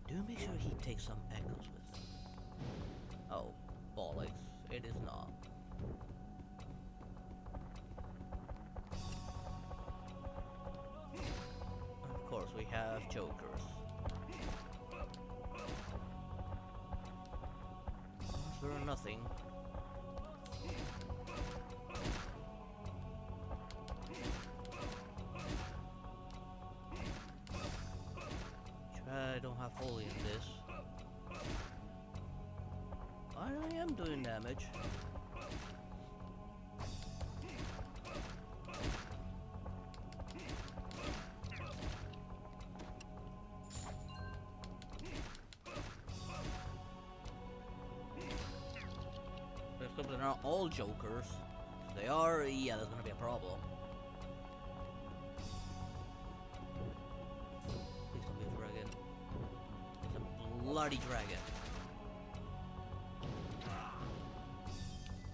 Speaker 1: Do make sure he takes some echoes with him. Oh, bollocks. It is not. Of course, we have jokers. Sure, nothing. I don't have holy in this. I am doing damage. Let's hope they're not all jokers. If they are, yeah, there's gonna be a problem. Please don't be a dragon. It's a bloody dragon.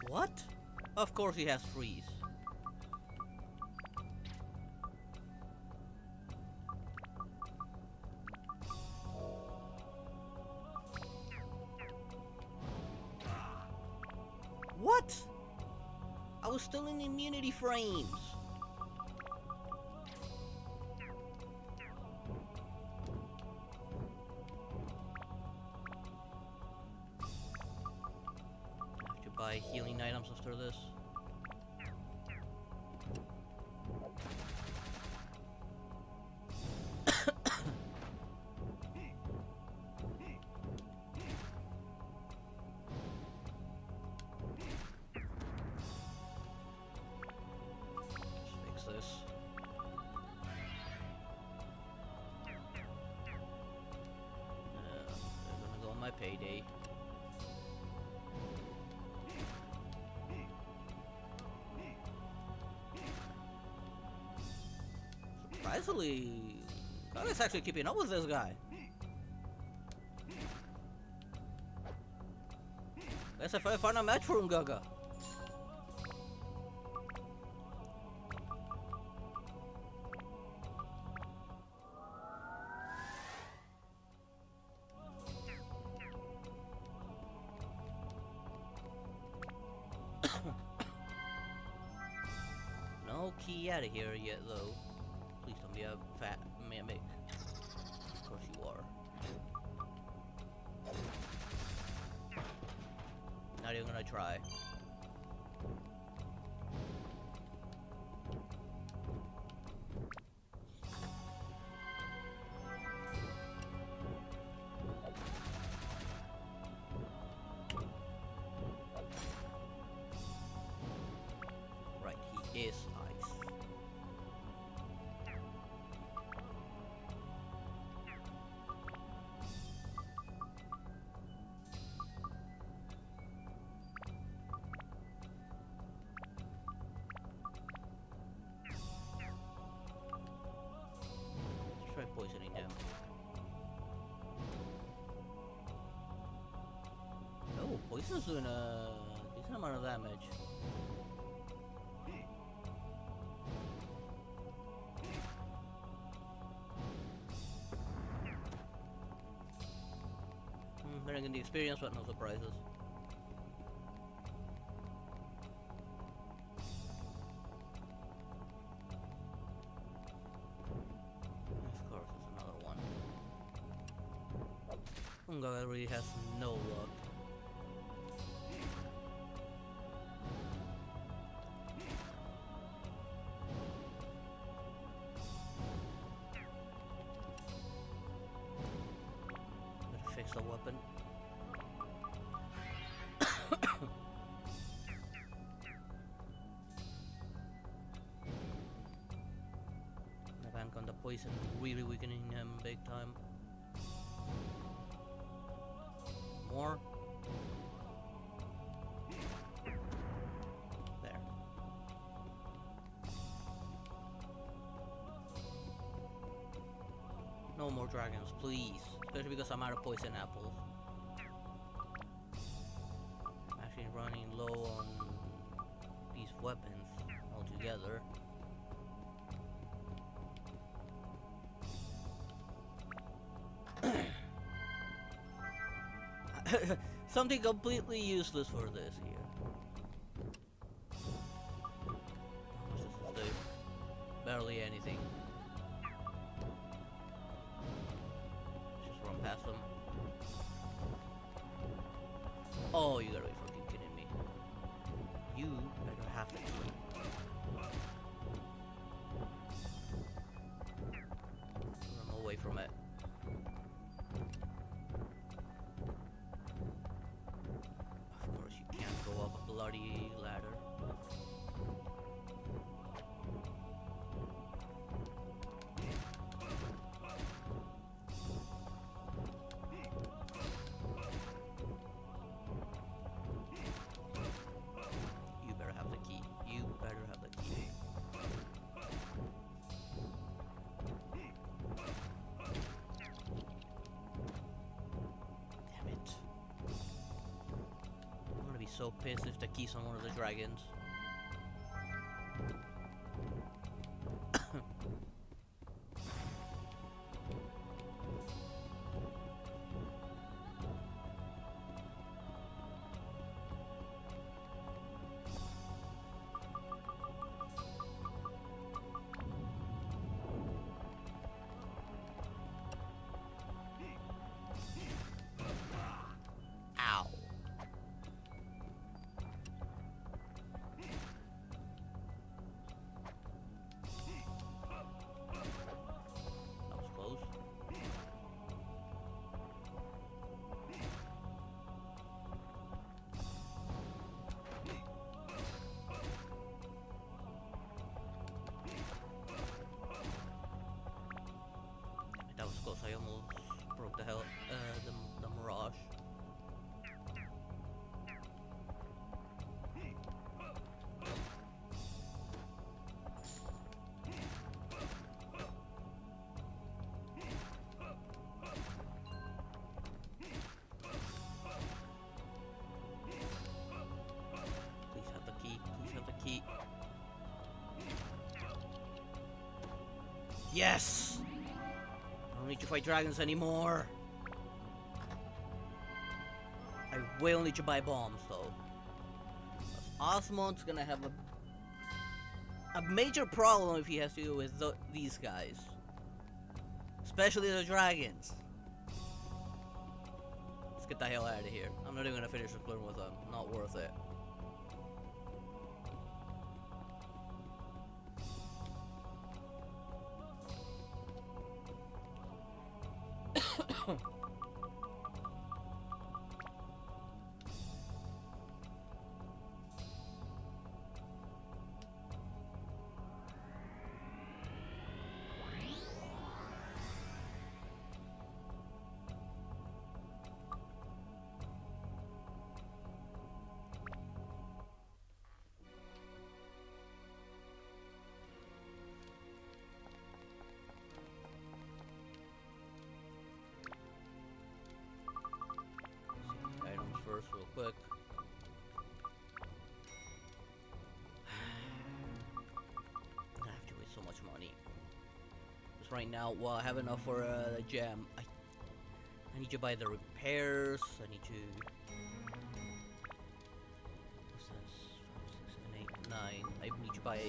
Speaker 1: What? Of course he has freeze. I was still in immunity frames. I have to buy healing items after this. Payday. Surprisingly, Gaga's actually keeping up with this guy. Guess if I find a match for him, Gaga. No key out of here yet, though. Please don't be a fat mimic. Of course you are. Not even gonna try. Right, he is ice. Let's try poisoning him. Oh, poison's doing a decent amount of damage. Better than the experience, but no surprises. Of course, there's another one. Unga really has no luck. Better fix the weapon. The bank on the poison really weakening him big time. More. There. No more dragons, please. Especially because I'm out of poison apples. I'm actually running low on these weapons altogether. Something completely useless for this here. How much does this do? Barely anything. Just run past them. Oh, you gotta be fucking kidding me. You better have the key. Run away from it. Bloody ladder. You better have the key. You better have the key. Damn it. I'm gonna be so pissed if the key's on one of the dragons. hell, the Mirage. Please have the key. Please have the key. Yes! I don't need to fight dragons anymore. I will need to buy bombs though. Osmond's gonna have a major problem if he has to deal with these guys. Especially the dragons. Let's get the hell out of here. I'm not even gonna finish exploring with them. Not worth it. Items first, real quick. I have to waste so much money. Because right now, well, I have enough for the gem. I need to buy the repairs. I need to. What's this? 5, 6, 7, 8, 9. I need to buy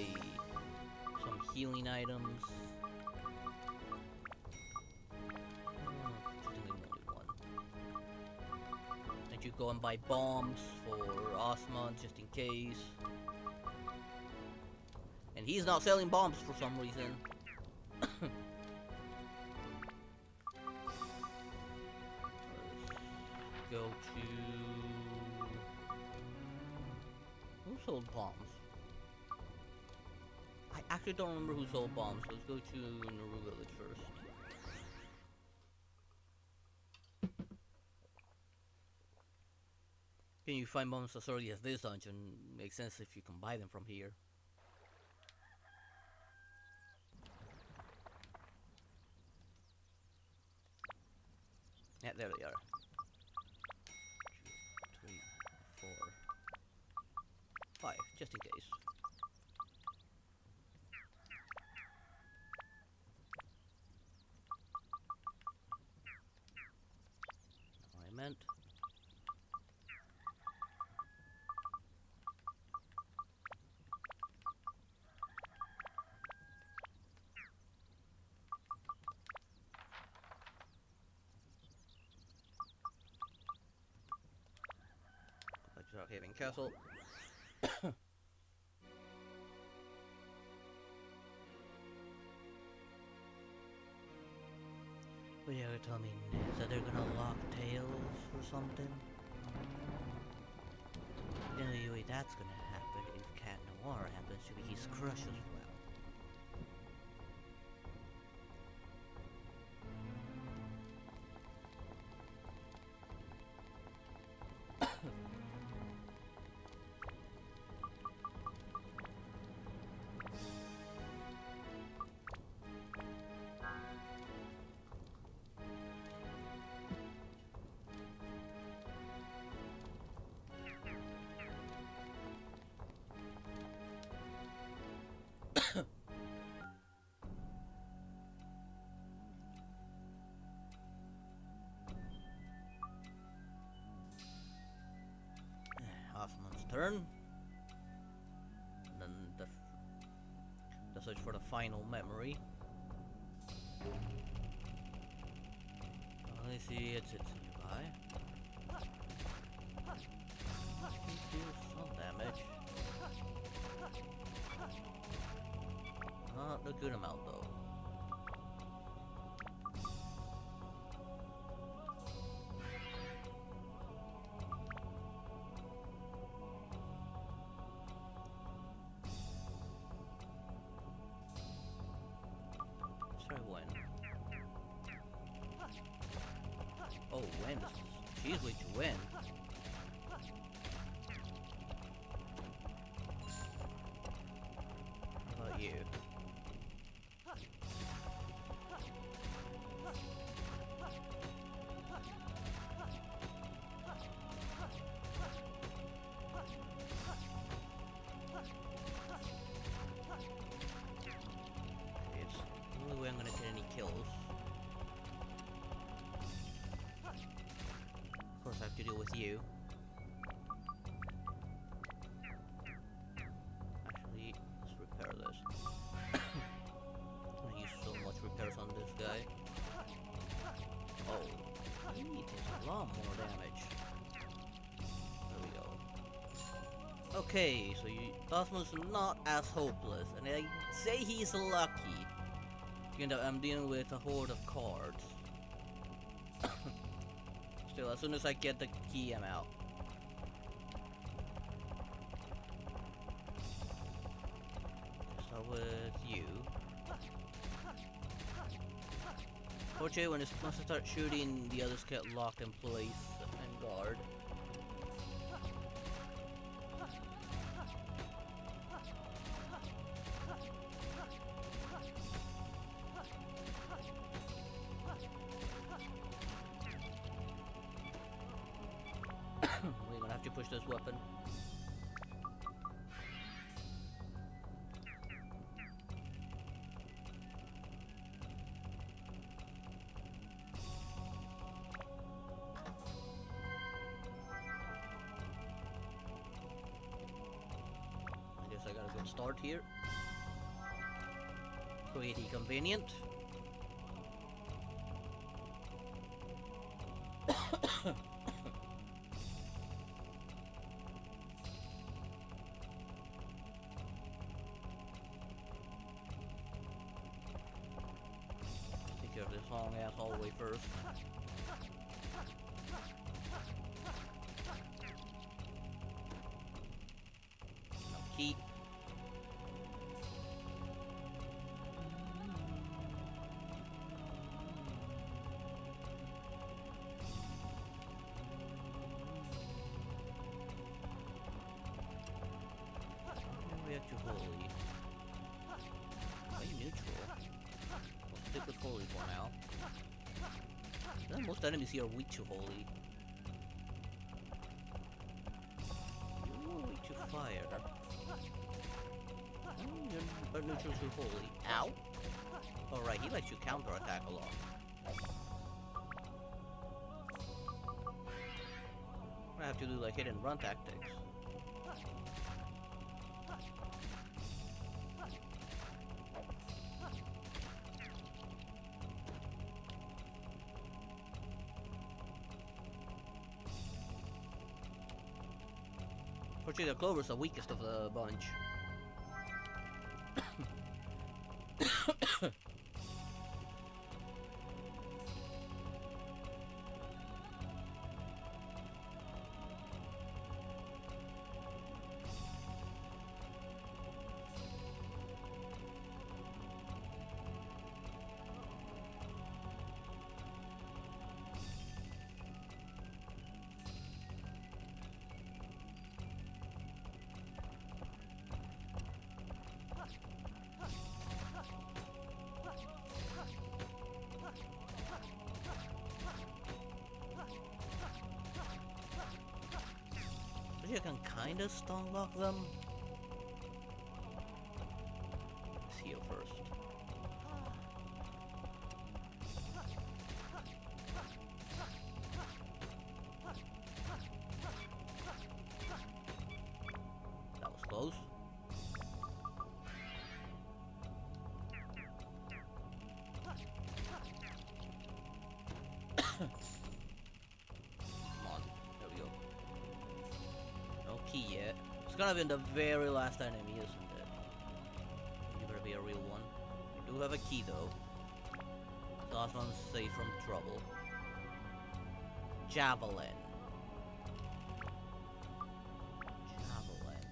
Speaker 1: some healing items. You go and buy bombs for Osmond just in case. And he's not selling bombs for some reason. Let's go to... Who sold bombs? I actually don't remember who sold bombs, so let's go to Naru Village first. Can you find bombs as early as this dungeon? Makes sense if you can buy them from here. Yeah, there they are. 2, 3, 4, 5, just in case. Not what I meant. Haven Castle. But yeah, tell me that they're gonna lock tails or something. The only way that's gonna happen if Cat Noir happens to be his crush as well. Osmond's turn. And then the search for the final memory. I see it's nearby. Do some damage. Not a good amount though. perfect way to win. How about you? It's the only way I'm gonna get any kills. Of course I have to deal with you. Actually, let's repair this. I'm gonna use so much repairs on this guy. Oh, he takes a lot more damage. There we go. Okay, so Osmond's not as hopeless, and I say he's lucky. I'm dealing with a horde of cards. Still, as soon as I get the key, I'm out. Start with you. Fortunately, once I start shooting, the others get locked in place and guard. We're gonna have to push this weapon. I guess I got a good start here. Pretty convenient. Take care of this long ass hallway first. No key. React to holy. Are you neutral? We'll stick with holy for now. Most enemies here are weak to holy. You're weak to fire. You're neutral to holy. Ow! Alright, he lets you counterattack a lot. I have to do like hit and run tactics. Fortunately, the Clover's the weakest of the bunch. I can kinda stun lock them. Let's heal first. That was close. Key yet. It's gonna be the very last enemy, isn't it? You better be a real one. We do have a key though. The last one's safe from trouble. Javelin. Javelin.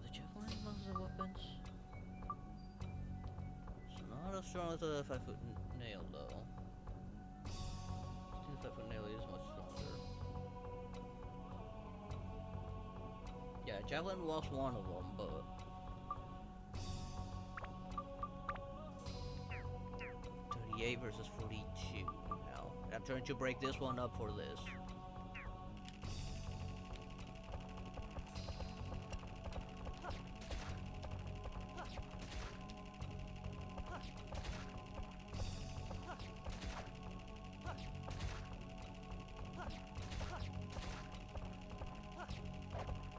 Speaker 1: The javelin amongst the weapons? It's not as strong as a 5-foot nail though. I think the 5-foot nail is much stronger. Yeah, javelin was one of them, but 38 versus 42 now. I'm trying to break this one up for this.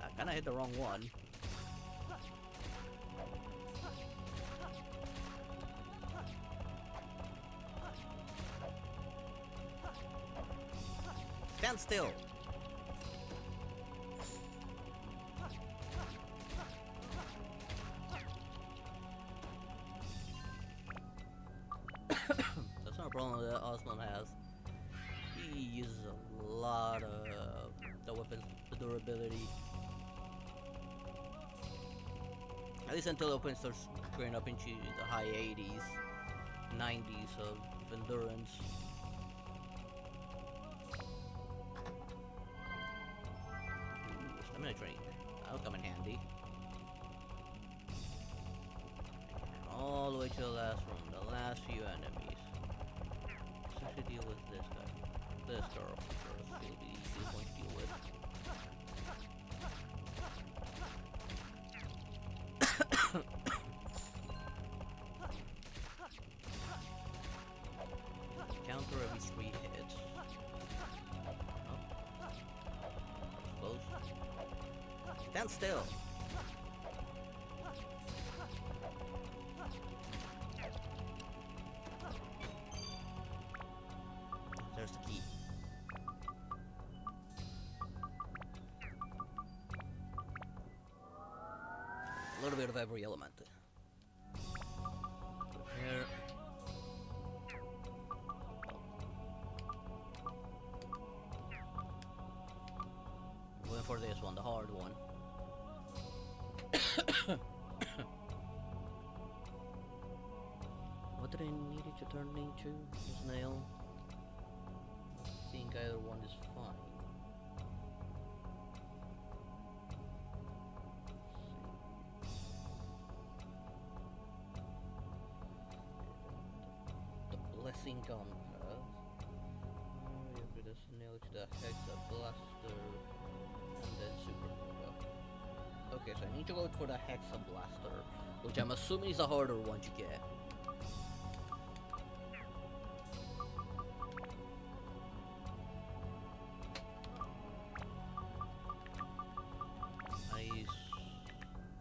Speaker 1: I kinda hit the wrong one. Stand still. That's not a problem that Osmond has. He uses a lot of the weapons, the durability. At least until the weapon starts going up into the high 80s, 90s of endurance. Ooh, stamina drink. That'll come in handy. All the way to the last room, the last few enemies. Let's actually deal with this guy. This girl first. She'll be the easiest one to deal with. Counter every 3 hits. Oh. Close. Stand still. There's the key. A little bit of every element. Here. Going for this one, the hard one. What did I need it to turn into? A snail? I think either one is fine. The blessing gun path. You put a snail to the hexa blaster and then supernova. Okay, so I need to go for the hexa blaster, which I'm assuming is a harder one to get.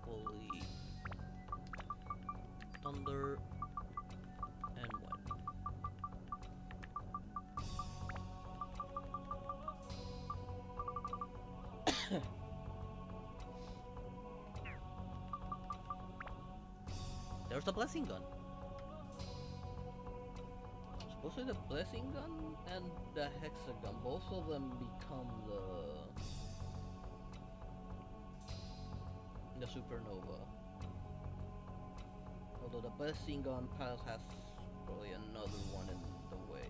Speaker 1: Holy thunder and wind. There's the blessing gun. Supposedly the blessing gun and the hexagon, both of them become the supernova. Although the blessing gun path has probably another one in the way.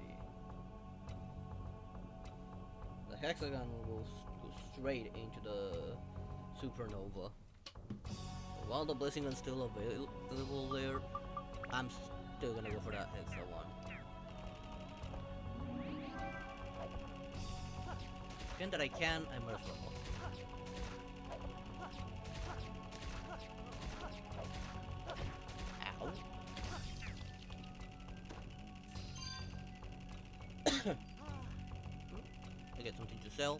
Speaker 1: The hexagon will go straight into the supernova. So while the blessing gun's still available there, I'm still gonna go for that hexa one. Again that I can, I'm merciful. Ow. I get something to sell.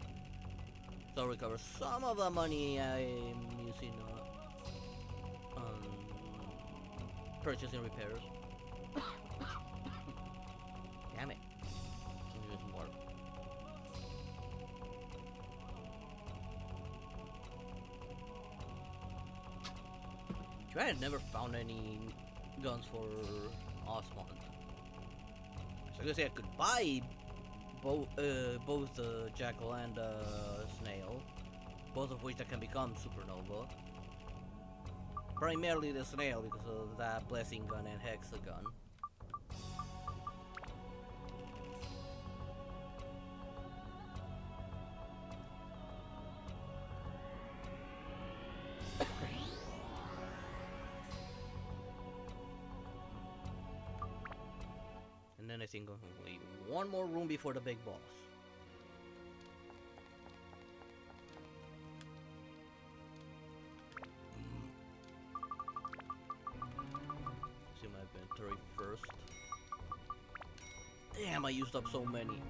Speaker 1: So I'll recover some of the money I'm using on purchasing repairs. Damn it. I'll use more. I had never found any guns for Osmond. So I guess I could buy both the Jackal and Snail, both of which that can become Supernova. Primarily the Snail because of that Blessing Gun and Hexagon. And I think only one more room before the big boss. See my inventory first. Damn, I used up so many.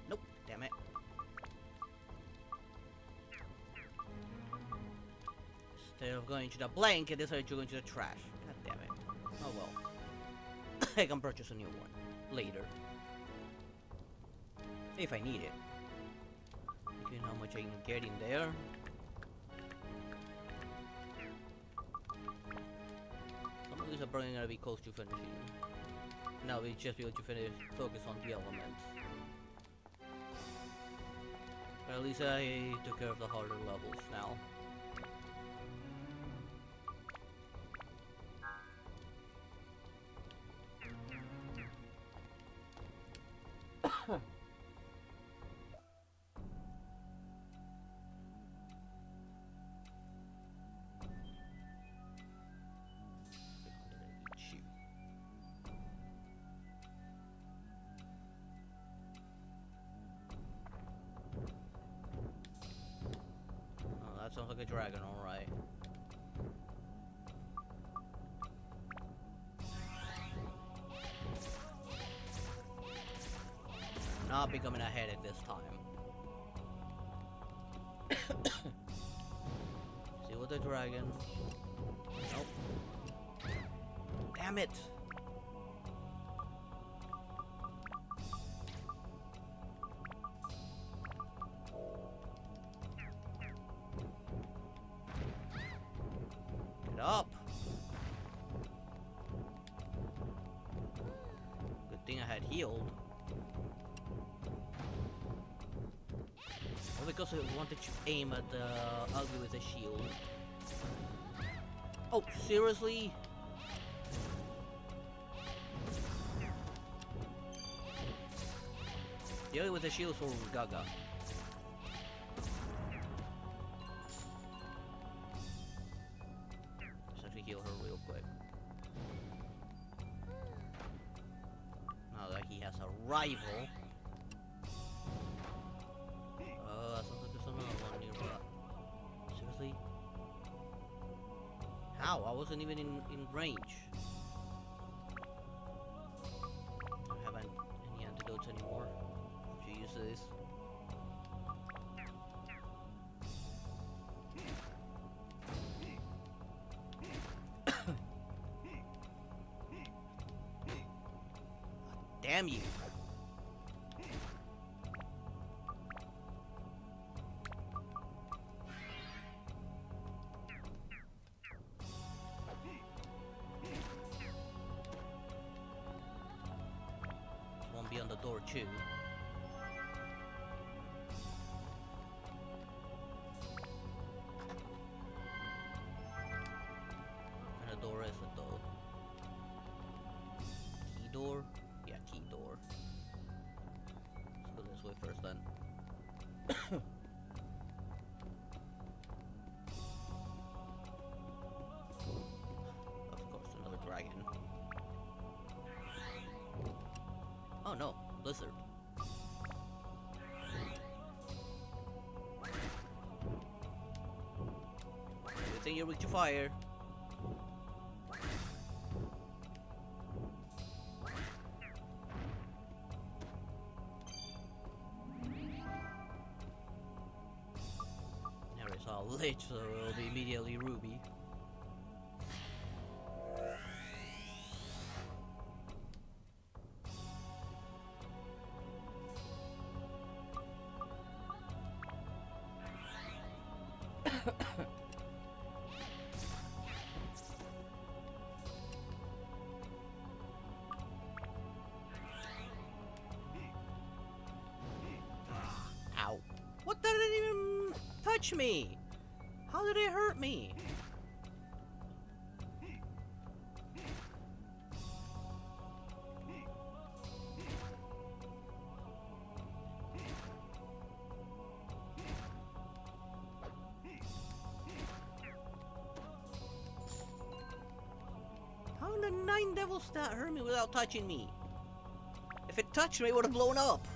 Speaker 1: Nope, damn it. Instead of going to the blanket, I decided to go into the trash. God damn it. Oh well. I can purchase a new one later. If I need it. You know how much I can get in there. Some of these are probably gonna be close to finishing. Now we just be able to focus on the elements. But at least I took care of the harder levels now. Sounds like a dragon, alright. Not becoming a headache this time. See what the dragon. Nope. Damn it! Up. Good thing I had healed. Well, because I wanted to aim at the ugly with a shield. Oh, seriously? The ugly with a shield for Gaga. Heal her real quick. Now that he has a rival. Sounds like there's another one nearby. Seriously? How? I wasn't even in range. I don't have any antidotes anymore. Should use this. Damn you. Won't be on the door too. And the door is a door. Key door? Yeah, key door. Let's go this way first then. Of course, another dragon. Oh no, blizzard. Good thing you're weak to fire. Lich, so it'll be immediately Ruby. Ow. What did it even touch me? How did it hurt me? How did the 9 devils that hurt me without touching me? If it touched me, it would have blown up.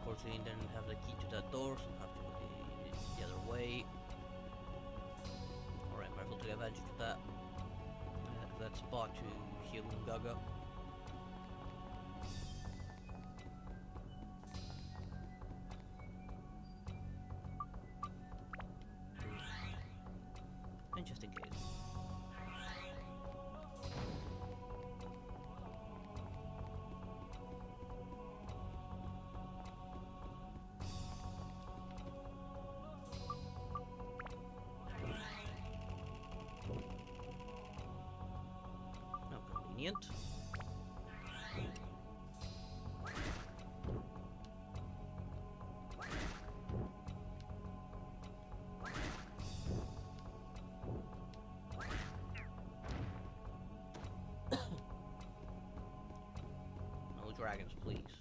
Speaker 1: Unfortunately, didn't have the key to that door, so I have to go the other way. Alright, might as well take advantage of that. That spot to heal Gaga. And just in case. Convenient. No dragons, please.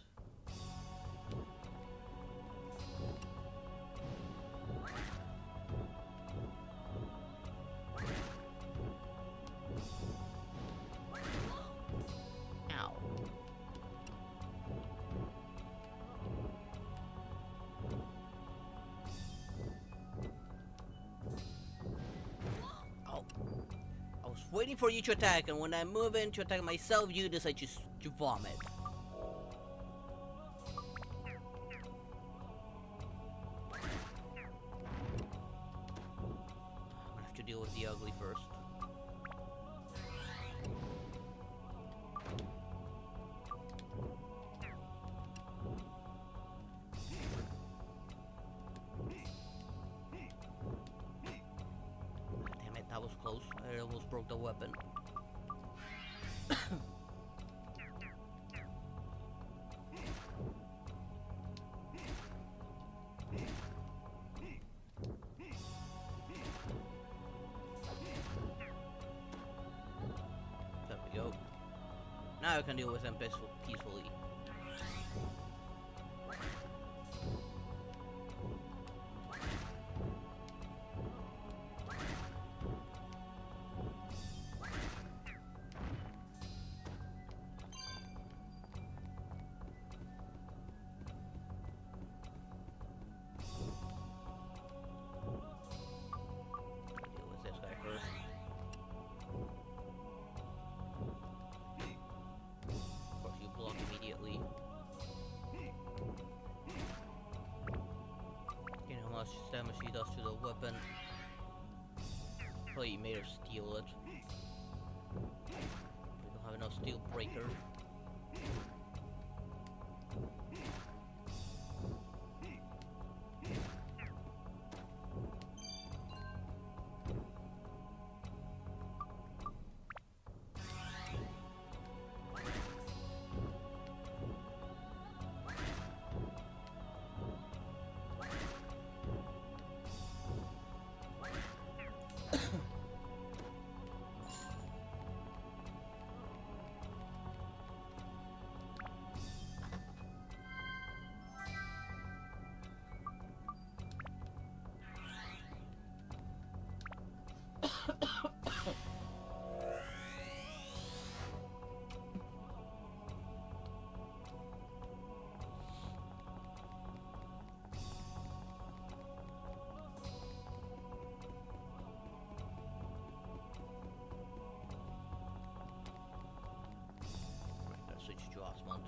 Speaker 1: Waiting for you to attack, and when I move in to attack myself, you decide to vomit. I'm gonna have to deal with the ugly first. That was close. I almost broke the weapon. There we go. Now I can deal with them peacefully. Damage he does to the weapon. Probably made her steal it. We don't have enough steel breaker.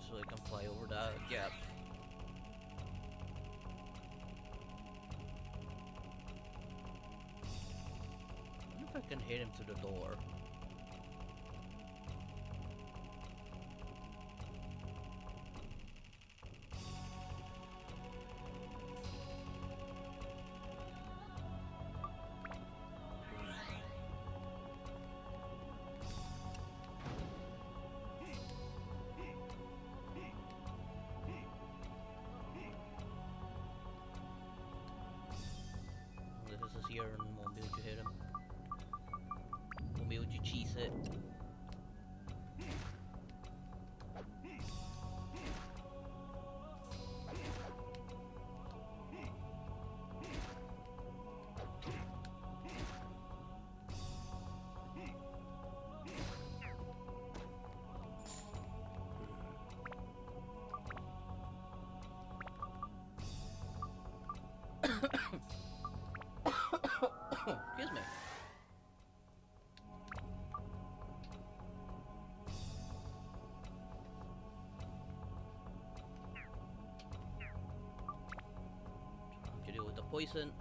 Speaker 1: so I can fly over the gap. I wonder if I can hit him through the door. This is here and won't be able to hit him. Won't be able to cheese it. Excuse me. To deal with the poison.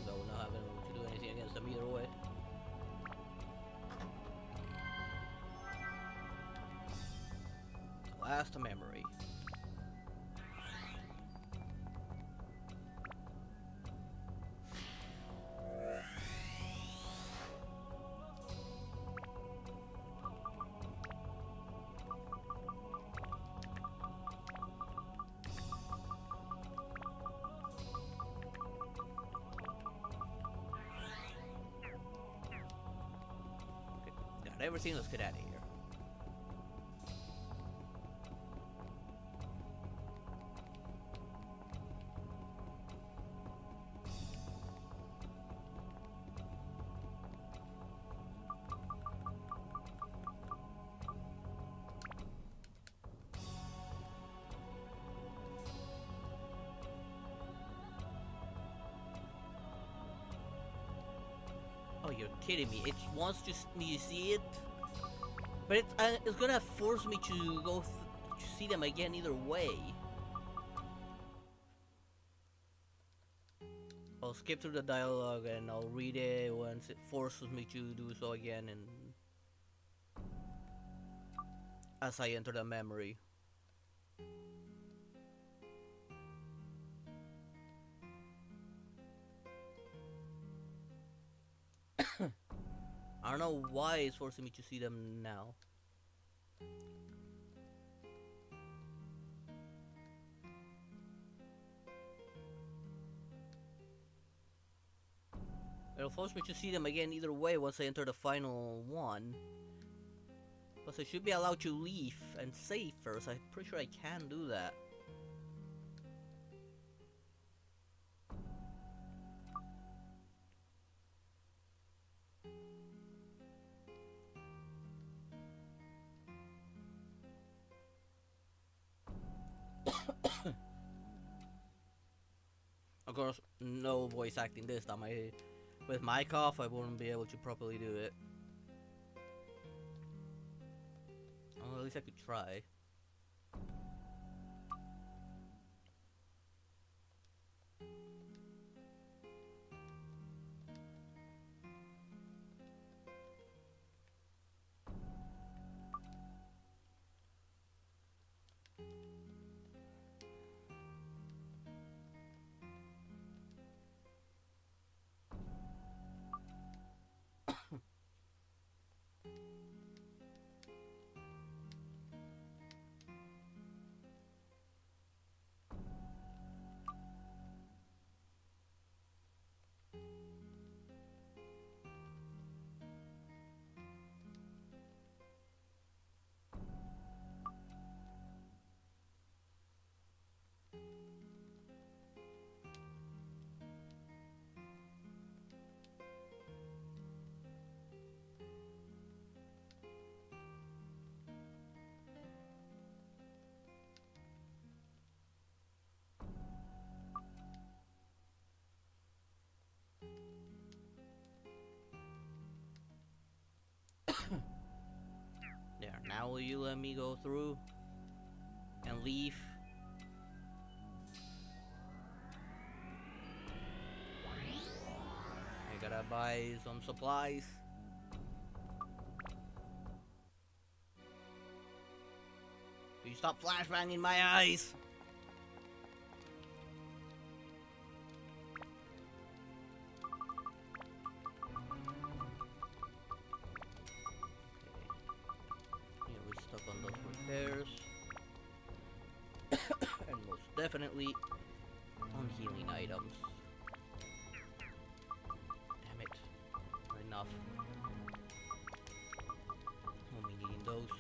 Speaker 1: Though not having to do anything against them either way. Last memory. Got everything, let's get out of here. Oh, you're kidding me. It wants me to see it, but it's gonna force me to go to see them again either way. I'll skip through the dialogue and I'll read it once it forces me to do so again, and as I enter the memory. I don't know why it's forcing me to see them now. It'll force me to see them again either way once I enter the final one. Plus I should be allowed to leave and save first. I'm pretty sure I can do that. Of course, no voice acting this time. With my cough, I wouldn't be able to properly do it. Well, at least I could try. Now will you let me go through and leave? I gotta buy some supplies. Will you stop flashbanging my eyes? Okay. Yeah, we stuck on those repairs. And most definitely on healing items. Damn it. Not enough. Only needing those.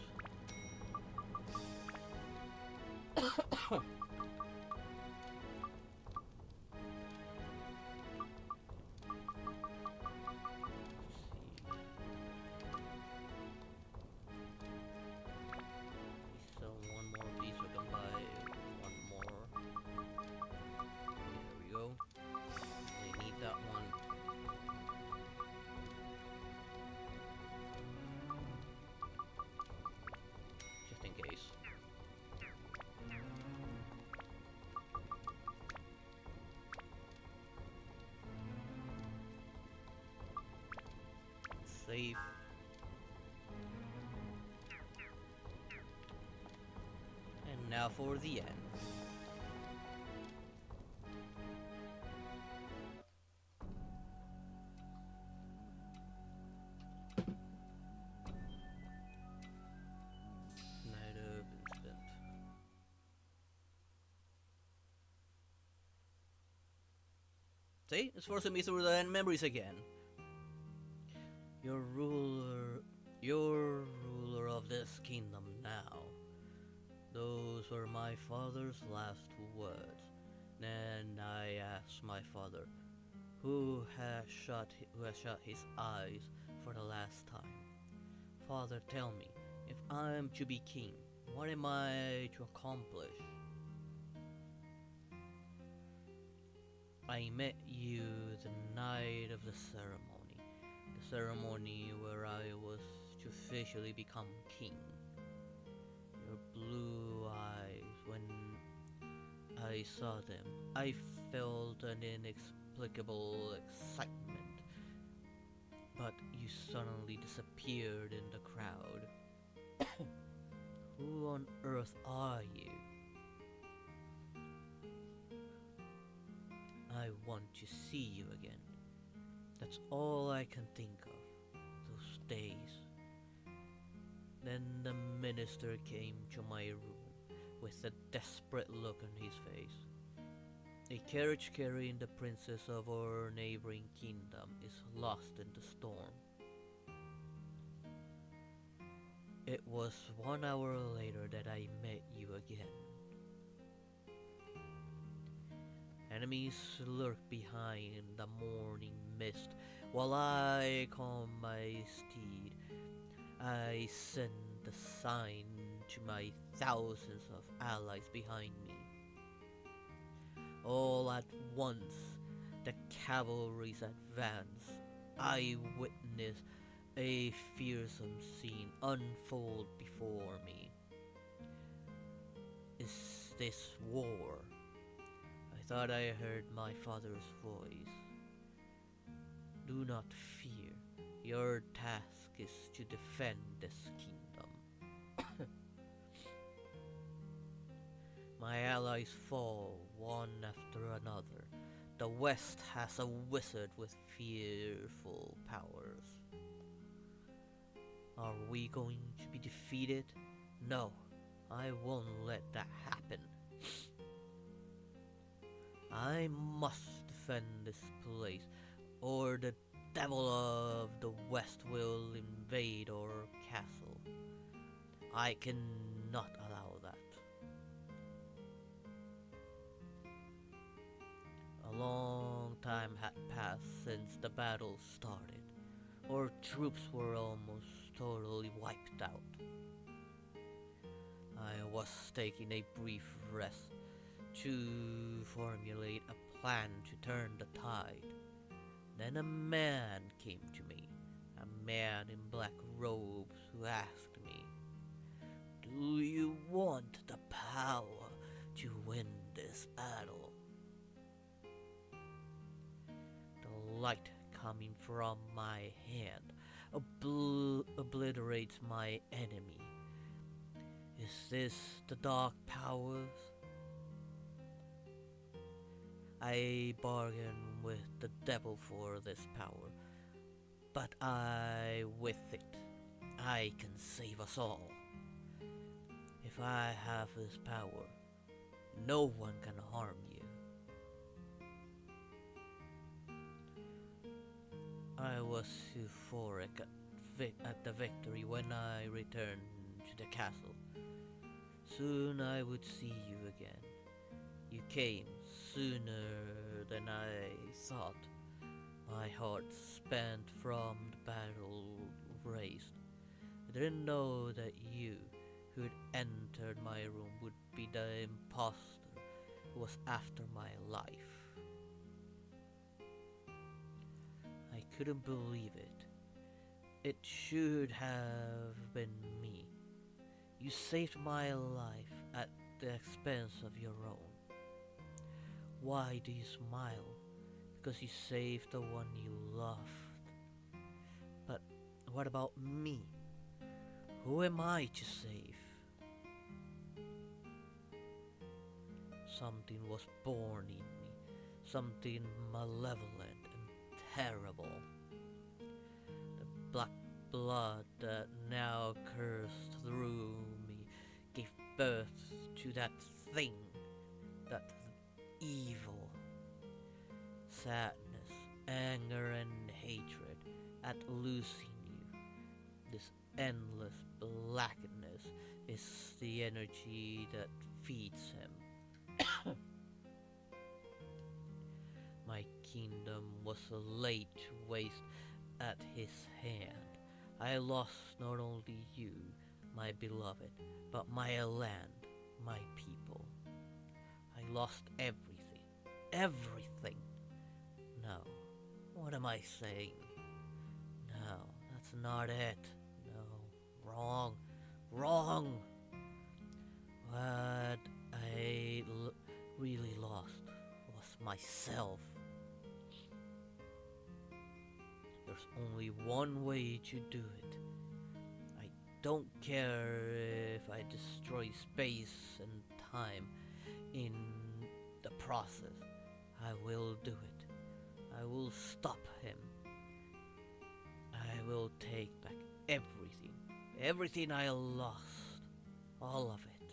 Speaker 1: Sell one more piece, we can buy one more. There we go. We need that one. Just in case. Save. And now for the end. Night of incident. See? It's forcing me through the memories again. Your ruler of this kingdom now. Those were my father's last words. Then I asked my father, who has shut his eyes for the last time. Father, tell me, if I am to be king, what am I to accomplish? I met you the night of the ceremony where I was to officially become king. Your blue eyes, when I saw them, I felt an inexplicable excitement. But you suddenly disappeared in the crowd. Who on earth are you? I want to see you again. That's all I can think of, those days. Then the minister came to my room with a desperate look on his face. A carriage carrying the princess of our neighboring kingdom is lost in the storm. It was 1 hour later that I met you again. Enemies lurk behind the morning mist while I calm my steed. I send the sign to my thousands of allies behind me. All at once, the cavalry's advance. I witness a fearsome scene unfold before me. Is this war? I thought I heard my father's voice. Do not fear. Your task is to defend this kingdom. My allies fall one after another. The West has a wizard with fearful powers. Are we going to be defeated? No, I won't let that happen. I must defend this place, or the devil of the West will invade our castle. I cannot allow that. A long time had passed since the battle started. Our troops were almost totally wiped out. I was taking a brief rest to formulate a plan to turn the tide. Then a man came to me, a man in black robes, who asked me, want the power to win this battle. The light coming from my hand obliterates my enemy. Is this the dark powers? I bargain with the devil for this power, but with it, I can save us all. If I have this power, no one can harm you. I was euphoric at the victory when I returned to the castle. Soon I would see you again. You came sooner than I thought. My heart spent from the battle raised. I didn't know that you, who had entered my room, would be the impostor who was after my life. I couldn't believe it. It should have been me. You saved my life at the expense of your own. Why do you smile? Because you saved the one you loved. But what about me? Who am I to save? Something was born in me, something malevolent and terrible. The black blood that now coursed through me gave birth to that thing, that evil. Sadness, anger, and hatred at losing you. This endless blackness is the energy that feeds him. My kingdom was laid to waste at his hand. I lost not only you, my beloved, but my land, my people. I lost everything, everything. No, what am I saying? No, that's not it. No, wrong, wrong. What I really lost was myself. There's only one way to do it. I don't care if I destroy space and time in the process. I will do it. I will stop him. I will take back everything. Everything I lost. All of it.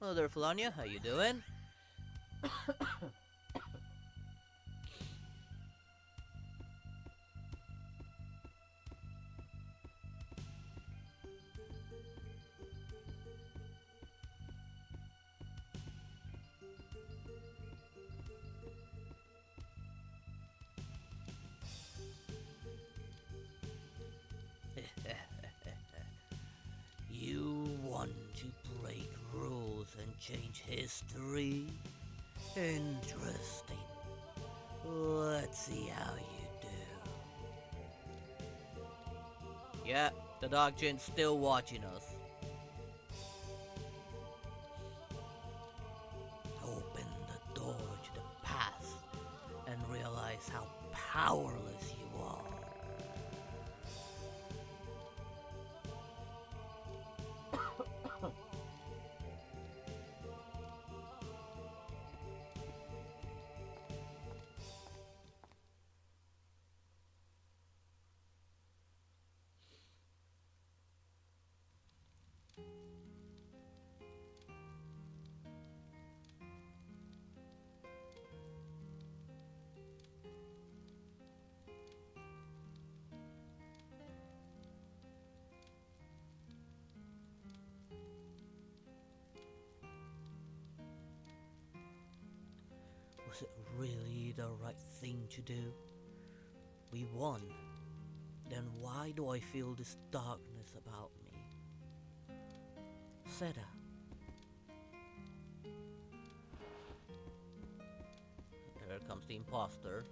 Speaker 1: Hello there, Felania. How you doing? You want to break rules and change history? Interesting. Let's see how you do. Yeah, the dog chin's still watching us. Open the door to the past and realize how powerless you are. Was it really the right thing to do? We won. Then why do I feel this darkness about me? Seda. Here comes the imposter.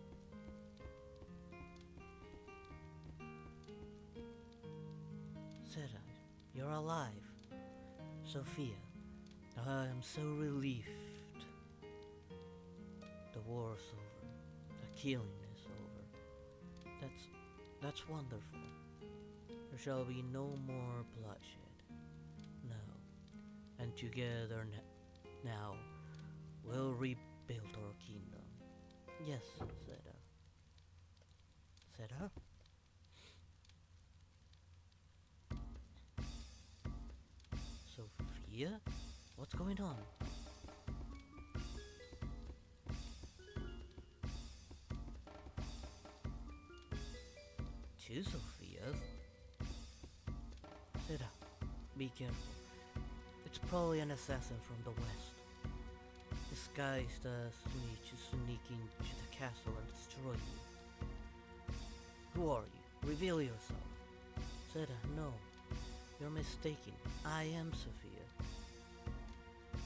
Speaker 1: Seda, you're alive. Sophia, I am so relieved. The war's over. The killing is over. That's wonderful. There shall be no more bloodshed. No. And together now we'll rebuild our kingdom. Yes, Zeta. Zeta? Sophia? What's going on? Two Sophias? Zeta, be careful. It's probably an assassin from the west, disguised as me to sneak into the castle and destroy you. Who are you? Reveal yourself. Zeta, no. You're mistaken. I am Sophia. I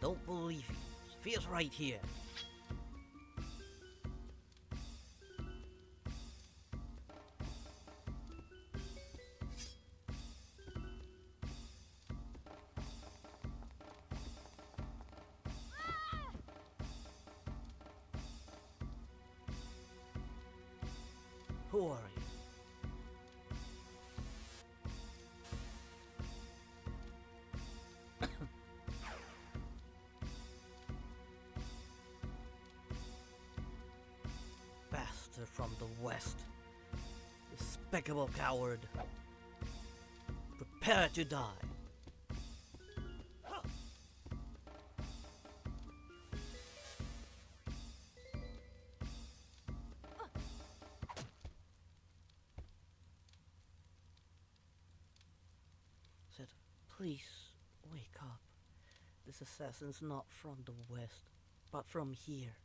Speaker 1: don't believe you. Sophia's right here. Who are you? Bastard from the west. Despicable coward. Prepare to die. Said, please wake up. This assassin's not from the west, but from here.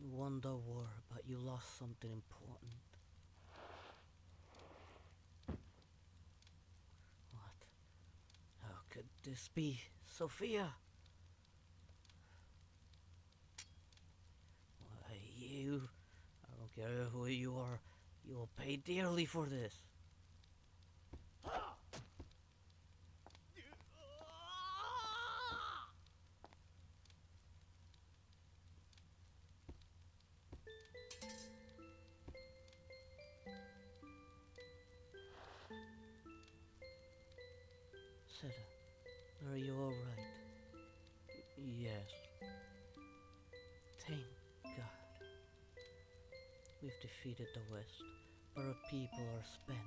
Speaker 1: You won the war, but you lost something important. What? How could this be? Sophia! Why, you... I don't care who you are. You will pay dearly for this. Seta, are you alright? Yes. Thank God. We've defeated the West, but our people are spent.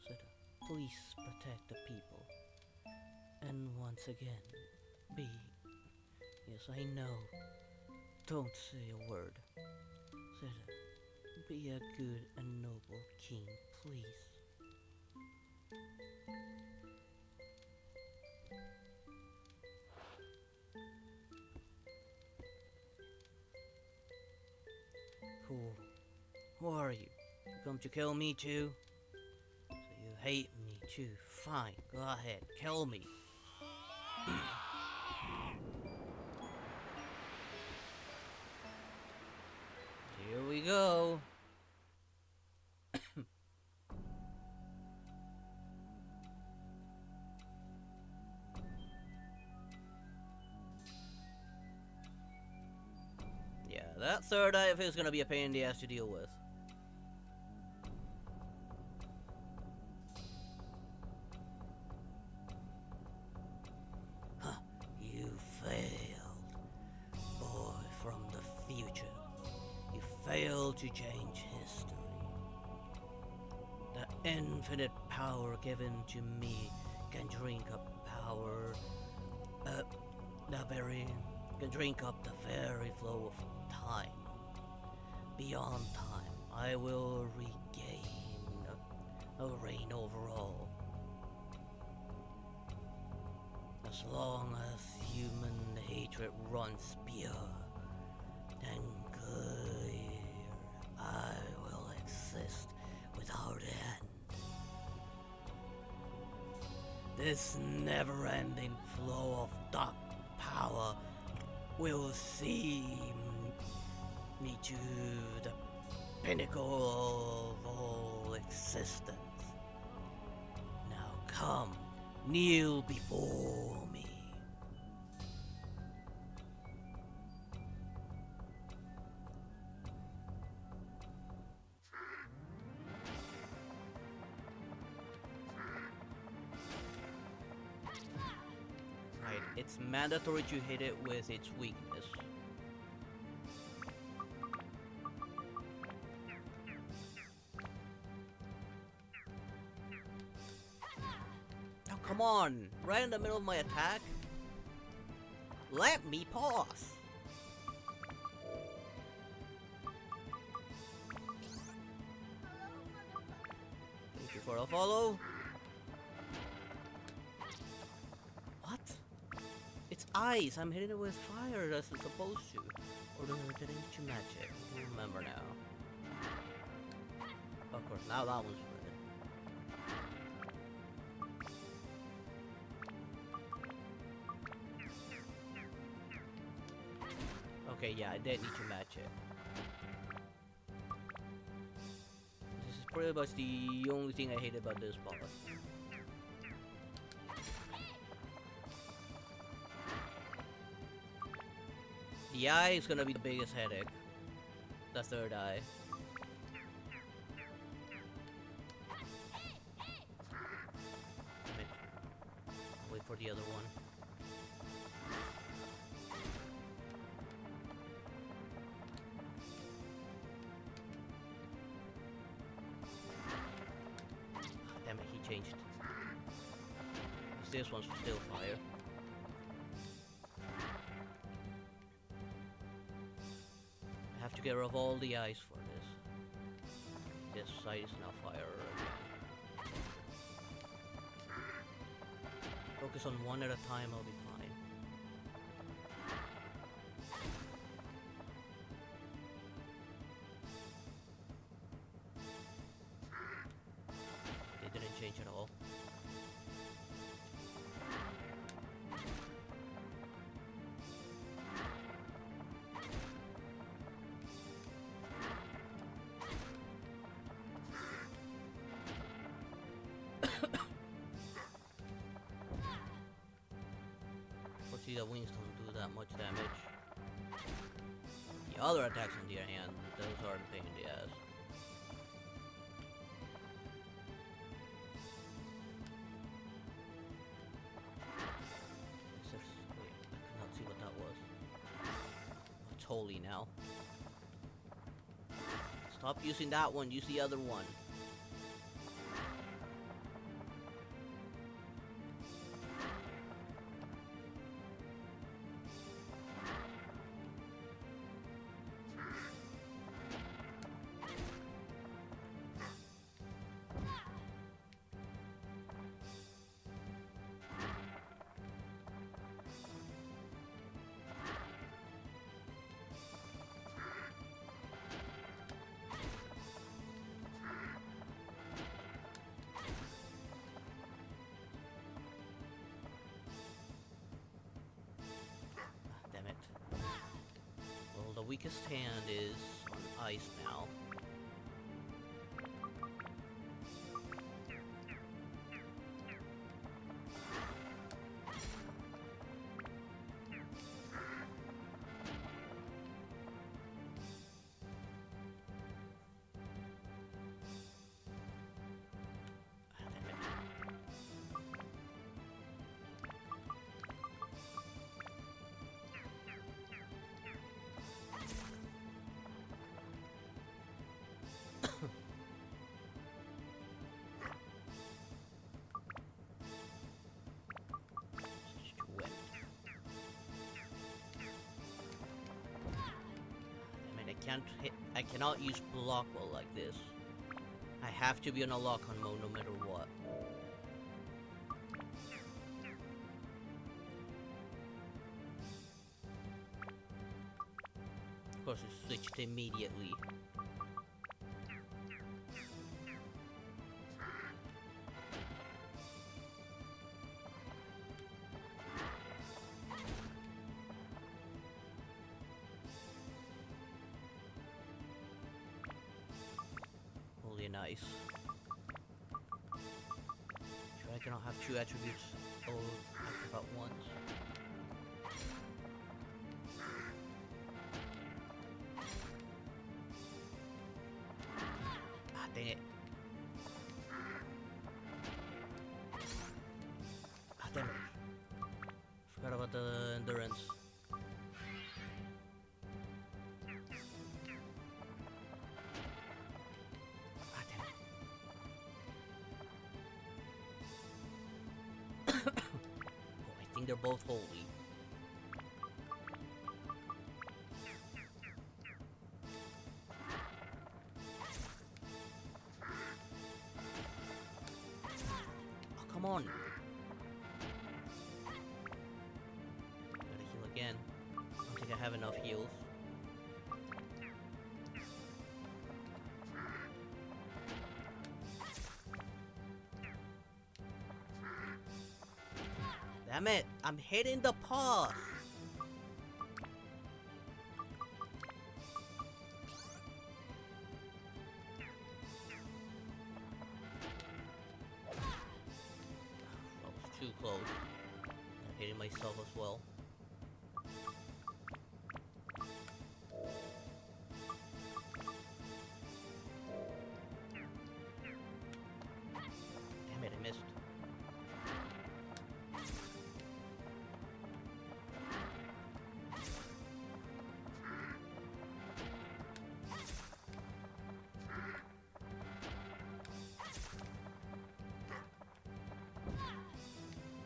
Speaker 1: Seta, please protect the people. And once again, be... Yes, I know. Don't say a word. Seta, be a good and noble king, please. Who are you? You come to kill me too? So you hate me too? Fine, go ahead, kill me. Here we go. Yeah, that third eye of his is gonna be a pain in the ass to deal with. Huh, you failed. Boy from the future. You failed to change history. The infinite power given to me can drink up power. Can drink up the very flow of time. Beyond time, I will regain a reign over all. As long as human hatred runs pure and clear, I will exist without end. This never-ending flow of dark power will see me to the pinnacle of all existence. Now Come, kneel before me. Right, it's mandatory to hit it with its weakness. Oh, come on! Right in the middle of my attack? Let me pause! Thank you for the follow. What? It's ice! I'm hitting it with fire as it's supposed to. Or didn't you match it? I don't remember now. Of course, now that one's red. Okay, yeah, I did need to match it. This is pretty much the only thing I hate about this boss. The eye is gonna be the biggest headache. The third eye. Wait for the other one. Damn it, he changed. This one's still fire. I have to get rid of all the ice for this. This side is now fire again. Focus on one at a time, I'll be fine. They didn't change at all. See, the wings don't do that much damage. The other attacks on the other hand, those are the pain in the ass. Wait, I could not see what that was. Oh, it's holy now. Stop using that one, use the other one. The weakest hand is on ice now. I cannot use block wall like this. I have to be on a lock-on mode no matter what. Of course, it switched immediately. Nice. cannot have two attributes all active at once. Ah, dang it. Ah, damn it. Forgot about the endurance. Ah, damn it. Oh, I think they're both holy. Oh, come on. Gotta heal again. I don't think I have enough heals. Damn it! I'm hitting the path! That was too close. I'm hitting myself as well. Damn it, I missed.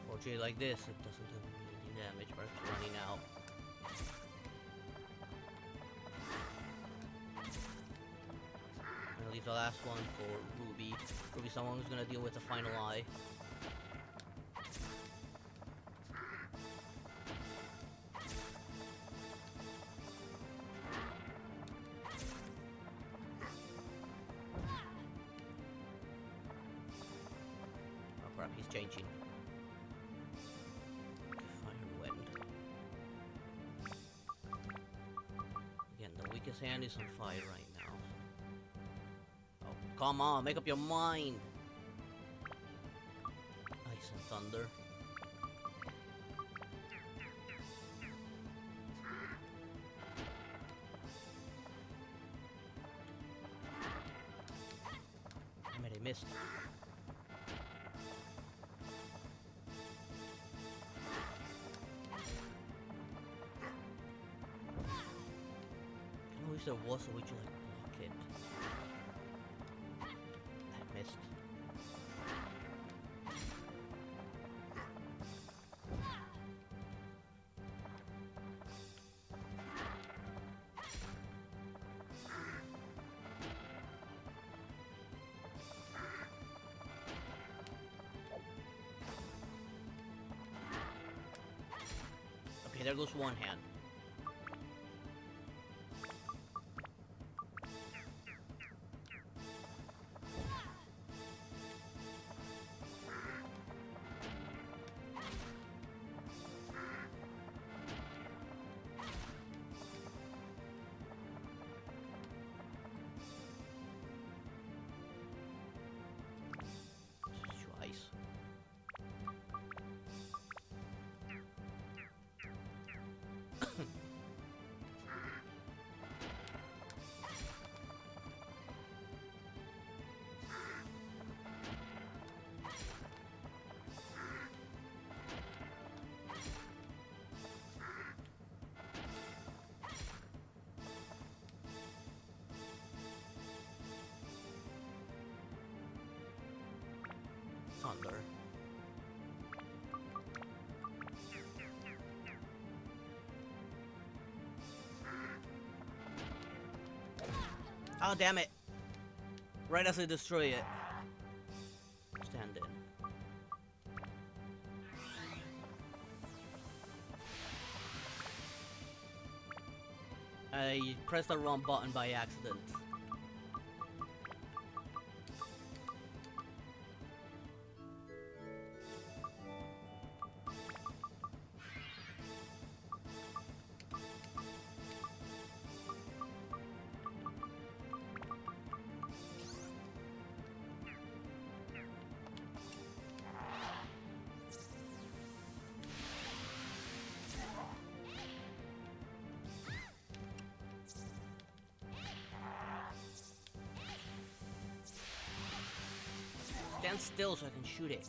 Speaker 1: Fortunately, like this, it doesn't do any damage, but it's running out. I'm gonna leave the last one for Ruby. Ruby's someone who's gonna deal with the final eye. Oh crap, he's changing. Fire wind. Again, the weakest hand is on fire right now. Oh, come on, make up your mind! Ice and thunder. Damn it, I missed. I wish there was a way to like block it. I missed. Okay, there goes one hand. Twice. Thunder. Oh, damn it. Right as I destroy it. Stand in. I pressed the wrong button by accident. stand still so I can shoot it.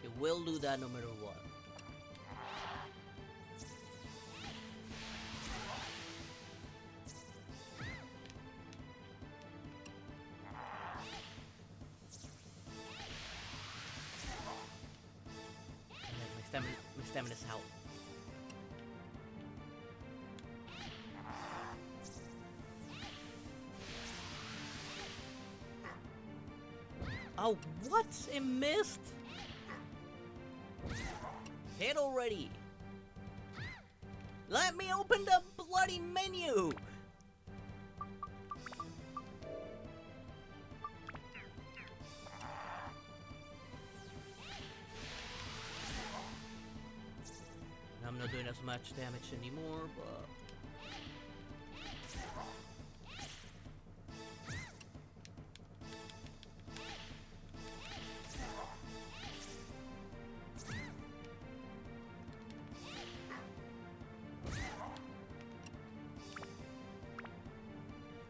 Speaker 1: It will do that no matter what. My stamina's out. Oh, what? It missed? Hit already. Let me open the bloody menu. I'm not doing as much damage anymore, but...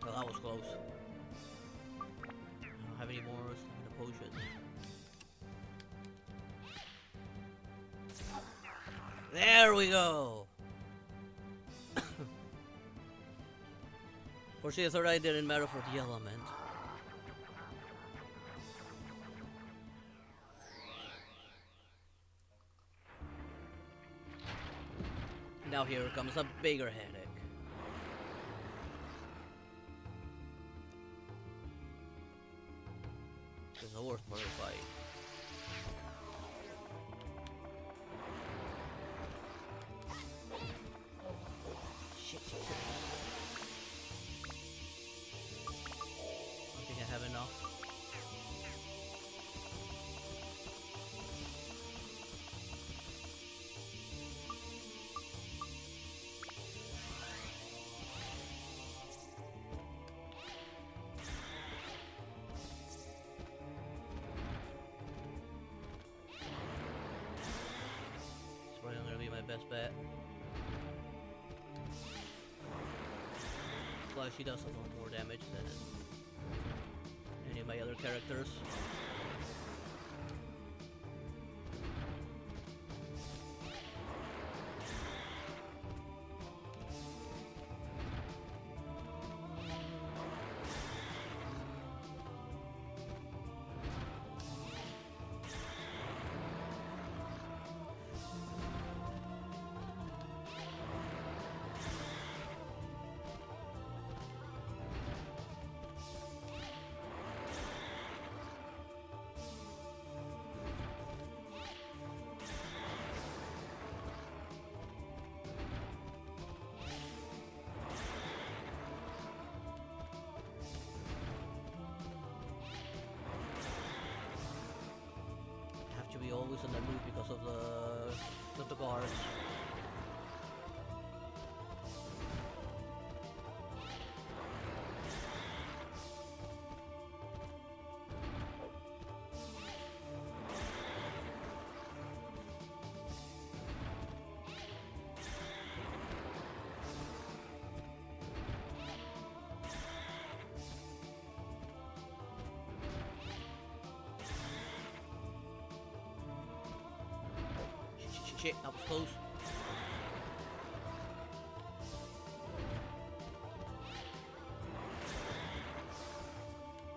Speaker 1: Oh, that was close. I don't have any more stamina potions. There we go! For she thought I didn't matter for the element. Now here comes a bigger headache. This is the worst part of the fight. Shit. I think I have enough. Best bet. Plus, she does a lot more damage than any of my other characters. Be always on the move because of the guards. Shit, that was close.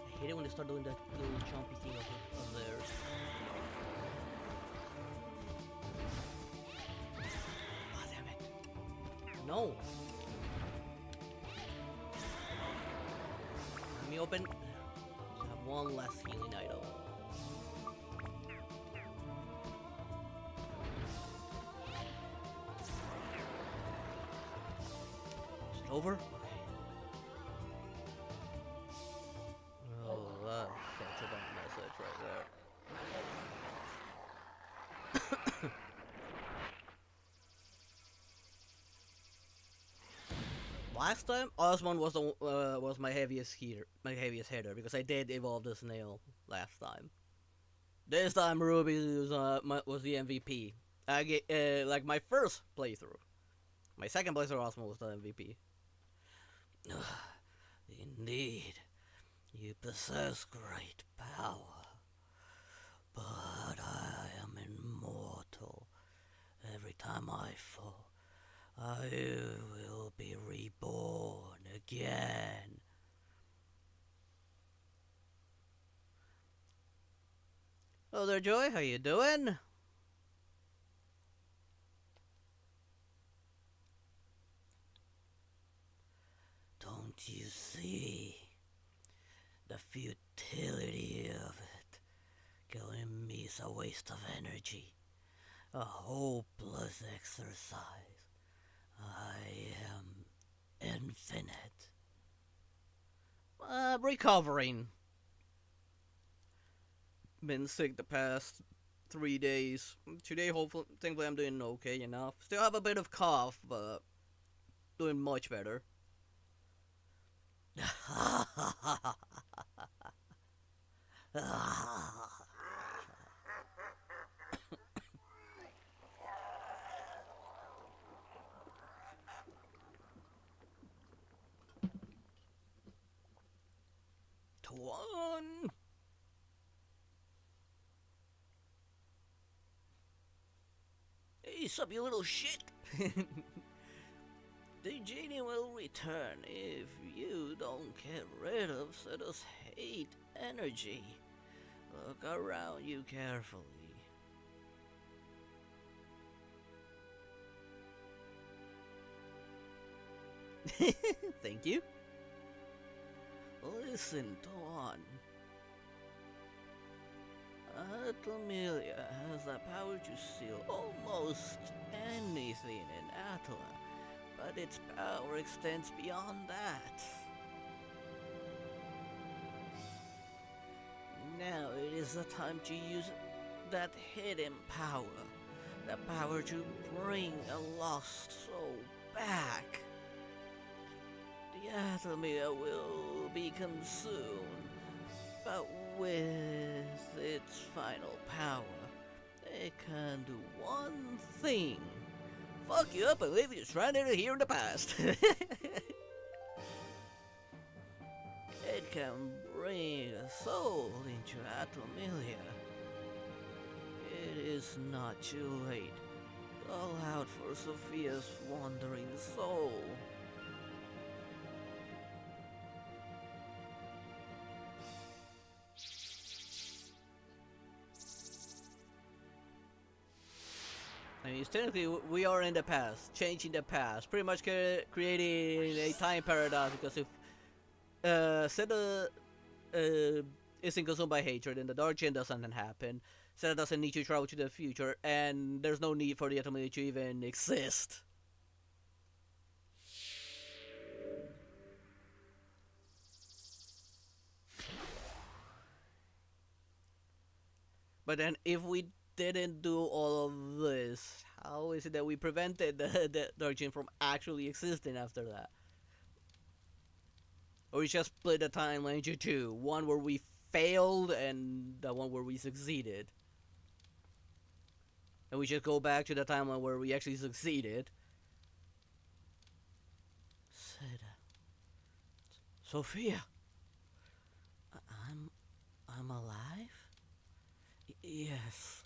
Speaker 1: I hate it when they start doing that little chompy thing of theirs. Ah, damn it. No! Let me open. I have one less healing item. Over? Okay. Oh, that's such a bad message right there. Last time, Osmond was the was my heaviest hitter because I did evolve the snail last time. This time Ruby was the MVP. I get like my first playthrough. My second playthrough, Osmond was the MVP. Indeed, you possess great power. my foe. I will be reborn again. Hello there, Joy. How you doing? Don't you see the futility of it? Killing me is a waste of energy, a hopeless exercise. I am infinite. Recovering. Been sick the past 3 days. Today, hopefully, thankfully, I'm doing okay enough. Still have a bit of cough, but doing much better. Tuan! Hey, sup, you little shit! The genie will return if you don't get rid of Seto's hate energy. Look around you carefully. Thank you. Listen, Tuan. Atlamelia has the power to seal almost anything in Atla, but its power extends beyond that. Now it is the time to use that hidden power, the power to bring a lost soul back. The Atlamelia will be consumed, but with its final power, it can do one thing. Fuck you up and leave you stranded here in the past. It can bring a soul into Atlamelia. It is not too late. Call out for Sophia's wandering soul. I mean, technically, we are in the past, changing the past, pretty much creating a time paradox. Because if Seta isn't consumed by hatred, then the Dark Chain doesn't happen. Seta doesn't need to travel to the future, and there's no need for the Atlamelia to even exist. But then, if we didn't do all of this, how is it that we prevented the Dark Chain from actually existing after that? Or we just split the timeline into two, one where we failed and the one where we succeeded. And we just go back to the timeline where we actually succeeded. Seda. Sophia. I'm I'm alive? Yes.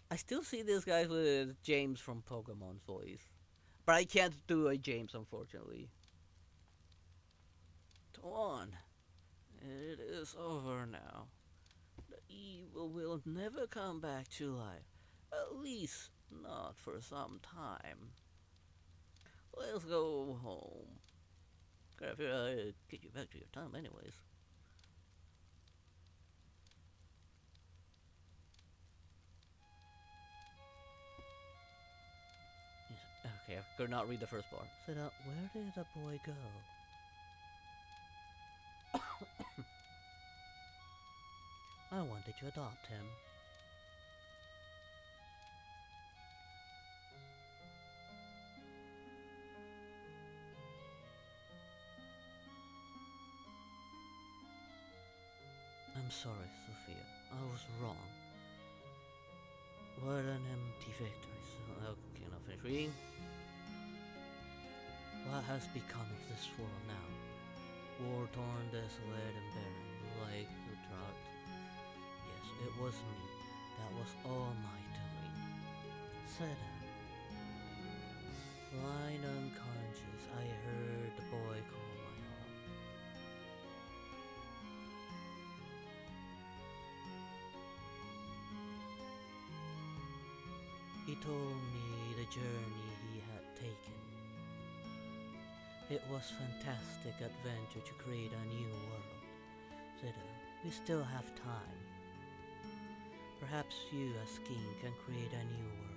Speaker 1: I still see this guy with James from Pokemon's voice. But I can't do a James, unfortunately. Tuan, it is over now. The evil will never come back to life. At least, not for some time. Let's go home. Gotta figure out how to get you back to your time, anyways. Okay, I could not read the first part. Seda, where did the boy go? I wanted to adopt him. I'm sorry, Sophia. I was wrong. What an empty victory. So, okay, now finish reading. What has become of this world now? War-torn, desolate, and barren, like the drought. Yes, it was me. That was all my doing. Seda, Lying unconscious, I heard the boy call my arm. He told me the journey he had taken. It was fantastic adventure to create a new world. Said, we still have time. Perhaps you as king can create a new world.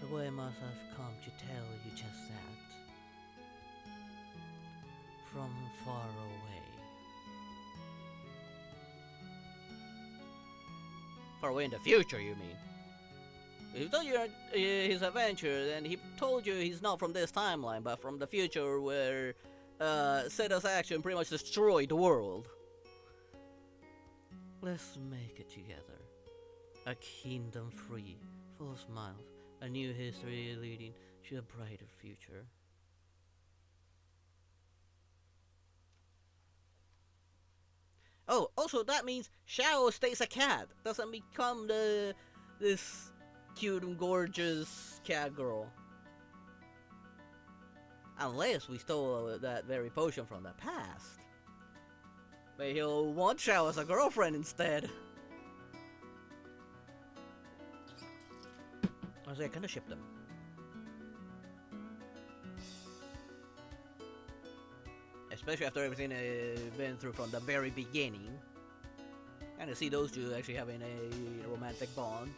Speaker 1: The boy must have come to tell you just that. From far away. Far away in the future, you mean? He told you his adventure, and he told you he's not from this timeline, but from the future where Seda's action pretty much destroyed the world. Let's make it together. A kingdom free, full of smiles, a new history leading to a brighter future. Oh, also that means Shao stays a cat, doesn't become this cute and gorgeous cat girl. Unless we stole that very potion from the past. But he'll want Shao as a girlfriend instead. I was like, I kinda ship them. Especially after everything I've been through from the very beginning. And to see those two actually having a romantic bond.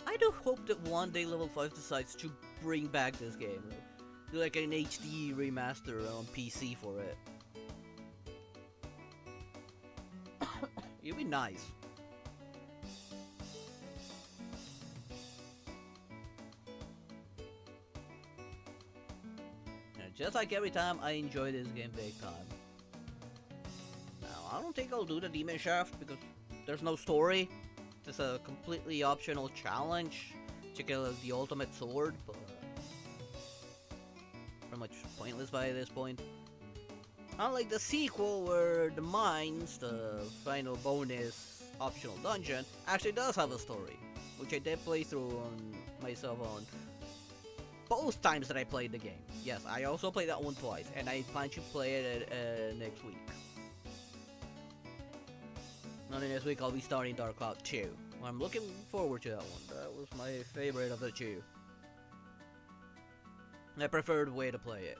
Speaker 1: I do hope that one day Level 5 decides to bring back this game. Do like an HD remaster on PC for it. It'd be nice. And just like every time, I enjoy this game big time. Now, I don't think I'll do the Demon Shaft because there's no story. It's a completely optional challenge to kill the ultimate sword, but pretty much pointless by this point. Unlike the sequel where the mines, the final bonus optional dungeon, actually does have a story, which I did play through on myself on both times that I played the game. Yes, I also played that one twice, and I plan to play it next week. Not next week, I'll be starting Dark Cloud 2. I'm looking forward to that one. That was my favorite of the two. I preferred the way to play it.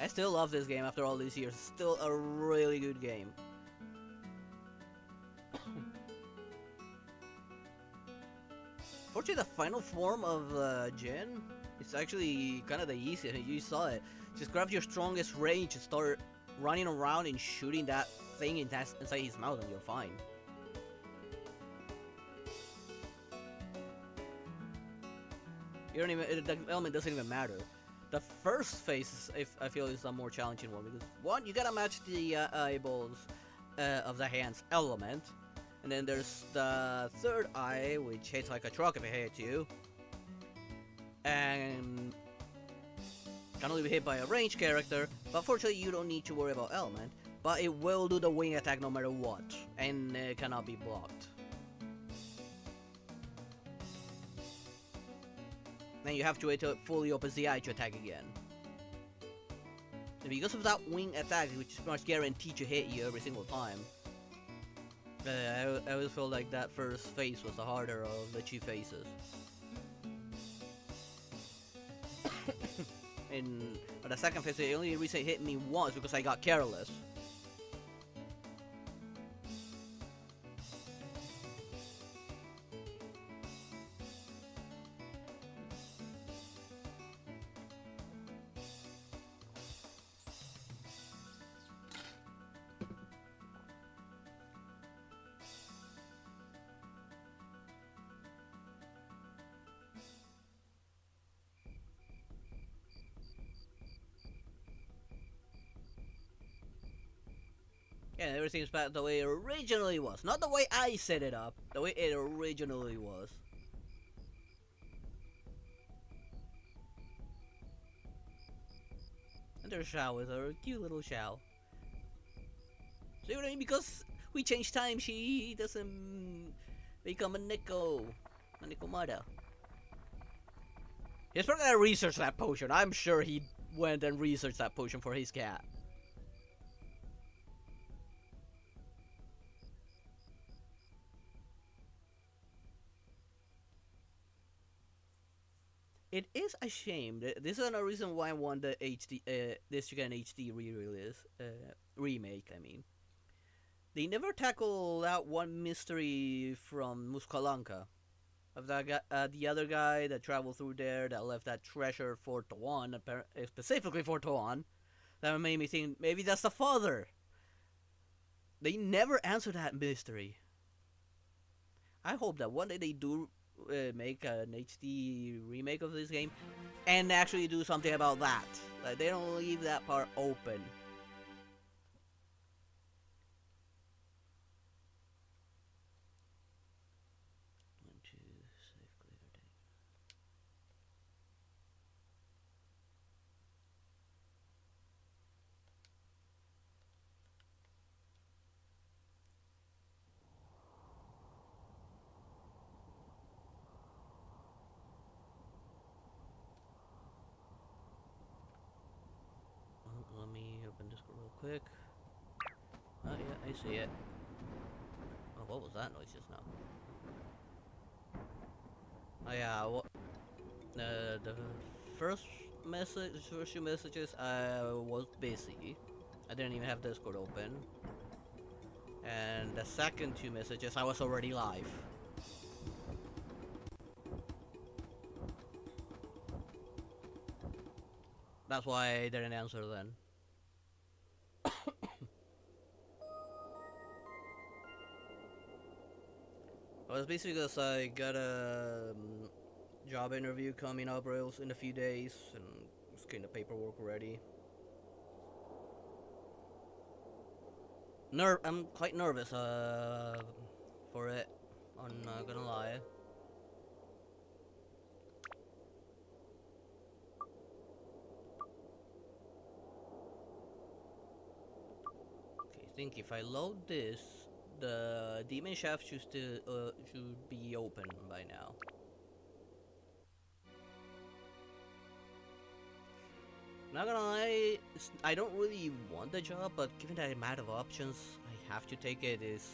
Speaker 1: I still love this game after all these years. It's still a really good game. Fortunately, the final form of Jin is actually kind of the easiest. You saw it. Just grab your strongest range and start running around and shooting that thing inside his mouth, and you're fine. You don't even. The element doesn't even matter. The first phase, I feel, is a more challenging one because one, you gotta match the eyeballs of the hand's element, and then there's the third eye, which hits like a truck if it hits you, and can only be hit by a ranged character. But fortunately, you don't need to worry about element, but it will do the wing attack no matter what, and it cannot be blocked. Then you have to wait till it fully opens the eye to attack again. And because of that wing attack, which is pretty much guaranteed to hit you every single time, I always feel like that first phase was the harder of the two phases. And the second phase, the only reason it hit me once because I got careless. Yeah, everything's back the way it originally was. Not the way I set it up, the way it originally was. And there's Shao with her cute little Shao. See what I mean? Because we change time, she doesn't become a Nikomata. He's probably gonna research that potion. I'm sure he went and researched that potion for his cat. It is a shame. This is another reason why I want the HD, this to get an HD re-release, remake. I mean, they never tackle that one mystery from Muskalanka of that guy, the other guy that traveled through there that left that treasure for Toan, specifically for Toan. That made me think maybe that's the father. They never answer that mystery. I hope that one day they do make an HD remake of this game and actually do something about that. Like they don't leave that part open. Let me open this real quick. Oh yeah, I see it. Oh, what was that noise just now? Oh yeah, the first first few messages, I was busy. I didn't even have Discord open. And the second two messages, I was already live. That's why I didn't answer then. Well, it's basically because I got a job interview coming up real in a few days, and just getting the paperwork ready. I'm quite nervous for it. I'm not gonna lie. Okay, I think if I load this, the demon shaft should be open by now. Not gonna lie, I don't really want the job, but given the amount of options I have to take it is...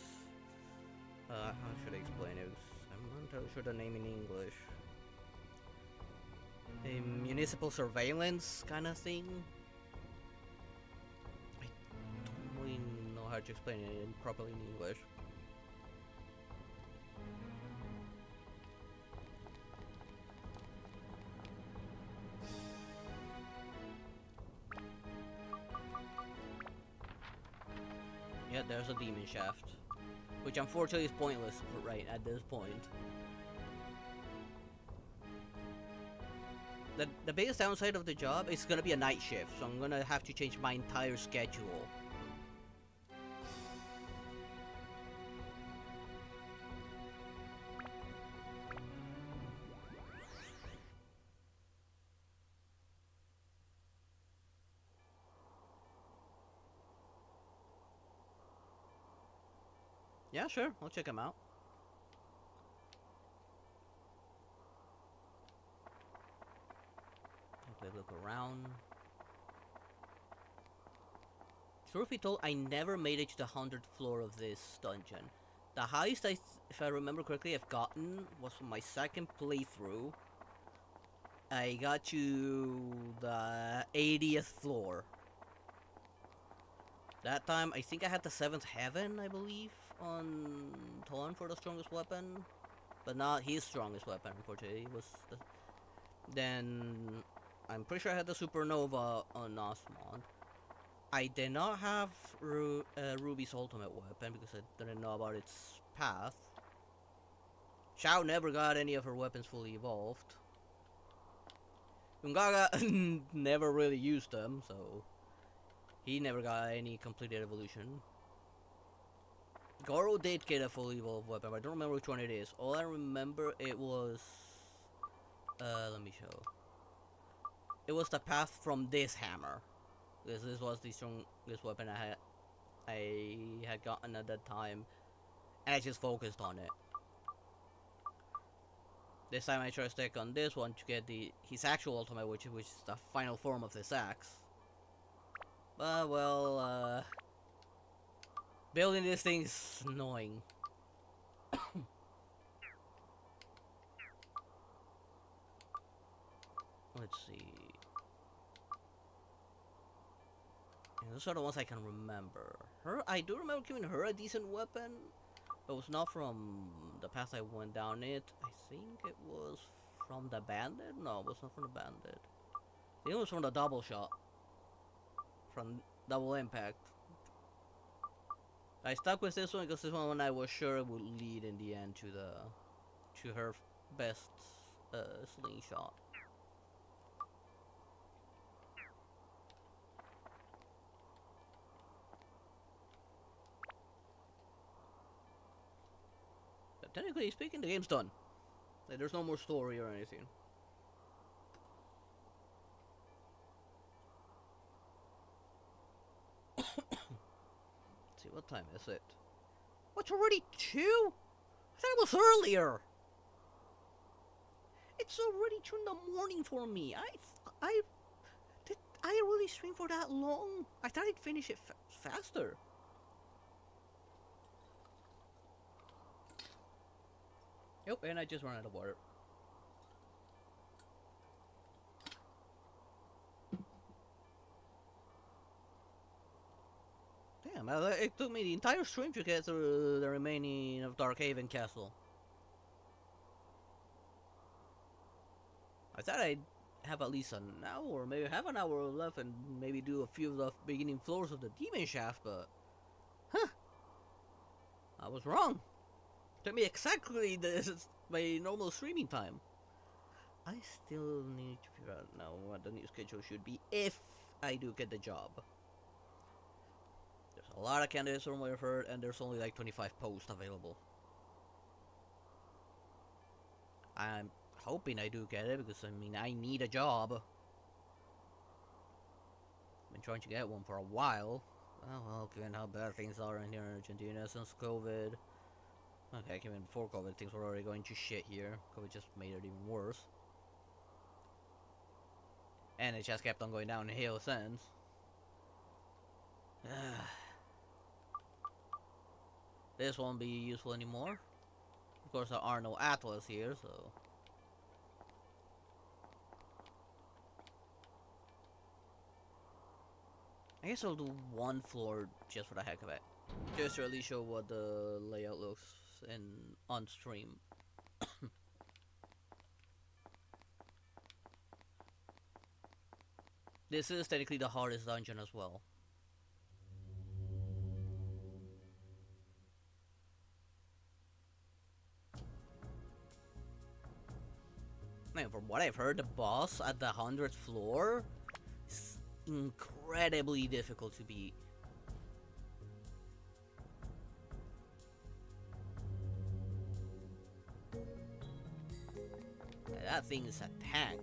Speaker 1: how should I explain it? I'm not entirely sure the name in English. A municipal surveillance kind of thing? I don't really know how to explain it properly in English. Yeah, there's a demon shaft. Which unfortunately is pointless right at this point. The biggest downside of the job is gonna be a night shift, so I'm gonna have to change my entire schedule. Yeah, sure, I'll check them out. Okay, look around. Truth be told, I never made it to the 100th floor of this dungeon. The highest, if I remember correctly, I've gotten was from my second playthrough. I got to the 80th floor. That time, I think I had the 7th heaven, I believe, on Torn for the strongest weapon. But not his strongest weapon, unfortunately. It was then, I'm pretty sure I had the supernova on Osmond. I did not have Ruby's ultimate weapon because I didn't know about its path. Shao never got any of her weapons fully evolved. Ungaga never really used them, so he never got any completed evolution. Goro did get a fully evolved weapon, but I don't remember which one it is. All I remember it was... let me show. It was the path from this hammer. This was the strongest weapon I had. I had gotten at that time, and I just focused on it. This time I try to stick on this one to get his actual ultimate, which is the final form of this axe. But well, building this thing's annoying. Let's see. And those are the ones I can remember. I do remember giving her a decent weapon. It was not from the path I went down it. I think it was from the bandit? No, it was not from the bandit. I think it was from the double shot. From double impact. I stuck with this one because this one I was sure it would lead in the end to her best slingshot. But technically speaking, the game's done. Like, there's no more story or anything. Let's see, what time is it? What's already 2? I thought it was earlier. It's already 2 in the morning for me. Did I really stream for that long? I thought I'd finish it faster. Yep, and I just ran out of water. Damn, it took me the entire stream to get through the remaining of Darkhaven Castle. I thought I'd have at least an hour, or maybe half an hour left, and maybe do a few of the beginning floors of the Demon Shaft, but... Huh! I was wrong. Took me exactly my normal streaming time. I still need to figure out now what the new schedule should be if I do get the job. There's a lot of candidates from what I've heard, and there's only like 25 posts available. I'm hoping I do get it because I mean I need a job. I've been trying to get one for a while. Well, given how bad things are in here in Argentina since COVID. Okay, even before COVID, things were already going to shit here. COVID just made it even worse. And it just kept on going downhill since. This won't be useful anymore. Of course, there are no atlas here, so... I guess I'll do one floor just for the heck of it. Just to really show what the layout looks on stream. This is technically the hardest dungeon as well. Man, from what I've heard, the boss at the 100th floor is incredibly difficult to beat. That thing is a tank,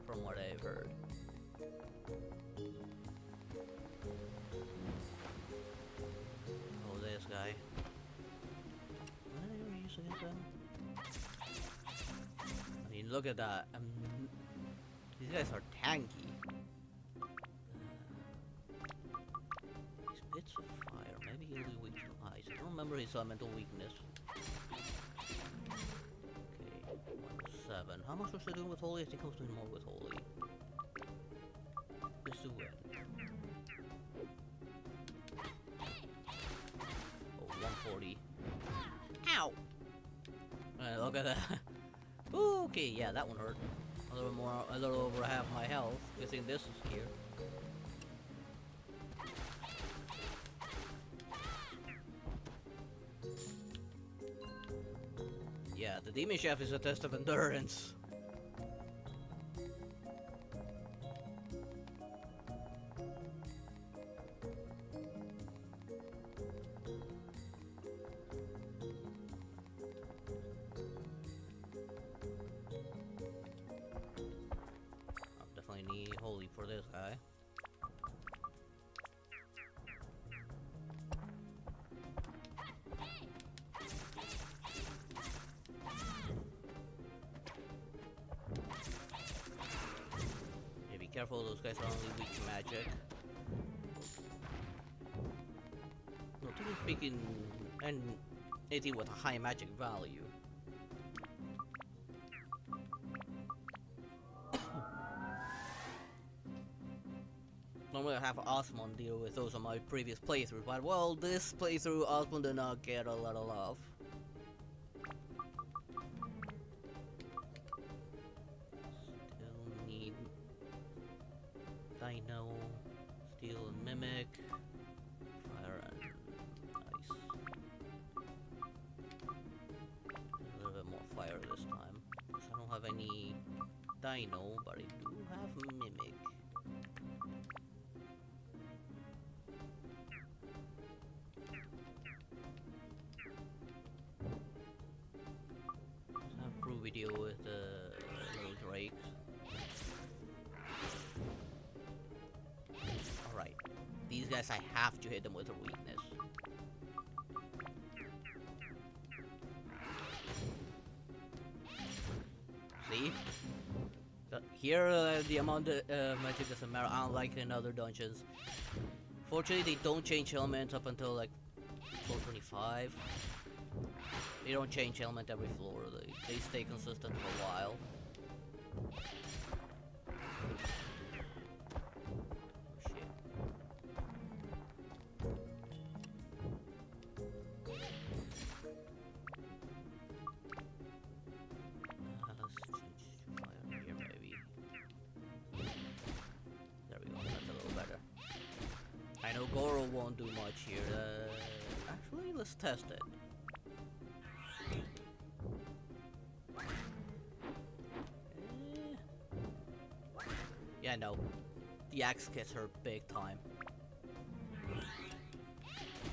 Speaker 1: from what I've heard. Oh, this guy. What are they ever use against him? I mean, look at that. These guys are tanky. These bits of fire. Maybe he'll be weak to ice. I don't remember his elemental weakness. 7. How much was I doing with Holy? I think I was doing more with Holy. Just to win. Oh, 140. Ow! Look at that. Okay, yeah, that one hurt. A little over half my health. Good thing this is here. Yeah, the Demon Shaft is a test of endurance. I'll definitely need Holy for this guy. careful, those guys are only weak to magic. No, technically speaking, and anything with a high magic value. Normally I have Osmond deal with those on my previous playthroughs, but well, this playthrough Osmond did not get a lot of love. Still need Dino, Steel and Mimic, Fire and Ice. A little bit more fire this time. I don't have any Dino, but I do have Mimic. Video with the little drakes. Alright. These guys I have to hit them with a weakness. See? Here the amount of magic doesn't matter, unlike in other dungeons. Fortunately they don't change elements up until like 425. They don't change element every floor, they stay consistent for a while. Oh shit. Let's change fire here maybe. There we go, that's a little better. I know Goro won't do much here, actually let's test it. Yeah, no. The axe gets her big time.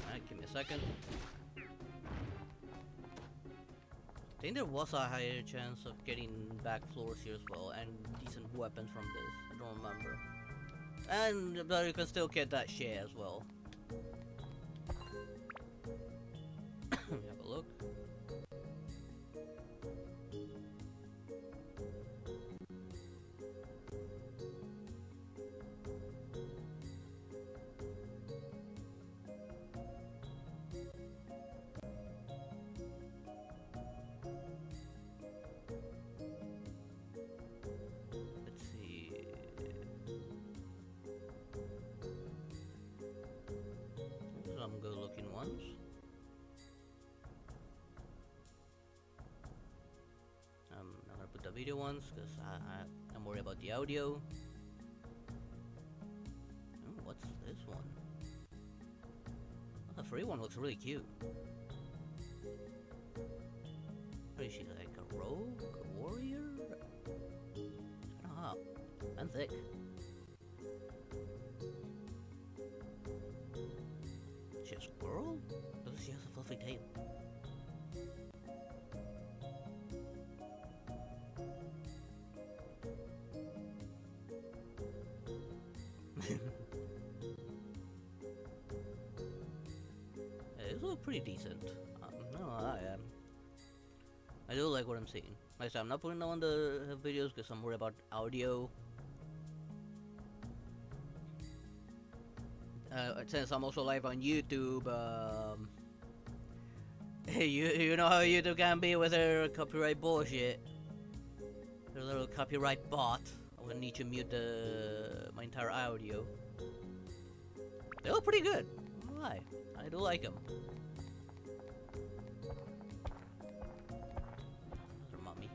Speaker 1: Alright, give me a second. I think there was a higher chance of getting back floors here as well, and decent weapons from this. I don't remember. And but you can still get that shit as well. Have a look. Some good looking ones. I'm not gonna put the video ones because I'm worried about the audio. Oh, what's this one? Oh, the free one looks really cute. What is she, like a rogue? A warrior? Ah, and thick. She a squirrel? Does she have a fluffy tail? It looks pretty decent. No, I do like what I'm seeing. Like I said, I'm not putting on the videos because I'm worried about audio. Since I'm also live on YouTube, you know how YouTube can be with their copyright bullshit. Their little copyright bot. I'm gonna need to mute my entire audio. They look pretty good. I don't lie. I do like them. Another mummy.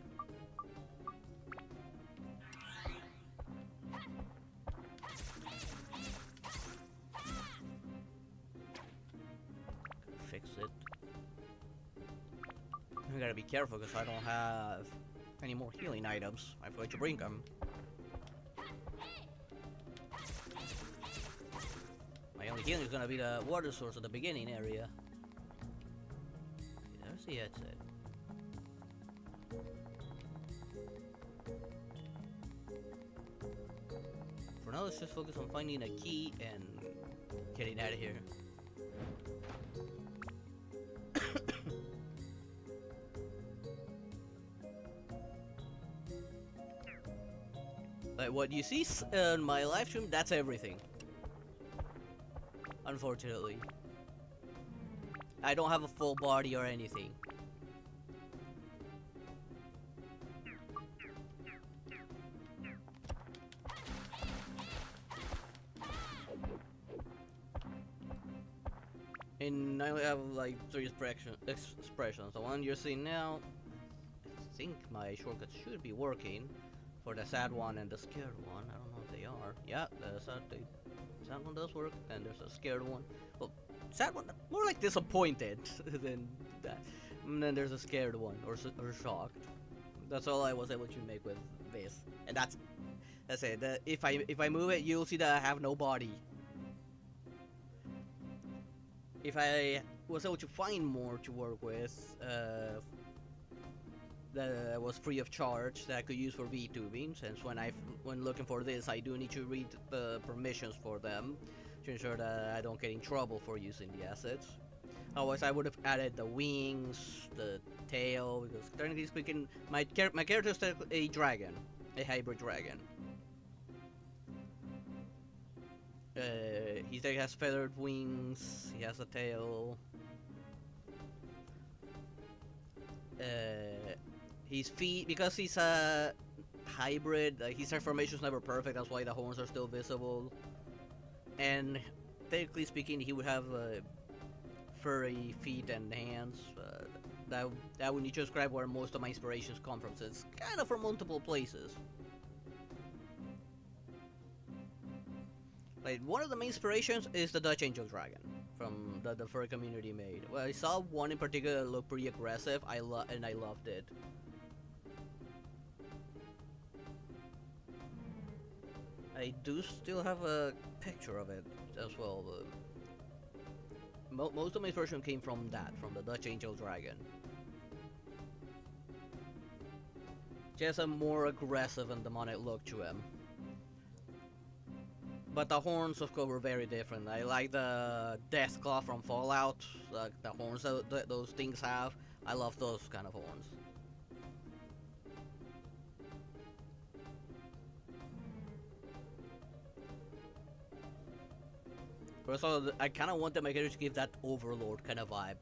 Speaker 1: Fix it. I gotta be careful because I don't have any more healing items. I forgot to bring them. My only healing is gonna be the water source at the beginning area. There's the exit. For now, let's just focus on finding a key and getting out of here. Like what you see on my live stream, that's everything. Unfortunately. I don't have a full body or anything. And I only have like 3 expressions. The one you're seeing now, I think my shortcuts should be working for the sad one and the scared one. I don't know if they are. Yeah, the sad one does work, and there's a scared one. Well, sad one, more like disappointed than that. And then there's a scared one, or shocked. That's all I was able to make with this, and that's it. If I move it, you'll see that I have no body. If I was able to find more to work with, that was free of charge that I could use for VTubing, since when looking for this, I do need to read the permissions for them to ensure that I don't get in trouble for using the assets. Otherwise, I would have added the wings, the tail, because technically speaking, my character is a dragon, a hybrid dragon. He has feathered wings, he has a tail. His feet, because he's a hybrid, his transformation's never perfect, that's why the horns are still visible. And technically speaking, he would have furry feet and hands. That would need to describe where most of my inspirations come from, so it's kind of from multiple places. Like, one of the main inspirations is the Dutch Angel Dragon from the furry community made. Well, I saw one in particular that looked pretty aggressive, and I loved it. I do still have a picture of it as well. Most of my inspiration came from the Dutch Angel Dragon. Just a more aggressive and demonic look to him. But the horns, of course, were very different. I like the Death Claw from Fallout, the horns that those things have. I love those kind of horns. Also, I kind of want the character to give that Overlord kind of vibe.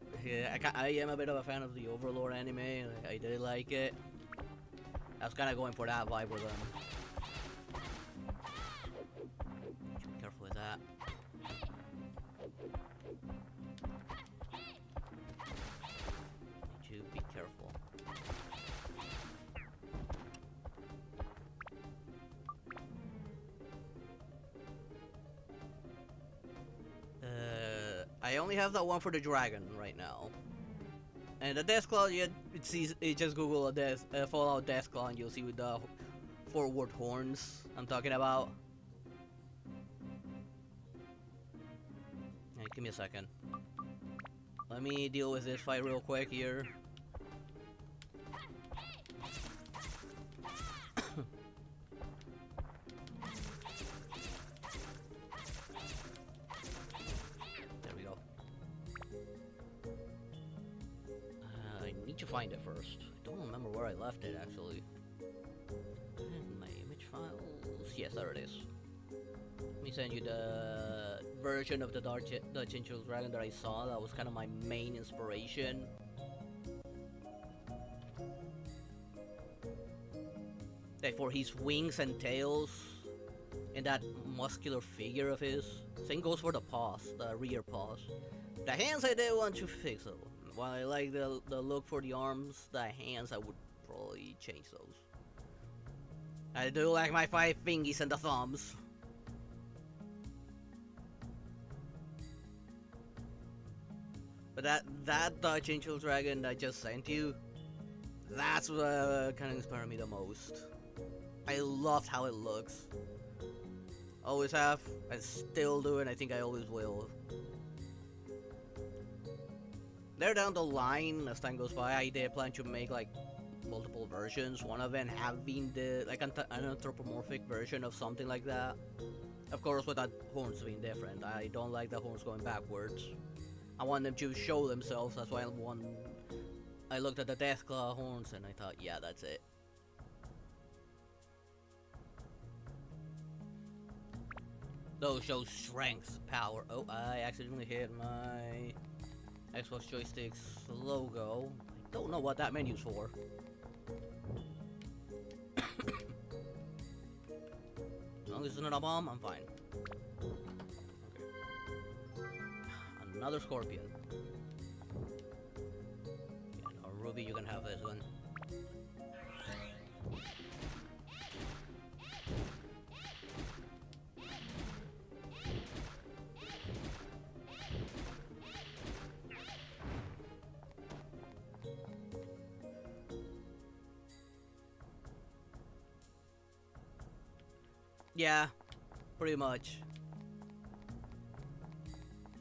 Speaker 1: I am a bit of a fan of the Overlord anime, and I did like it. I was kind of going for that vibe with them. Be careful with that. Need to be careful. I only have that one for the dragon right now. And the Deathclaw, it just Google a Fallout Deathclaw and you'll see with the forward horns I'm talking about. Hey, give me a second. Let me deal with this fight real quick here. To find it first. I don't remember where I left it actually. And my image files. Yes, there it is. Let me send you the version of the Dutch Angel Dragon that I saw. That was kind of my main inspiration. Like for his wings and tails, and that muscular figure of his. Same goes for the paws, the rear paws. The hands I did want to fix though. While I like the look for the arms, the hands I would probably change those. I do like my 5 fingies and the thumbs. But that Dutch Angel Dragon I just sent you, that's what kind of inspired me the most. I loved how it looks. Always have, I still do, and I think I always will. There down the line, as time goes by, I did plan to make like multiple versions. One of them having like an anthropomorphic version of something like that. Of course, with the horns being different. I don't like the horns going backwards. I want them to show themselves. That's why I looked at the Deathclaw horns and I thought, yeah, that's it. Those show strength, power. Oh, I accidentally hit my Xbox joystick's logo. I don't know what that menu's for. As long as it's not a bomb, I'm fine. Okay. Another scorpion. Yeah, no, Ruby, you can have this one. Yeah, pretty much.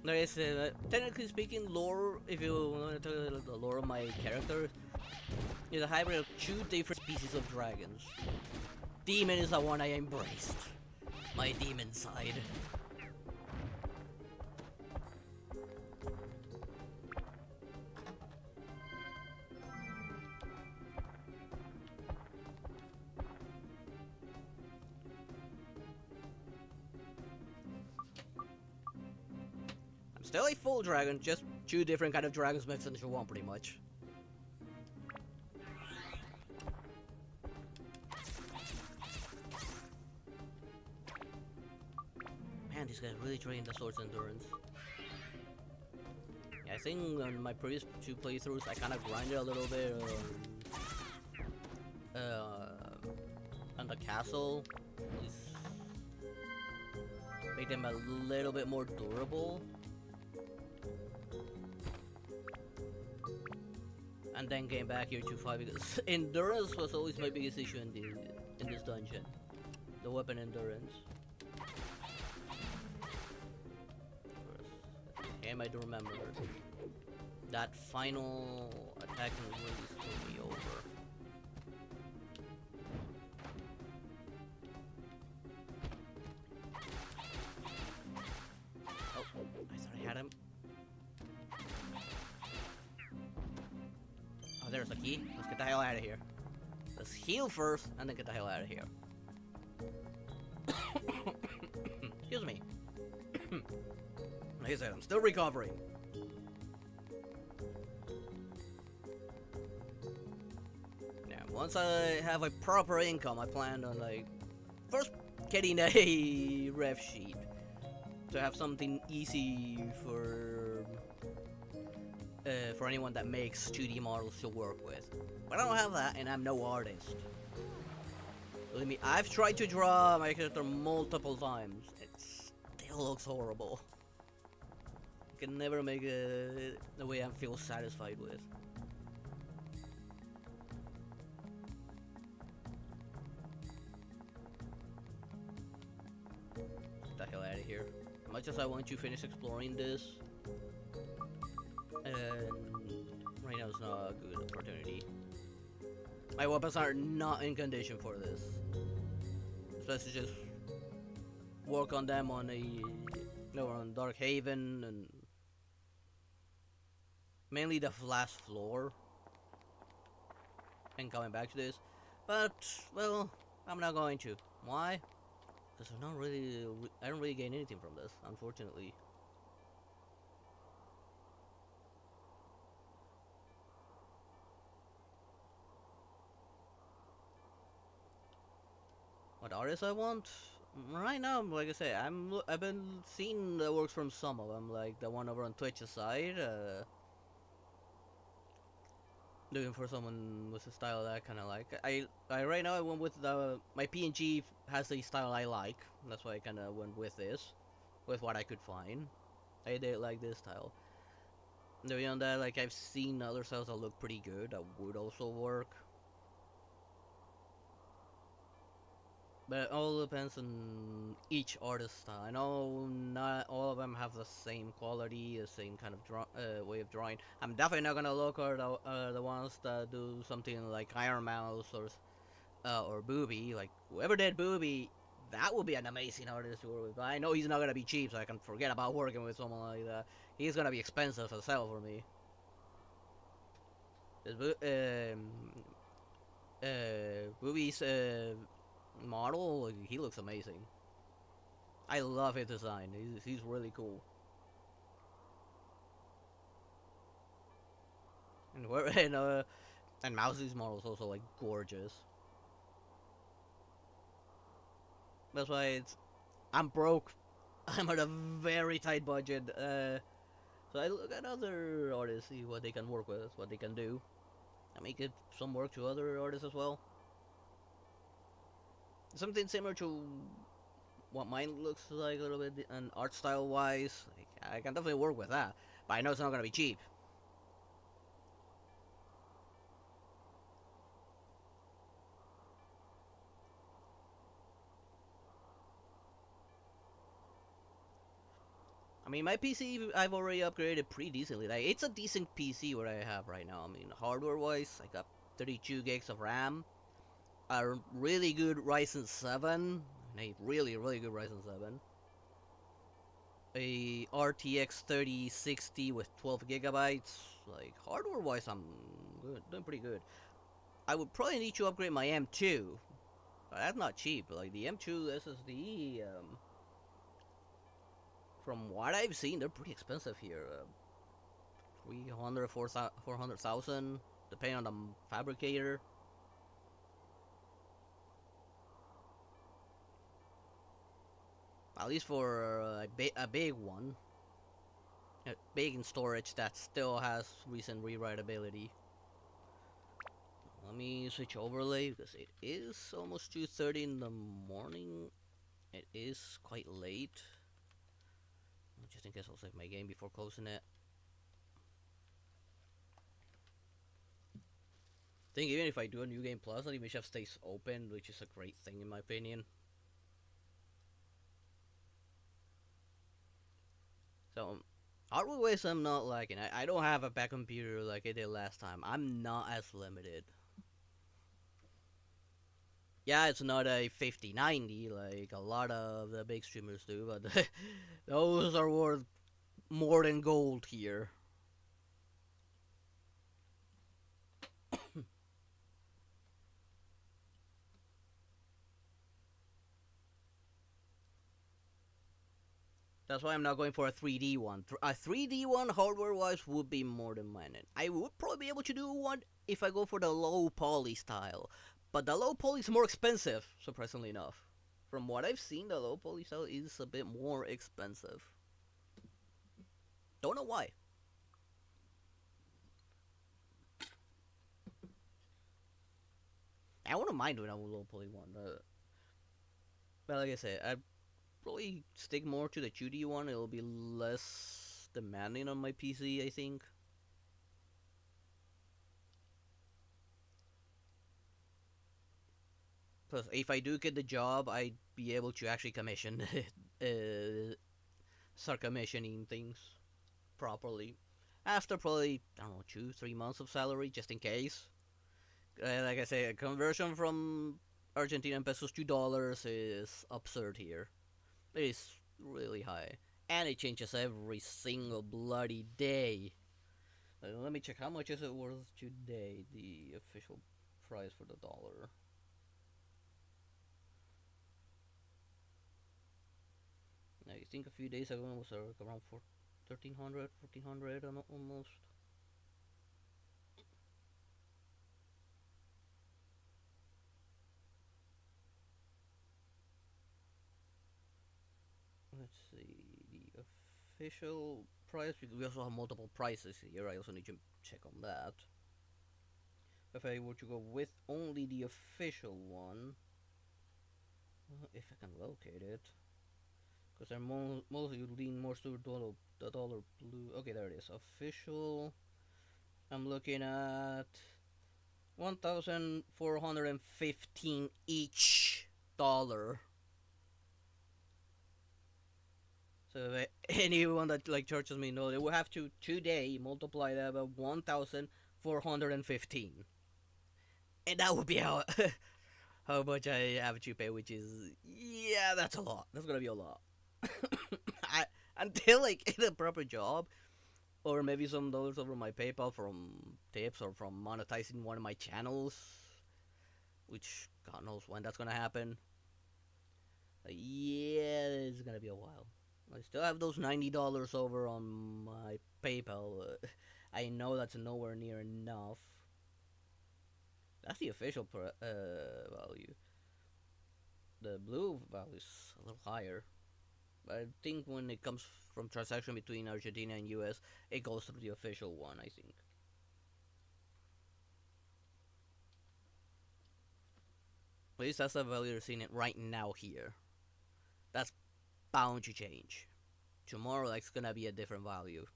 Speaker 1: There is, technically speaking, lore, if you want to talk about the lore of my character, is a hybrid of two different species of dragons. Demon is the one I embraced. My demon side. I'm still a full dragon, just two different kind of dragons mixed into one, pretty much. Man, these guys really drain the sword's endurance. Yeah, I think on my previous two playthroughs, I kind of grinded a little bit on the castle. Just make them a little bit more durable. And then came back here to fight because endurance was always my biggest issue in this dungeon. The weapon endurance. Game I do remember. That final attack really screwed me over. Oh, I thought I had him. Oh, there's a key. Let's get the hell out of here. Let's heal first, and then get the hell out of here. Excuse me. Like I said, I'm still recovering. Now, once I have a proper income, I plan on, like, first getting a ref sheet to have something easy for anyone that makes 2D models to work with. But I don't have that, and I'm no artist. Believe me, I've tried to draw my character multiple times. It still looks horrible. I can never make it the way I feel satisfied with. Get the hell out of here. As much as I want to finish exploring this, and right now is not a good opportunity. My weapons are not in condition for this. Especially just work on them on on Dark Haven and mainly the last floor. And coming back to this, but well, I'm not going to. Why? Because I don't really gain anything from this, unfortunately. What artists I want? Right now, like I say, I've been seeing the works from some of them, like the one over on Twitch's side, looking for someone with a style that I kind of like. I right now I went with my PNG has a style I like. That's why I kind of went with this, with what I could find. I did like this style. And beyond that, like I've seen other styles that look pretty good that would also work. But it all depends on each artist's style. I know not all of them have the same quality, the same kind of way of drawing. I'm definitely not gonna look at the ones that do something like Iron Mouse or Booby. Like whoever did Booby, that would be an amazing artist to work with. But I know he's not gonna be cheap, so I can forget about working with someone like that. He's gonna be expensive as hell for me. Booby's model, he looks amazing. I love his design. He's really cool. And where and Mousy's model is also like gorgeous. That's why I'm broke. I'm at a very tight budget. So I look at other artists, see what they can work with, what they can do. I make it some work to other artists as well. Something similar to what mine looks like a little bit, and art style wise. Like, I can definitely work with that, but I know it's not gonna be cheap. I mean, my PC I've already upgraded pretty decently. Like, it's a decent PC what I have right now. I mean, hardware wise, I got 32 gigs of RAM, a really good Ryzen 7, a really good Ryzen 7, a RTX 3060 with 12 gigabytes. Like, hardware wise, I'm good, doing pretty good. I would probably need to upgrade my M2, but that's not cheap. Like, the M2 SSD, from what I've seen, they're pretty expensive here. 300, 400,000, depending on the fabricator. At least for a big one. Big in storage that still has recent rewrite ability. Let me switch overlay because it is almost 2:30 in the morning. It is quite late. Just in case I'll save my game before closing it. I think even if I do a new game plus, the Mischief stays open, which is a great thing in my opinion. So, hardware-wise, I'm not liking. I don't have a back computer like I did last time. I'm not as limited. Yeah, it's not a 5090 like a lot of the big streamers do, but those are worth more than gold here. That's why I'm not going for a 3D one. A 3D one, hardware-wise, would be more than mine. I would probably be able to do one if I go for the low poly style. But the low poly is more expensive, surprisingly enough. From what I've seen, the low poly style is a bit more expensive. Don't know why. I wouldn't mind doing a low poly one. But like I said, I'd probably stick more to the 2D one. It'll be less demanding on my PC, I think. Plus, if I do get the job, I'd be able to actually commission, start commissioning things properly. After probably, I don't know, 2, 3 months of salary, just in case. Like I say, a conversion from Argentinian pesos to dollars is absurd here. It is really high. And it changes every single bloody day. Let me check how much is it worth today, the official price for the dollar. I think a few days ago it was around 1300, 1400 almost. Let's see the official price because we also have multiple prices here. I also need to check on that. If I were to go with only the official one, if I can locate it, because I mostly lean more to the dollar blue. Okay, there it is. Official. I'm looking at 1,415 each dollar. So anyone that like charges me, no, they will have to today multiply that by 1,415, and that would be how how much I have to pay, which is yeah, that's a lot. That's gonna be a lot. I until like get a proper job, or maybe some dollars over my PayPal from tips or from monetizing one of my channels, which God knows when that's gonna happen. Yeah, it's gonna be a while. I still have those $90 over on my PayPal. I know that's nowhere near enough. That's the official value. The blue value is a little higher. I think when it comes from transaction between Argentina and US, it goes through the official one, I think. At least that's the value you're seeing it right now here. That's bound to change. Tomorrow, that's gonna be a different value.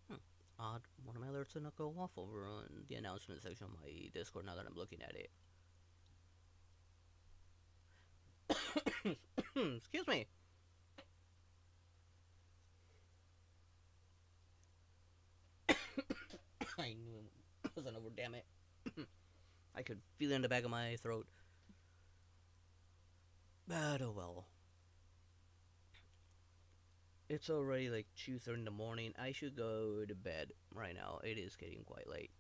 Speaker 1: Hmm. Odd. One of my alerts did not go off over on the announcement section of my Discord now that I'm looking at it. Excuse me. I knew it wasn't over, damn it. I could feel it in the back of my throat. But oh well. It's already like 2:30 in the morning. I should go to bed right now. It is getting quite late.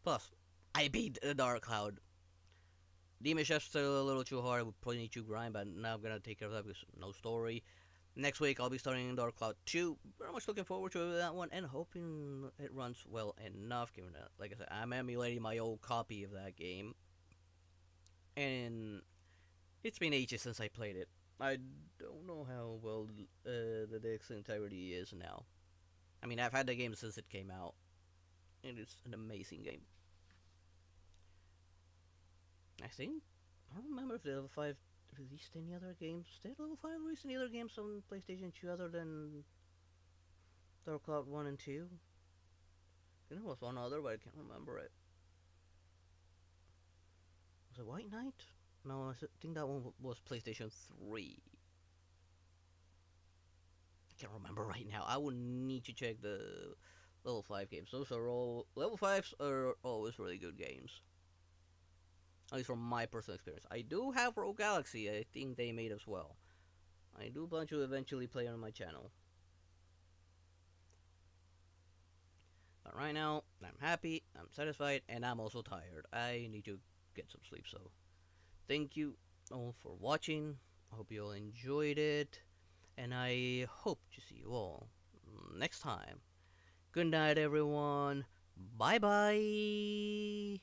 Speaker 1: Plus, I beat the Dark Cloud. Demon Chef's still a little too hard. We probably need to grind, but now I'm gonna take care of that because no story. Next week I'll be starting Dark Cloud 2. Very much looking forward to that one and hoping it runs well enough. Given that, like I said, I'm emulating my old copy of that game, and it's been ages since I played it. I don't know how well the disc integrity is now. I mean, I've had the game since it came out, and it's an amazing game. I think I don't remember if the Level 5 released any other games. Did Level 5 release any other games on PlayStation 2 other than Dark Cloud 1 and 2? I think there was one other, but I can't remember it. Was it White Knight? No, I think that one was PlayStation 3. I can't remember right now. I would need to check the Level 5 games. Those are all. Level 5s are always really good games. At least from my personal experience. I do have Rogue Galaxy, I think they made as well. I do plan to eventually play on my channel. But right now, I'm happy, I'm satisfied, and I'm also tired. I need to get some sleep, so thank you all for watching. I hope you all enjoyed it, and I hope to see you all next time. Good night, everyone. Bye bye.